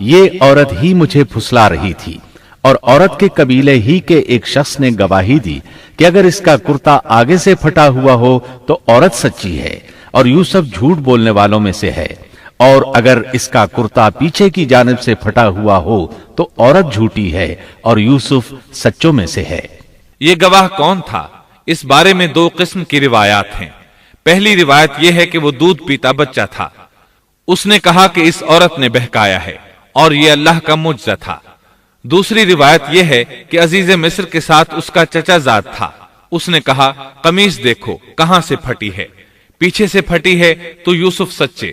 یہ عورت ہی مجھے پھسلا رہی تھی، اور عورت کے قبیلے ہی کے ایک شخص نے گواہی دی کہ اگر اس کا کرتا آگے سے پھٹا ہوا ہو تو عورت سچی ہے اور یوسف جھوٹ بولنے والوں میں سے ہے، اور اگر اس کا کرتا پیچھے کی جانب سے پھٹا ہوا ہو تو عورت جھوٹی ہے اور یوسف سچوں میں سے ہے۔ یہ گواہ کون تھا؟ اس بارے میں دو قسم کی روایات ہیں۔ پہلی روایت یہ ہے کہ وہ دودھ پیتا بچہ تھا، اس نے کہا کہ اس عورت نے بہکایا ہے اور یہ اللہ کا معجزہ تھا۔ دوسری روایت یہ ہے کہ عزیز مصر کے ساتھ اس کا چچا زاد تھا، اس نے کہا قمیص دیکھو کہاں سے پھٹی ہے، پیچھے سے پھٹی ہے تو یوسف سچے،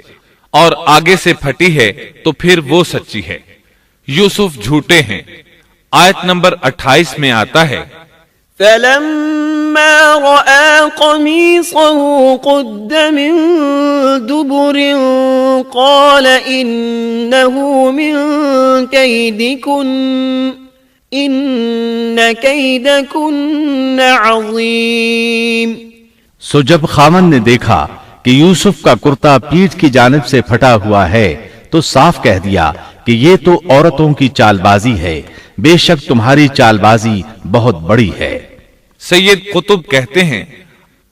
اور آگے سے پھٹی ہے تو پھر وہ سچی ہے، یوسف جھوٹے ہیں۔ آیت نمبر 28 میں آتا ہے، فَلَمَّا رَأَى قَمِيصَهُ قُدَّ مِن دُبُرٍ قَالَ إِنَّهُ مِن كَيْدِكُنَّ إِنَّ كَيْدَكُنَّ عَظِيمٌ۔ سو جب خاوند نے دیکھا کہ یوسف کا کرتا پیٹھ کی جانب سے پھٹا ہوا ہے تو صاف کہہ دیا کہ یہ تو عورتوں کی چال بازی ہے، بے شک تمہاری چال بازی بہت بڑی ہے۔ سید قطب کہتے ہیں،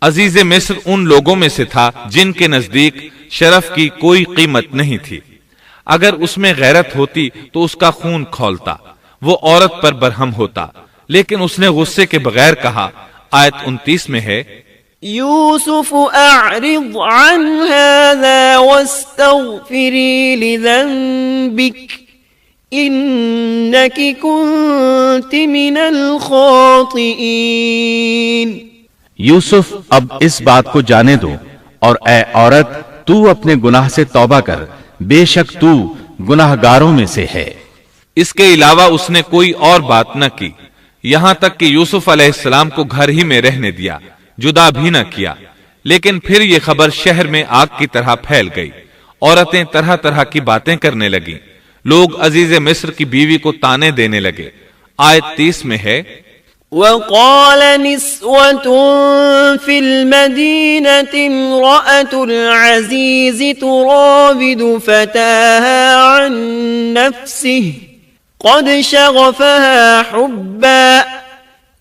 عزیز مصر ان لوگوں میں سے تھا جن کے نزدیک شرف کی کوئی قیمت نہیں تھی، اگر اس میں غیرت ہوتی تو اس کا خون کھولتا، وہ عورت پر برہم ہوتا، لیکن اس نے غصے کے بغیر کہا۔ آیت 29 میں ہے، يوسف أعرض عن هذا واستغفري لذنبك إنك كنت من الخاطئين۔ یوسف اب اس بات کو جانے دو، اور اے عورت تو اپنے گناہ سے توبہ کر، بے شک تو گناہگاروں میں سے ہے۔ اس کے علاوہ اس نے کوئی اور بات نہ کی، یہاں تک کہ یوسف علیہ السلام کو گھر ہی میں رہنے دیا، جدا بھی نہ کیا۔ لیکن پھر یہ خبر شہر میں آگ کی طرح پھیل گئی، عورتیں طرح طرح کی باتیں کرنے لگیں، لوگ عزیز مصر کی بیوی کو تانے دینے لگے۔ آیت 30 میں ہے، وقال نسوة في المدينة امرأة العزيز تراود فتاها عن نفسه قد شغفها حبا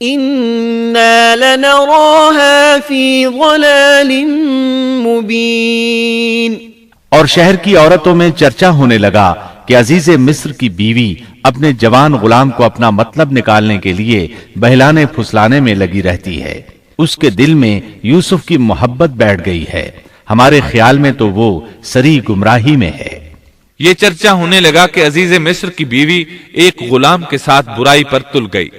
إنا لنراها في ضلال مبين۔ اور شہر کی عورتوں میں چرچا ہونے لگا کہ عزیز مصر کی بیوی اپنے جوان غلام کو اپنا مطلب نکالنے کے لیے بہلانے پھسلانے میں لگی رہتی ہے، اس کے دل میں یوسف کی محبت بیٹھ گئی ہے، ہمارے خیال میں تو وہ سری گمراہی میں ہے۔ یہ چرچا ہونے لگا کہ عزیز مصر کی بیوی ایک غلام کے ساتھ برائی پر تل گئی،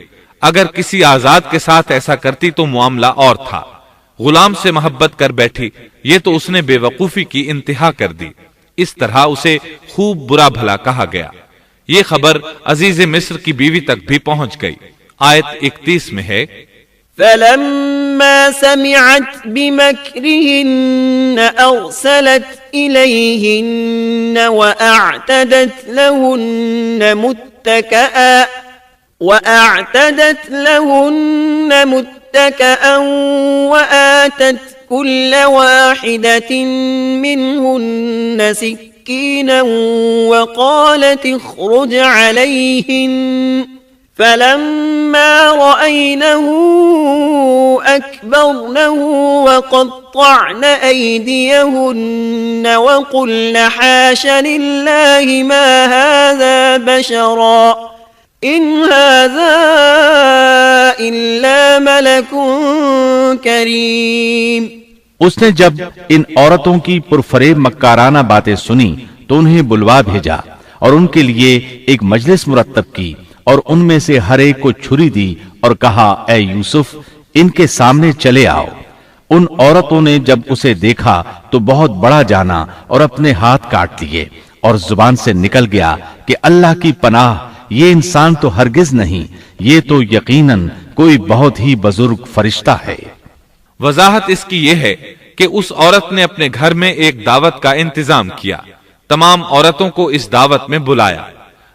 اگر کسی آزاد کے ساتھ ایسا کرتی تو معاملہ اور تھا، غلام سے محبت کر بیٹھی، یہ تو اس نے بے وقوفی کی انتہا کر دی، اس طرح اسے خوب برا بھلا کہا گیا۔ یہ خبر عزیز مصر کی بیوی تک بھی پہنچ گئی۔ آیت 31 میں ہے، فلما سمعت بمكرهن أرسلت إليهن وأعتدت لهن متكئا وآتت كل واحدة منهن سكينا وقالت اخرج عليهن فلما رأينه أكبرنه وقطعن أيديهن وقلن حاش لله ما هذا بشرا إن هذا إلا ملك کریم۔ اس نے جب ان عورتوں کی پرفریب مکارانہ باتیں سنی تو انہیں بلوا بھیجا اور ان کے لیے ایک مجلس مرتب کی اور ان میں سے ہر ایک کو چھری دی اور کہا، اے یوسف ان کے سامنے چلے آؤ۔ ان عورتوں نے جب اسے دیکھا تو بہت بڑا جانا اور اپنے ہاتھ کاٹ لیے اور زبان سے نکل گیا کہ اللہ کی پناہ، یہ انسان تو ہرگز نہیں، یہ تو یقیناً کوئی بہت ہی بزرگ فرشتہ ہے۔ وضاحت اس کی یہ ہے کہ اس عورت نے اپنے گھر میں ایک دعوت کا انتظام کیا، تمام عورتوں کو اس دعوت میں بلایا،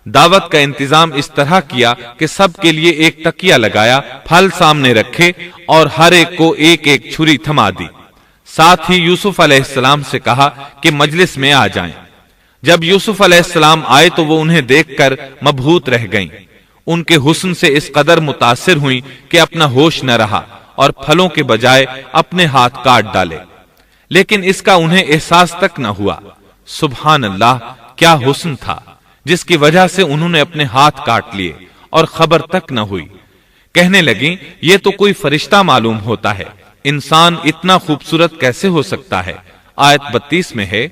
دعوت کا انتظام اس طرح کیا کہ سب کے لیے ایک تکیہ لگایا، پھل سامنے رکھے اور ہر ایک کو ایک ایک چھری تھما دی، ساتھ ہی یوسف علیہ السلام سے کہا کہ مجلس میں آ جائیں۔ جب یوسف علیہ السلام آئے تو وہ انہیں دیکھ کر مبہوت رہ گئیں، ان کے حسن سے اس قدر متاثر ہوئیں کہ اپنا ہوش نہ رہا اور پھلوں کے بجائے اپنے ہاتھ کاٹ ڈالے، لیکن اس کا انہیں احساس تک نہ ہوا۔ سبحان اللہ، کیا حسن تھا جس کی وجہ سے انہوں نے اپنے ہاتھ کاٹ لیے اور خبر تک نہ ہوئی۔ کہنے لگیں یہ تو کوئی فرشتہ معلوم ہوتا ہے، انسان اتنا خوبصورت کیسے ہو سکتا ہے۔ آیت 32 میں ہے،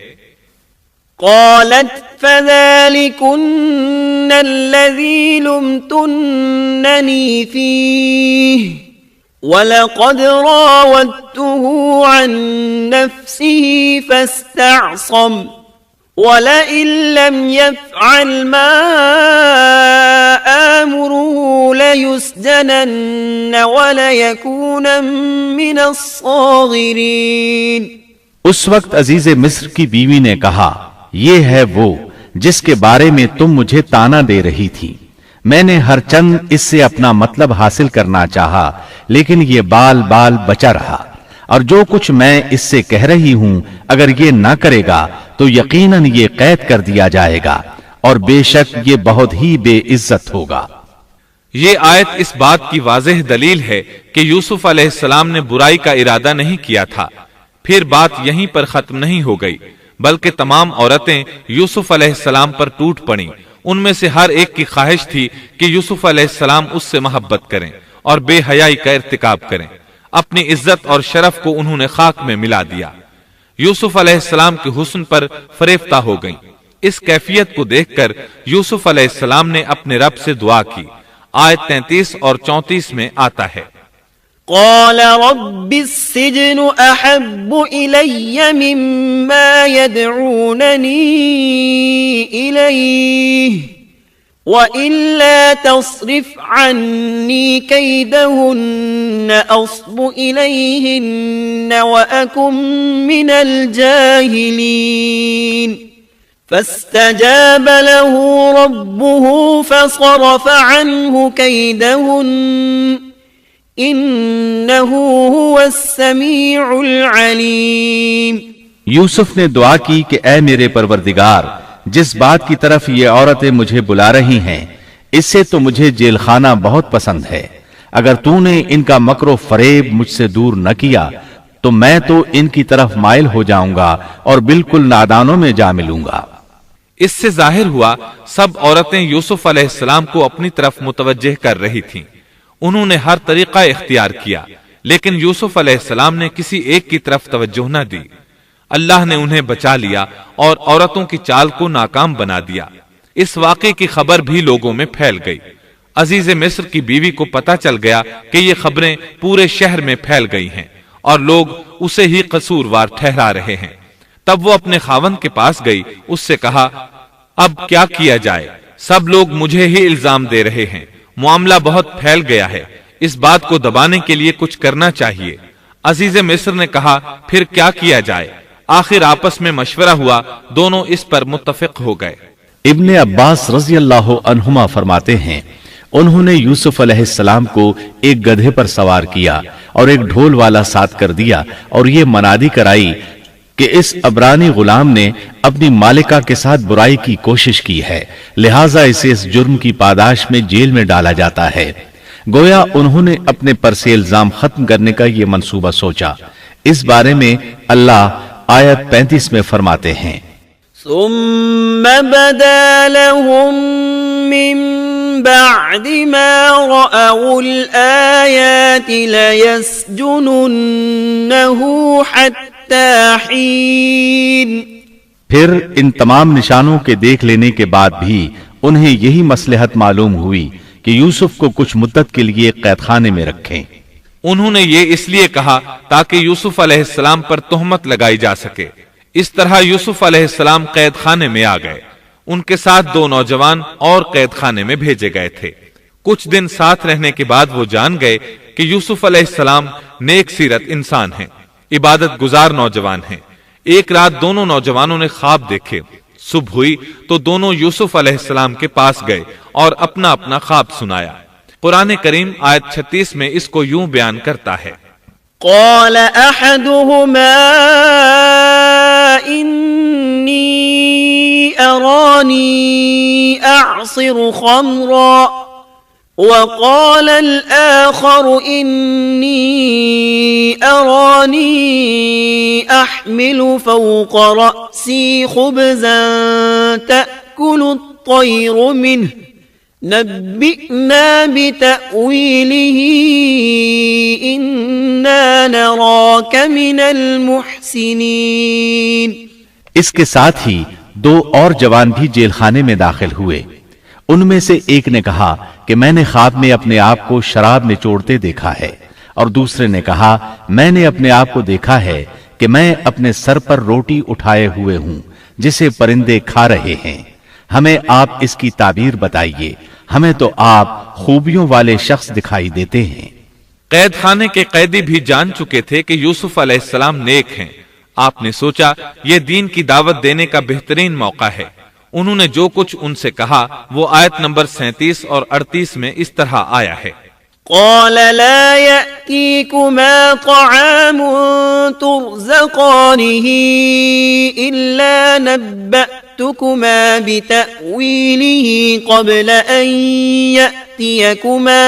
قالت فذلكن الذي لمتنني فيه وَلَقَدْ رَاوَدتُّهُ عَن نَّفْسِهِ فَاسْتَعْصَمَ وَلَئِن لَّمْ يَفْعَلْ مَا آمُرُهُ لَيُسْجَنَنَّ وَلَيَكُونًا مِّنَ الصَّاغِرِينَ۔ اس وقت عزیز مصر کی بیوی نے کہا، یہ ہے وہ جس کے بارے میں تم مجھے تانا دے رہی تھی، میں نے ہر چند اس سے اپنا مطلب حاصل کرنا چاہا، لیکن یہ بال بال بچا رہا، اور جو کچھ میں اس سے کہہ رہی ہوں اگر یہ نہ کرے گا تو یقیناً یہ قید کر دیا جائے گا، اور بے شک یہ بہت ہی بے عزت ہوگا۔ یہ آیت اس بات کی واضح دلیل ہے کہ یوسف علیہ السلام نے برائی کا ارادہ نہیں کیا تھا۔ پھر بات یہیں پر ختم نہیں ہو گئی، بلکہ تمام عورتیں یوسف علیہ السلام پر ٹوٹ پڑیں۔ ان میں سے ہر ایک کی خواہش تھی کہ یوسف علیہ السلام اس سے محبت کریں اور بے حیائی کا ارتکاب کریں۔ اپنی عزت اور شرف کو انہوں نے خاک میں ملا دیا۔ یوسف علیہ السلام کے حسن پر فریفتہ ہو گئیں۔ اس کیفیت کو دیکھ کر یوسف علیہ السلام نے اپنے رب سے دعا کی۔ آیت 33 اور 34 میں آتا ہے، قال رب السجن أحب إلي مما يدعونني إليه وإلا تصرف عني كيدهن أصب إليهن وأكن من الجاهلين فاستجاب له ربه فصرف عنه كيدهن إنه هو السميع العليم۔ یوسف نے دعا کی کہ اے میرے پروردگار، جس بات کی طرف یہ عورتیں مجھے بلا رہی ہیں اس سے تو مجھے جیل خانہ بہت پسند ہے۔ اگر تو نے ان کا مکر و فریب مجھ سے دور نہ کیا تو میں تو ان کی طرف مائل ہو جاؤں گا اور بالکل نادانوں میں جا ملوں گا۔ اس سے ظاہر ہوا سب عورتیں یوسف علیہ السلام کو اپنی طرف متوجہ کر رہی تھیں۔ انہوں نے ہر طریقہ اختیار کیا لیکن یوسف علیہ السلام نے کسی ایک کی طرف توجہ نہ دی۔ اللہ نے انہیں بچا لیا اور عورتوں کی چال کو ناکام بنا دیا۔ اس واقعے کی خبر بھی لوگوں میں پھیل گئی۔ عزیز مصر کی بیوی کو پتا چل گیا کہ یہ خبریں پورے شہر میں پھیل گئی ہیں اور لوگ اسے ہی قصوروار ٹھہرا رہے ہیں۔ تب وہ اپنے خاوند کے پاس گئی، اس سے کہا اب کیا کیا جائے؟ سب لوگ مجھے ہی الزام دے رہے ہیں، معاملہ بہت پھیل گیا ہے، اس بات کو دبانے کے لیے کچھ کرنا چاہیے۔ عزیز مصر نے کہا پھر کیا کیا جائے؟ آخر آپس میں مشورہ ہوا، دونوں اس پر متفق ہو گئے۔ ابن عباس رضی اللہ عنہما فرماتے ہیں انہوں نے یوسف علیہ السلام کو ایک گدھے پر سوار کیا اور ایک ڈھول والا ساتھ کر دیا اور یہ منادی کرائی کہ اس عبرانی غلام نے اپنی مالکہ کے ساتھ برائی کی کوشش کی ہے، لہٰذا اسے اس جرم کی پاداش میں جیل میں ڈالا جاتا ہے۔ گویا انہوں نے اپنے پر سے الزام ختم کرنے کا یہ منصوبہ سوچا۔ اس بارے میں اللہ آیت 35 میں فرماتے ہیں، ثم بدا لهم من بعد ما رأوا الآيات ليسجننه حتى حين۔ پھر ان تمام نشانوں کے دیکھ لینے کے بعد بھی انہیں یہی مصلحت معلوم ہوئی کہ یوسف کو کچھ مدت کے لیے قید خانے میں رکھیں۔ انہوں نے یہ اس لیے کہا تاکہ یوسف علیہ السلام پر تہمت لگائی جا سکے۔ اس طرح یوسف علیہ السلام قید خانے میں آ گئے۔ ان کے ساتھ 2 نوجوان اور قید خانے میں بھیجے گئے تھے۔ کچھ دن ساتھ رہنے کے بعد وہ جان گئے کہ یوسف علیہ السلام نیک سیرت انسان ہیں، عبادت گزار نوجوان ہیں۔ ایک رات دونوں نوجوانوں نے خواب دیکھے۔ صبح ہوئی تو دونوں یوسف علیہ السلام کے پاس گئے اور اپنا اپنا خواب سنایا۔ قرآن کریم آیت 36 میں اس کو یوں بیان کرتا ہے، قال احدهما انی ارانی اعصر خمرا وقال الآخر انی ارانی احمل فوق رأسی خبزا تأکل الطیر منه نبئنا بتأويله إنا نراك من المحسنين۔ اس کے ساتھ ہی 2 اور جوان بھی جیل خانے میں داخل ہوئے۔ ان میں سے ایک نے کہا کہ میں نے خواب میں اپنے آپ کو شراب نچوڑتے دیکھا ہے، اور دوسرے نے کہا میں نے اپنے آپ کو دیکھا ہے کہ میں اپنے سر پر روٹی اٹھائے ہوئے ہوں جسے پرندے کھا رہے ہیں۔ ہمیں آپ اس کی تعبیر بتائیے، ہمیں تو آپ خوبیوں والے شخص دکھائی دیتے ہیں۔ قید خانے کے قیدی بھی جان چکے تھے کہ یوسف علیہ السلام نیک ہیں۔ آپ نے سوچا یہ دین کی دعوت دینے کا بہترین موقع ہے۔ انہوں نے جو کچھ ان سے کہا وہ آیت نمبر 37 اور 38 میں اس طرح آیا ہے، قال لا يأتيكما طعام ترزقانه إلا نبأتكما بتأويله قبل أن يأتيكما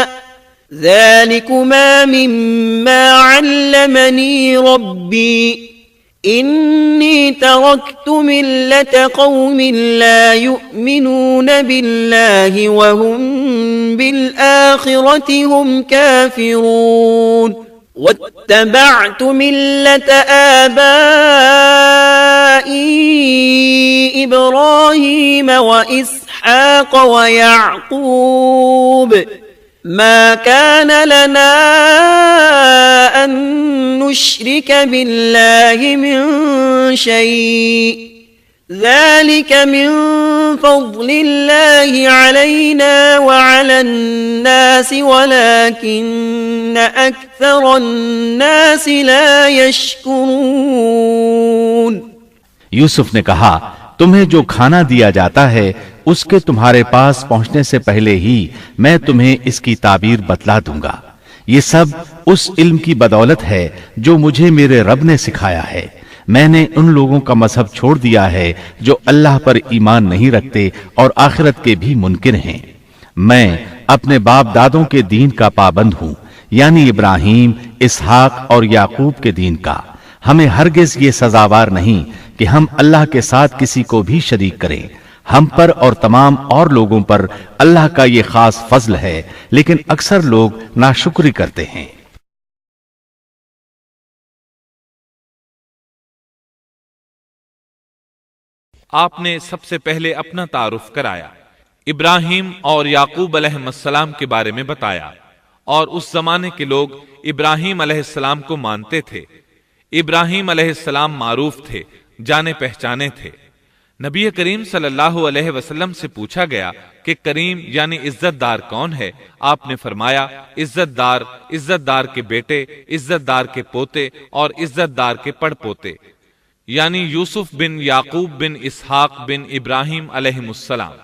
ذلكما مما علمني ربي إني تركت ملة قوم لا يؤمنون بالله وهم بالآخرة هم كافرون۔ واتبعت ملة آبائي إبراهيم وإسحاق ويعقوب ما كان لنا أن نشرك بالله من شيء ذلك من فضل الله علينا وعلى الناس ولكن أكثر الناس لا يشكرون۔ یوسف نے کہا تمہیں جو کھانا دیا جاتا ہے اس کے تمہارے پاس پہنچنے سے پہلے ہی میں تمہیں اس کی تعبیر بتلا دوں گا۔ یہ سب اس علم کی بدولت ہے جو مجھے میرے رب نے سکھایا ہے۔ میں نے ان لوگوں کا مذہب چھوڑ دیا ہے جو اللہ پر ایمان نہیں رکھتے اور آخرت کے بھی منکر ہیں۔ میں اپنے باپ دادوں کے دین کا پابند ہوں، یعنی ابراہیم، اسحاق اور یعقوب کے دین کا۔ ہمیں ہرگز یہ سزاوار نہیں کہ ہم اللہ کے ساتھ کسی کو بھی شریک کریں۔ ہم پر اور تمام اور لوگوں پر اللہ کا یہ خاص فضل ہے، لیکن اکثر لوگ ناشکری کرتے ہیں۔ آپ نے سب سے پہلے اپنا تعارف کرایا، ابراہیم اور یعقوب علیہ السلام کے بارے میں بتایا، اور اس زمانے کے لوگ ابراہیم علیہ السلام کو مانتے تھے۔ ابراہیم علیہ السلام معروف تھے، جانے پہچانے تھے۔ نبی کریم صلی اللہ علیہ وسلم سے پوچھا گیا کہ کریم یعنی عزت دار کون ہے؟ آپ نے فرمایا عزت دار کے بیٹے، عزت دار کے پوتے اور عزت دار کے پڑ پوتے، یعنی یوسف بن یعقوب بن اسحاق بن ابراہیم علیہ السلام۔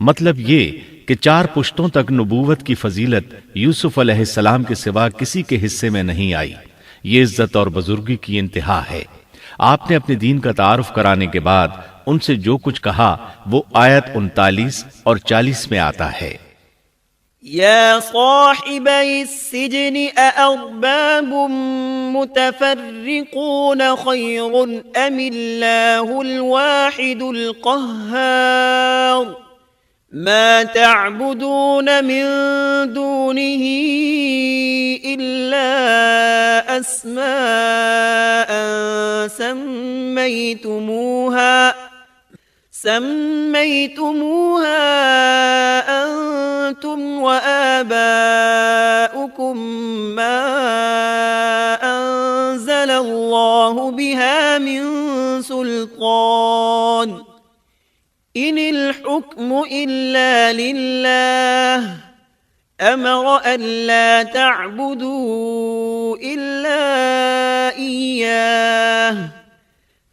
مطلب یہ کہ 4 پشتوں تک نبوت کی فضیلت یوسف علیہ السلام کے سوا کسی کے حصے میں نہیں آئی۔ یہ عزت اور بزرگی کی انتہا ہے۔ آپ نے اپنے دین کا تعارف کرانے کے بعد ان سے جو کچھ کہا وہ آیت 39 اور 40 میں آتا ہے۔ يا صاحبي السجن أأرباب متفرقون خير أم الله الواحد القهار ما تعبدون من دونه إلا أسماء سميتموها أنتم وآباؤكم ما أنزل الله بها من سلطان إن الحكم إلا لله أمر ألا تعبدوا إلا إياه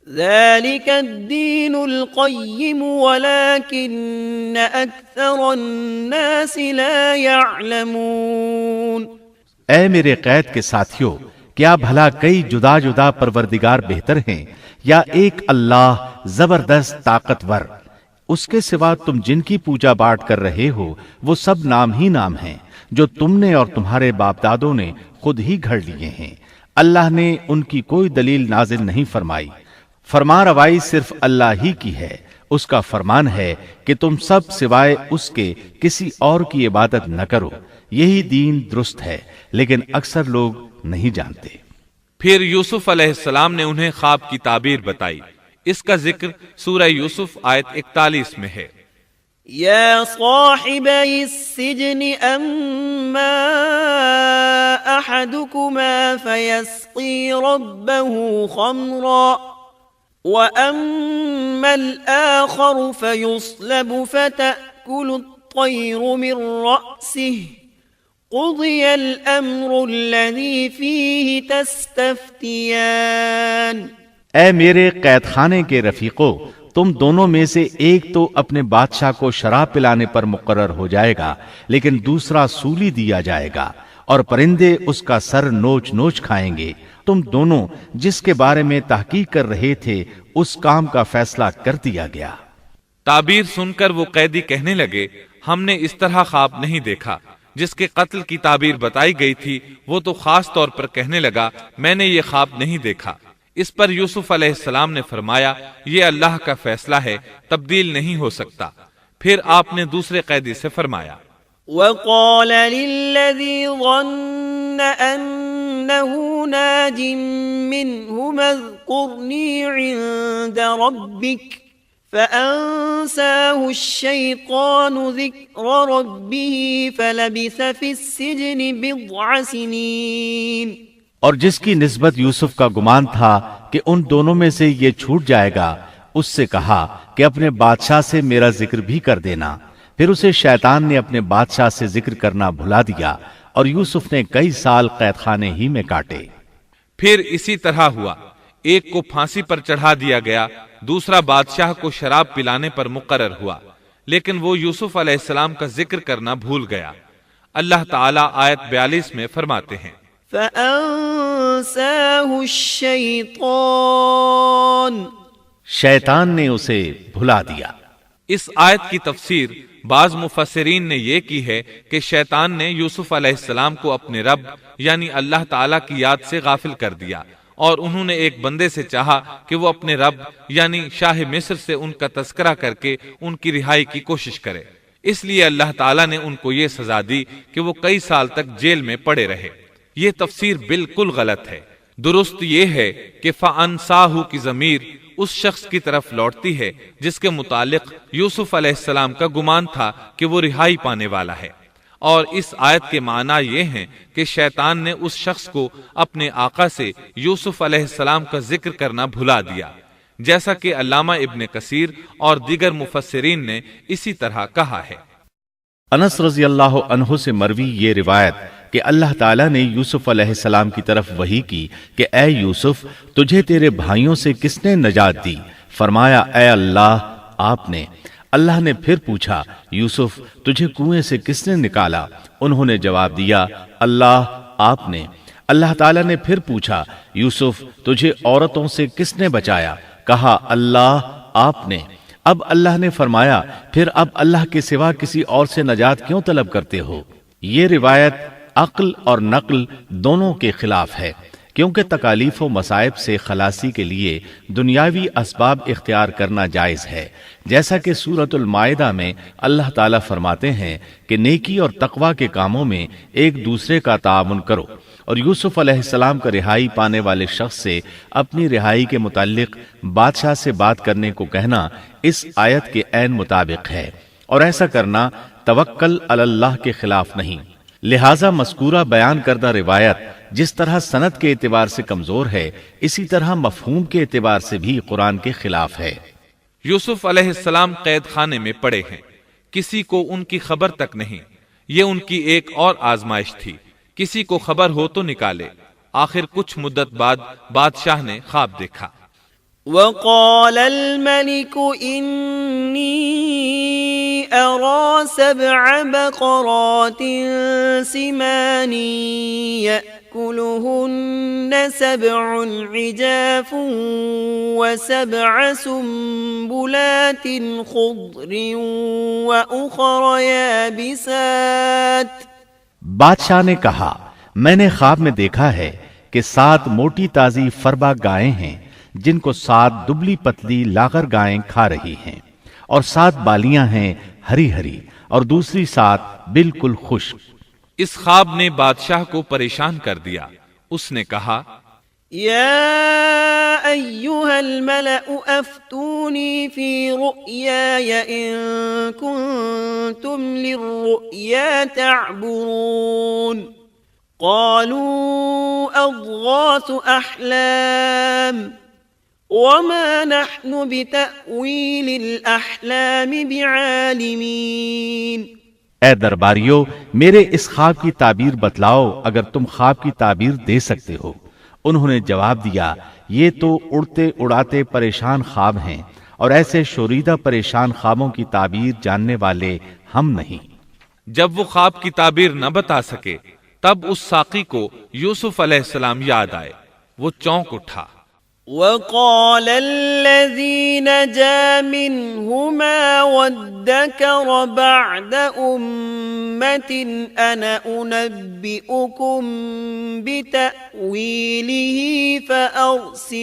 ذلك الدين القيم ولكن أكثر الناس لا يعلمون۔ اے میرے قید کے ساتھیو، کیا بھلا کئی جدا جدا پروردگار بہتر ہیں یا ایک اللہ زبردست طاقتور؟ اس کے سوا تم جن کی پوجا باٹ کر رہے ہو وہ سب نام ہی نام ہیں جو تم نے اور تمہارے باپ دادوں نے خود ہی گھڑ لیے ہیں۔ اللہ نے ان کی کوئی دلیل نازل نہیں فرمائی۔ فرما روائی صرف اللہ ہی کی ہے۔ اس کا فرمان ہے کہ تم سب سوائے اس کے کسی اور کی عبادت نہ کرو۔ یہی دین درست ہے، لیکن اکثر لوگ نہیں جانتے۔ پھر یوسف علیہ السلام نے انہیں خواب کی تعبیر بتائی۔ اس کا ذکر سورہ یوسف آیت 41 میں ہے۔ يا صاحبي السجن أما أحدكما فيسقي ربه خمرا وأما الآخر فيصلب فتأكل الطير من رأسه قضي الأمر الذي فيه تستفتيان۔ اے میرے قید خانے کے رفیقو، تم دونوں میں سے ایک تو اپنے بادشاہ کو شراب پلانے پر مقرر ہو جائے گا، لیکن دوسرا سولی دیا جائے گا اور پرندے اس کا سر نوچ نوچ کھائیں گے۔ تم دونوں جس کے بارے میں تحقیق کر رہے تھے اس کام کا فیصلہ کر دیا گیا۔ تعبیر سن کر وہ قیدی کہنے لگے، ہم نے اس طرح خواب نہیں دیکھا۔ جس کے قتل کی تعبیر بتائی گئی تھی وہ تو خاص طور پر کہنے لگا، میں نے یہ خواب نہیں دیکھا۔ اس پر یوسف علیہ السلام نے فرمایا، یہ اللہ کا فیصلہ ہے، تبدیل نہیں ہو سکتا۔ پھر آپ نے دوسرے قیدی سے فرمایا، وقال للذي ظن أن أنه ناج منهما اذكرني عند ربك فأنساه الشيطان ذكر ربه فلبث في السجن بضع سنين۔ اور جس کی نسبت یوسف کا گمان تھا کہ ان دونوں میں سے یہ چھوٹ جائے گا، اس سے کہا کہ اپنے بادشاہ سے میرا ذکر بھی کر دینا۔ پھر اسے شیطان نے اپنے بادشاہ سے ذکر کرنا بھلا دیا اور یوسف نے کئی سال قید خانے ہی میں کاٹے۔ پھر اسی طرح ہوا، ایک کو پھانسی پر چڑھا دیا گیا، دوسرا بادشاہ کو شراب پلانے پر مقرر ہوا، لیکن وہ یوسف علیہ السلام کا ذکر کرنا بھول گیا۔ اللہ تعالیٰ آیت 42 میں فرماتے ہیں فَأَنسَاهُ الشَّيْطَانُ، شیطان نے اسے بھلا دیا۔ اس آیت کی تفسیر بعض مفسرین نے یہ کی ہے کہ شیطان نے یوسف علیہ السلام کو اپنے رب یعنی اللہ تعالیٰ کی یاد سے غافل کر دیا، اور انہوں نے ایک بندے سے چاہا کہ وہ اپنے رب یعنی شاہ مصر سے ان کا تذکرہ کر کے ان کی رہائی کی کوشش کرے، اس لیے اللہ تعالیٰ نے ان کو یہ سزا دی کہ وہ کئی سال تک جیل میں پڑے رہے۔ یہ تفسیر بالکل غلط ہے۔ درست یہ ہے کہ فَأَنْسَاهُ کی ضمیر اس شخص کی طرف لوٹتی ہے جس کے متعلق یوسف علیہ السلام کا گمان تھا کہ وہ رہائی پانے والا ہے، اور اس آیت کے معنی یہ ہیں کہ شیطان نے اس شخص کو اپنے آقا سے یوسف علیہ السلام کا ذکر کرنا بھلا دیا، جیسا کہ علامہ ابن کثیر اور دیگر مفسرین نے اسی طرح کہا ہے۔ انس رضی اللہ عنہ سے مروی یہ روایت کہ اللہ تعالیٰ نے یوسف علیہ السلام کی طرف وحی کی کہ اے یوسف، تجھے تیرے بھائیوں سے کس نے نجات دی؟ فرمایا اے اللہ، آپ نے۔ اللہ نے پھر پوچھا یوسف، تجھے کنویں سے کس نے نکالا؟ انہوں نے جواب دیا اللہ، آپ نے۔ اللہ تعالیٰ نے پھر پوچھا یوسف، تجھے عورتوں سے کس نے بچایا؟ کہا اللہ، آپ نے۔ اب اللہ نے فرمایا پھر اب اللہ کے سوا کسی اور سے نجات کیوں طلب کرتے ہو؟ یہ روایت عقل اور نقل دونوں کے خلاف ہے، کیونکہ تکالیف و مصائب سے خلاصی کے لیے دنیاوی اسباب اختیار کرنا جائز ہے، جیسا کہ سورۃ المائدہ میں اللہ تعالیٰ فرماتے ہیں کہ نیکی اور تقوی کے کاموں میں ایک دوسرے کا تعاون کرو، اور یوسف علیہ السلام کا رہائی پانے والے شخص سے اپنی رہائی کے متعلق بادشاہ سے بات کرنے کو کہنا اس آیت کے عین مطابق ہے، اور ایسا کرنا توکل علی اللہ کے خلاف نہیں۔ لہذا مذکورہ بیان کردہ روایت جس طرح سند کے اعتبار سے کمزور ہے، اسی طرح مفہوم کے اعتبار سے بھی قرآن کے خلاف ہے۔ یوسف علیہ السلام قید خانے میں پڑے ہیں، کسی کو ان کی خبر تک نہیں۔ یہ ان کی ایک اور آزمائش تھی، کسی کو خبر ہو تو نکالے۔ آخر کچھ مدت بعد بادشاہ نے خواب دیکھا۔ وقال الملك إني أرى 7 بقرات سمان يأكلهن 7 عجاف و7 سنبلات خضر وأخر يابسات۔ بادشاہ نے کہا میں نے خواب میں دیکھا ہے کہ 7 موٹی تازی فربا گائیں ہیں جن کو 7 دبلی پتلی لاغر گائیں کھا رہی ہیں، اور 7 بالیاں ہیں ہری ہری اور دوسری 7 بالکل خشک۔ اس خواب نے بادشاہ کو پریشان کر دیا۔ اس نے کہا يا أيها الملأ أفتوني في رؤياي إن كنتم للرؤيا تعبرون قالوا أضغاث أحلام وما نحن بتأويل الأحلام بعالمين۔ اے درباریو، میرے اس خواب کی تعبیر بتلاؤ اگر تم خواب کی تعبیر دے سکتے ہو۔ انہوں نے جواب دیا یہ تو اڑتے اڑاتے پریشان خواب ہیں، اور ایسے شوریدہ پریشان خوابوں کی تعبیر جاننے والے ہم نہیں۔ جب وہ خواب کی تعبیر نہ بتا سکے تب اس ساقی کو یوسف علیہ السلام یاد آئے، وہ چونک اٹھا۔ وقال الذي نجا منهما وادكر بعد أمة أنا أنبئكم بتأويله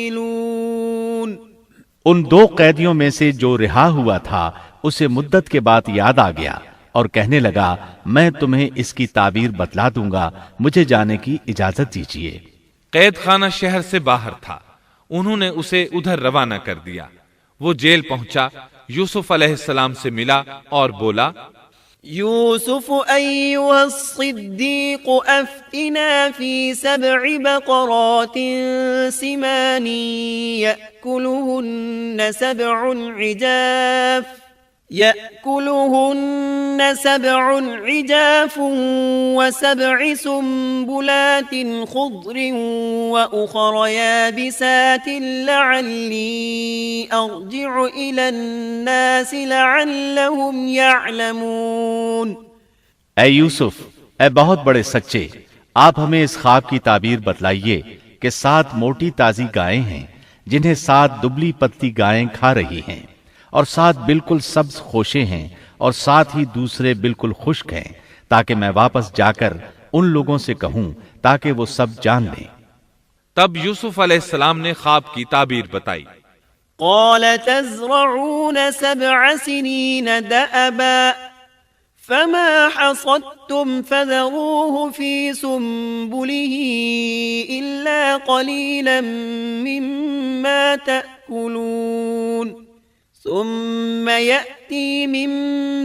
فأرسلون۔ ان 2 قیدیوں میں سے جو رہا ہوا تھا اسے مدت کے بعد یاد آ گیا اور کہنے لگا میں تمہیں اس کی تعبیر بتلا دوں گا، مجھے جانے کی اجازت دیجیے۔ قید خانہ شہر سے باہر تھا، انہوں نے اسے ادھر روانہ کر دیا۔ وہ جیل پہنچا، یوسف علیہ السلام سے ملا اور بولا، يوسف أيها الصديق أفتنا في 7 بقرات سمان يأكلهن 7 عجاف و7 سنبلات خضر وأخر يابسات لعلي أرجع إلى الناس لعلهم يعلمون۔ اے یوسف، اے بہت بڑے سچے، آپ ہمیں اس خواب کی تعبیر بتلائیے کہ 7 موٹی تازی گائیں ہیں جنہیں 7 دبلی پتلی گائیں کھا رہی ہیں، اور 7 بالکل سبز خوشے ہیں، اور 7 ہی دوسرے بالکل خشک ہیں، تاکہ میں واپس جا کر ان لوگوں سے کہوں تاکہ وہ سب جان لیں۔ تب یوسف علیہ السلام نے خواب کی تعبیر بتائی۔ قال تزرعون 7 سنين دأبا فما حصدتم فذروه في سنبله إلا قليلا مما تأكلون ثم يأتي من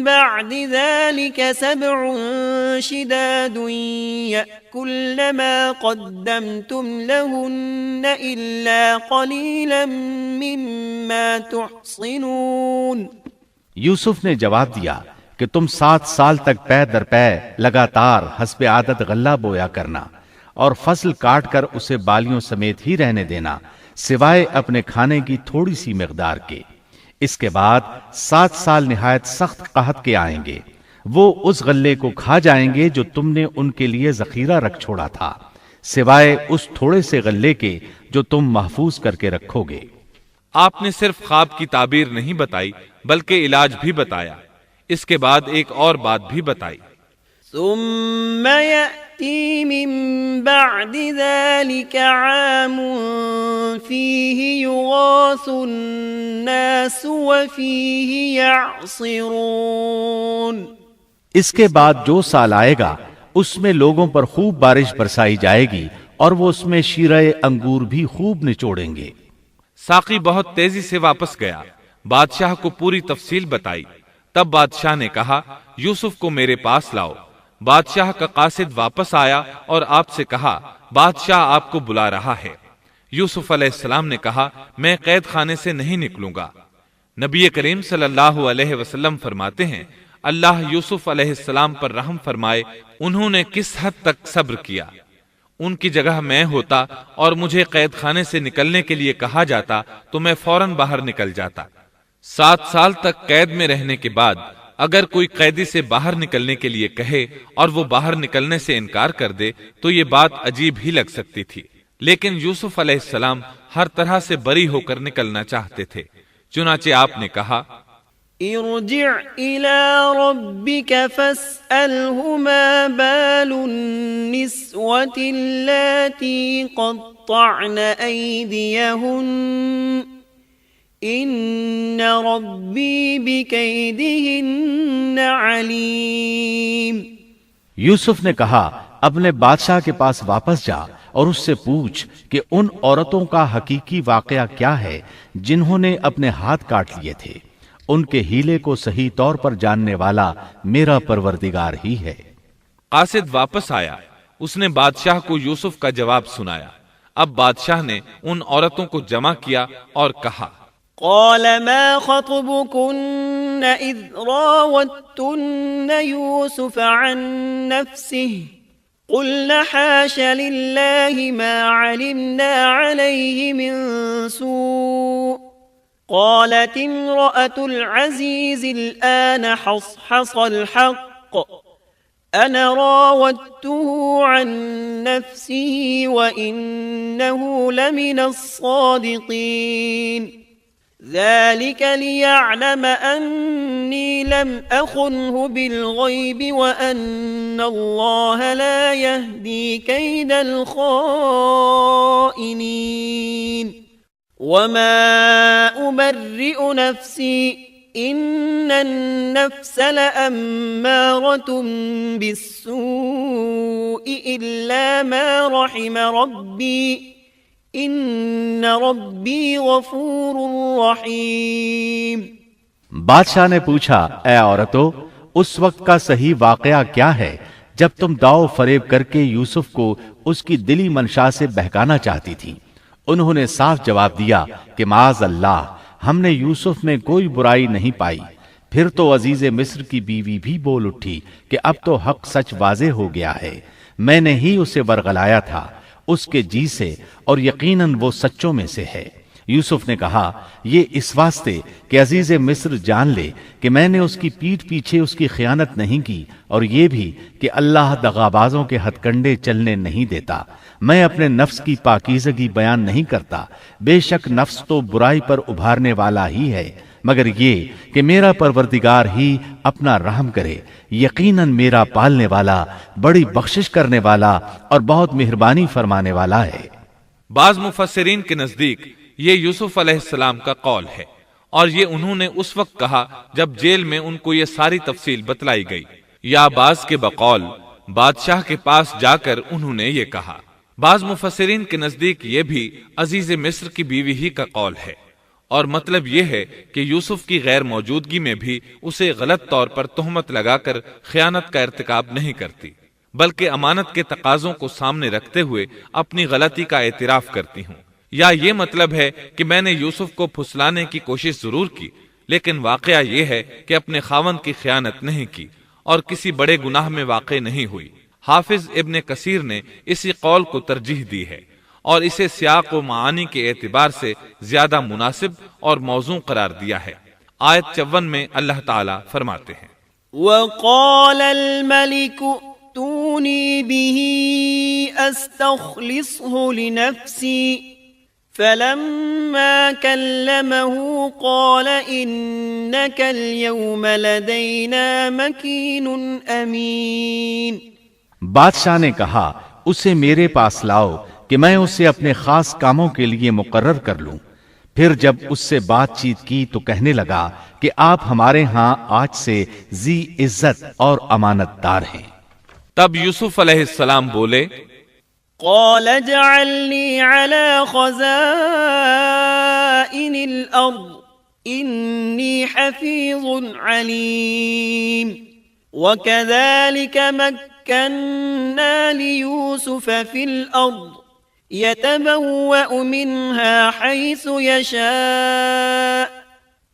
بعد ذلك 7 شداد يأكلن ما قدمتم لهن إلا قليلا مما تحصنون۔ یوسف نے جواب دیا کہ تم 7 سال تک پے در پے لگاتار حسب عادت غلہ بویا کرنا، اور فصل کاٹ کر اسے بالیوں سمیت ہی رہنے دینا، سوائے اپنے کھانے کی تھوڑی سی مقدار کے۔ اس کے بعد 7 سال نہایت سخت قحط کے آئیں گے، وہ اس غلے کو کھا جائیں گے جو تم نے ان کے لیے ذخیرہ رکھ چھوڑا تھا، سوائے اس تھوڑے سے غلے کے جو تم محفوظ کر کے رکھو گے۔ آپ نے صرف خواب کی تعبیر نہیں بتائی بلکہ علاج بھی بتایا۔ اس کے بعد ایک اور بات بھی بتائی۔ ثم يأتي من بعد ذلك عام فيه يغاث الناس وفيه يعصرون۔ اس کے بعد جو سال آئے گا اس میں لوگوں پر خوب بارش برسائی جائے گی، اور وہ اس میں شیرہ انگور بھی خوب نچوڑیں گے۔ ساقی بہت تیزی سے واپس گیا، بادشاہ کو پوری تفصیل بتائی۔ تب بادشاہ نے کہا، یوسف کو میرے پاس لاؤ۔ بادشاہ کا قاصد واپس آیا اور آپ سے کہا، بادشاہ آپ کو بلا رہا ہے۔ یوسف علیہ السلام نے کہا، میں قید خانے سے نہیں نکلوں گا۔ نبی کریم صلی اللہ علیہ وسلم فرماتے ہیں، اللہ یوسف علیہ السلام پر رحم فرمائے، انہوں نے کس حد تک صبر کیا۔ ان کی جگہ میں ہوتا اور مجھے قید خانے سے نکلنے کے لیے کہا جاتا تو میں فوراً باہر نکل جاتا۔ 7 سال تک قید میں رہنے کے بعد اگر کوئی قیدی سے باہر نکلنے کے لیے کہے اور وہ باہر نکلنے سے انکار کر دے تو یہ بات عجیب ہی لگ سکتی تھی، لیکن یوسف علیہ السلام ہر طرح سے بری ہو کر نکلنا چاہتے تھے۔ چنانچہ آپ نے کہا، ارجع إلى ربك فاسأله ما بال النسوة اللاتي قطعن أيديهن إن ربي بكيدهن عليم۔ یوسف نے کہا، اپنے بادشاہ کے پاس واپس جا اور اس سے پوچھ کہ ان عورتوں کا حقیقی واقعہ کیا ہے جنہوں نے اپنے ہاتھ کاٹ لیے تھے۔ ان کے ہیلے کو صحیح طور پر جاننے والا میرا پروردگار ہی ہے۔ قاصد واپس آیا، اس نے بادشاہ کو یوسف کا جواب سنایا۔ اب بادشاہ نے ان عورتوں کو جمع کیا اور کہا، قال ما خطبكن إذ راوتن يوسف عن نفسه قلنا حاش لله ما علمنا عليه من سوء قالت امرأة العزيز الآن حصحص الحق أنا راودته عن نفسه وإنه لمن الصادقين ذلك ليعلم أني لم أخنه بالغيب وأن الله لا يهدي كيد الخائنين وما أبرئ نفسي إن النفس لأمارة بالسوء إلا ما رحم ربي إن ربي غفور رحيم۔ بادشاہ نے پوچھا، اے عورتو، اس وقت کا صحیح واقعہ کیا ہے جب تم داؤ فریب کر کے یوسف کو اس کی دلی منشا سے بہکانا چاہتی تھی؟ انہوں نے صاف جواب دیا کہ معاذ اللہ، ہم نے یوسف میں کوئی برائی نہیں پائی۔ پھر تو عزیز مصر کی بیوی بھی بول اٹھی کہ اب تو حق سچ واضح ہو گیا ہے، میں نے ہی اسے ورغلایا تھا اس کے جی سے، اور یقیناً وہ سچوں میں سے ہے۔ یوسف نے کہا، یہ اس واسطے کہ عزیز مصر جان لے کہ میں نے اس کی پیٹھ پیچھے اس کی خیانت نہیں کی، اور یہ بھی کہ اللہ دغابازوں کے ہتھ کنڈے چلنے نہیں دیتا۔ میں اپنے نفس کی پاکیزگی بیان نہیں کرتا، بے شک نفس تو برائی پر ابھارنے والا ہی ہے، مگر یہ کہ میرا پروردگار ہی اپنا رحم کرے، یقیناً میرا پالنے والا، بڑی بخشش کرنے والا اور بہت مہربانی فرمانے والا ہے۔ بعض مفسرین کے نزدیک یہ یوسف علیہ السلام کا قول ہے، اور یہ انہوں نے اس وقت کہا جب جیل میں ان کو یہ ساری تفصیل بتلائی گئی، یا بعض کے بقول بادشاہ کے پاس جا کر انہوں نے یہ کہا۔ بعض مفسرین کے نزدیک یہ بھی عزیز مصر کی بیوی ہی کا قول ہے، اور مطلب یہ ہے کہ یوسف کی غیر موجودگی میں بھی اسے غلط طور پر تہمت لگا کر خیانت کا ارتکاب نہیں کرتی، بلکہ امانت کے تقاضوں کو سامنے رکھتے ہوئے اپنی غلطی کا اعتراف کرتی ہوں۔ یا یہ مطلب ہے کہ میں نے یوسف کو پھسلانے کی کوشش ضرور کی، لیکن واقعہ یہ ہے کہ اپنے خاوند کی خیانت نہیں کی اور کسی بڑے گناہ میں واقع نہیں ہوئی۔ حافظ ابن کثیر نے اسی قول کو ترجیح دی ہے اور اسے سیاق و معانی کے اعتبار سے زیادہ مناسب اور موزوں قرار دیا ہے۔ آیت 54 میں اللہ تعالیٰ فرماتے ہیں، وقال الملك ائتوني به استخلصه لنفسي فلما كلمه قال إنك اليوم لدينا مكين أمين۔ بادشاہ نے کہا، اسے میرے پاس لاؤ کہ میں اسے اپنے خاص کاموں کے لیے مقرر کر لوں۔ پھر جب اس سے بات چیت کی تو کہنے لگا کہ آپ ہمارے ہاں آج سے ذی عزت اور امانت دار ہیں۔ تب یوسف علیہ السلام بولے، قال اجعلني على خزائن الأرض إني حفيظ عليم وكذلك مكنا ليوسف في الأرض يتبوأ منها حيث يشاء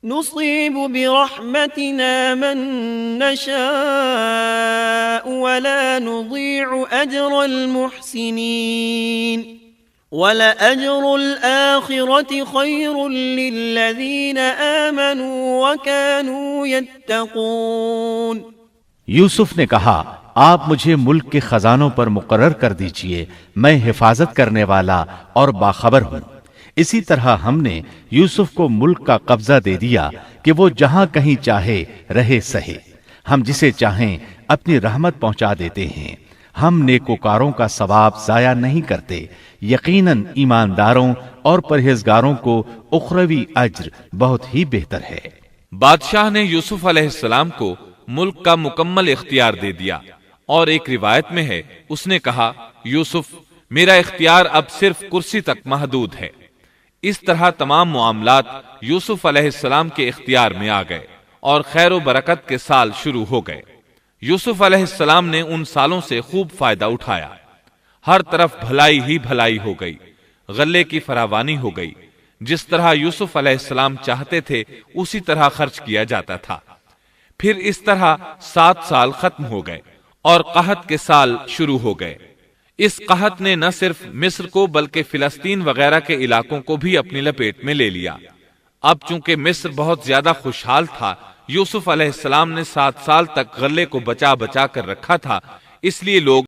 نصيب برحمتنا من نشاء ولا نضيع أجر المحسنين ولأجر الآخرة خير للذين آمنوا وكانوا يتقون۔ یوسف نے کہا، آپ مجھے ملک کے خزانوں پر مقرر کر دیجئے، میں حفاظت کرنے والا اور باخبر ہوں۔ اسی طرح ہم نے یوسف کو ملک کا قبضہ دے دیا کہ وہ جہاں کہیں چاہے رہے سہے۔ ہم جسے چاہیں اپنی رحمت پہنچا دیتے ہیں۔ ہم نیکوکاروں کا ثواب ضائع نہیں کرتے۔ یقیناً ایمانداروں اور پرہیزگاروں کو اخروی اجر بہت ہی بہتر ہے۔ بادشاہ نے یوسف علیہ السلام کو ملک کا مکمل اختیار دے دیا، اور ایک روایت میں ہے اس نے کہا، یوسف، میرا اختیار اب صرف کرسی تک محدود ہے۔ اس طرح تمام معاملات یوسف علیہ السلام کے اختیار میں آ گئے اور خیر و برکت کے سال شروع ہو گئے۔ یوسف علیہ السلام نے ان سالوں سے خوب فائدہ اٹھایا۔ ہر طرف بھلائی ہی بھلائی ہو گئی، غلے کی فراوانی ہو گئی۔ جس طرح یوسف علیہ السلام چاہتے تھے اسی طرح خرچ کیا جاتا تھا۔ پھر اس طرح 7 سال ختم ہو گئے اور قحط کے سال شروع ہو گئے۔ اس قحط نے نہ صرف مصر کو بلکہ فلسطین وغیرہ کے علاقوں کو بھی اپنی لپیٹ میں لے لیا۔ اب چونکہ مصر بہت زیادہ خوشحال تھا، یوسف علیہ السلام نے 7 سال تک غلے کو بچا بچا کر رکھا تھا، اس لیے لوگ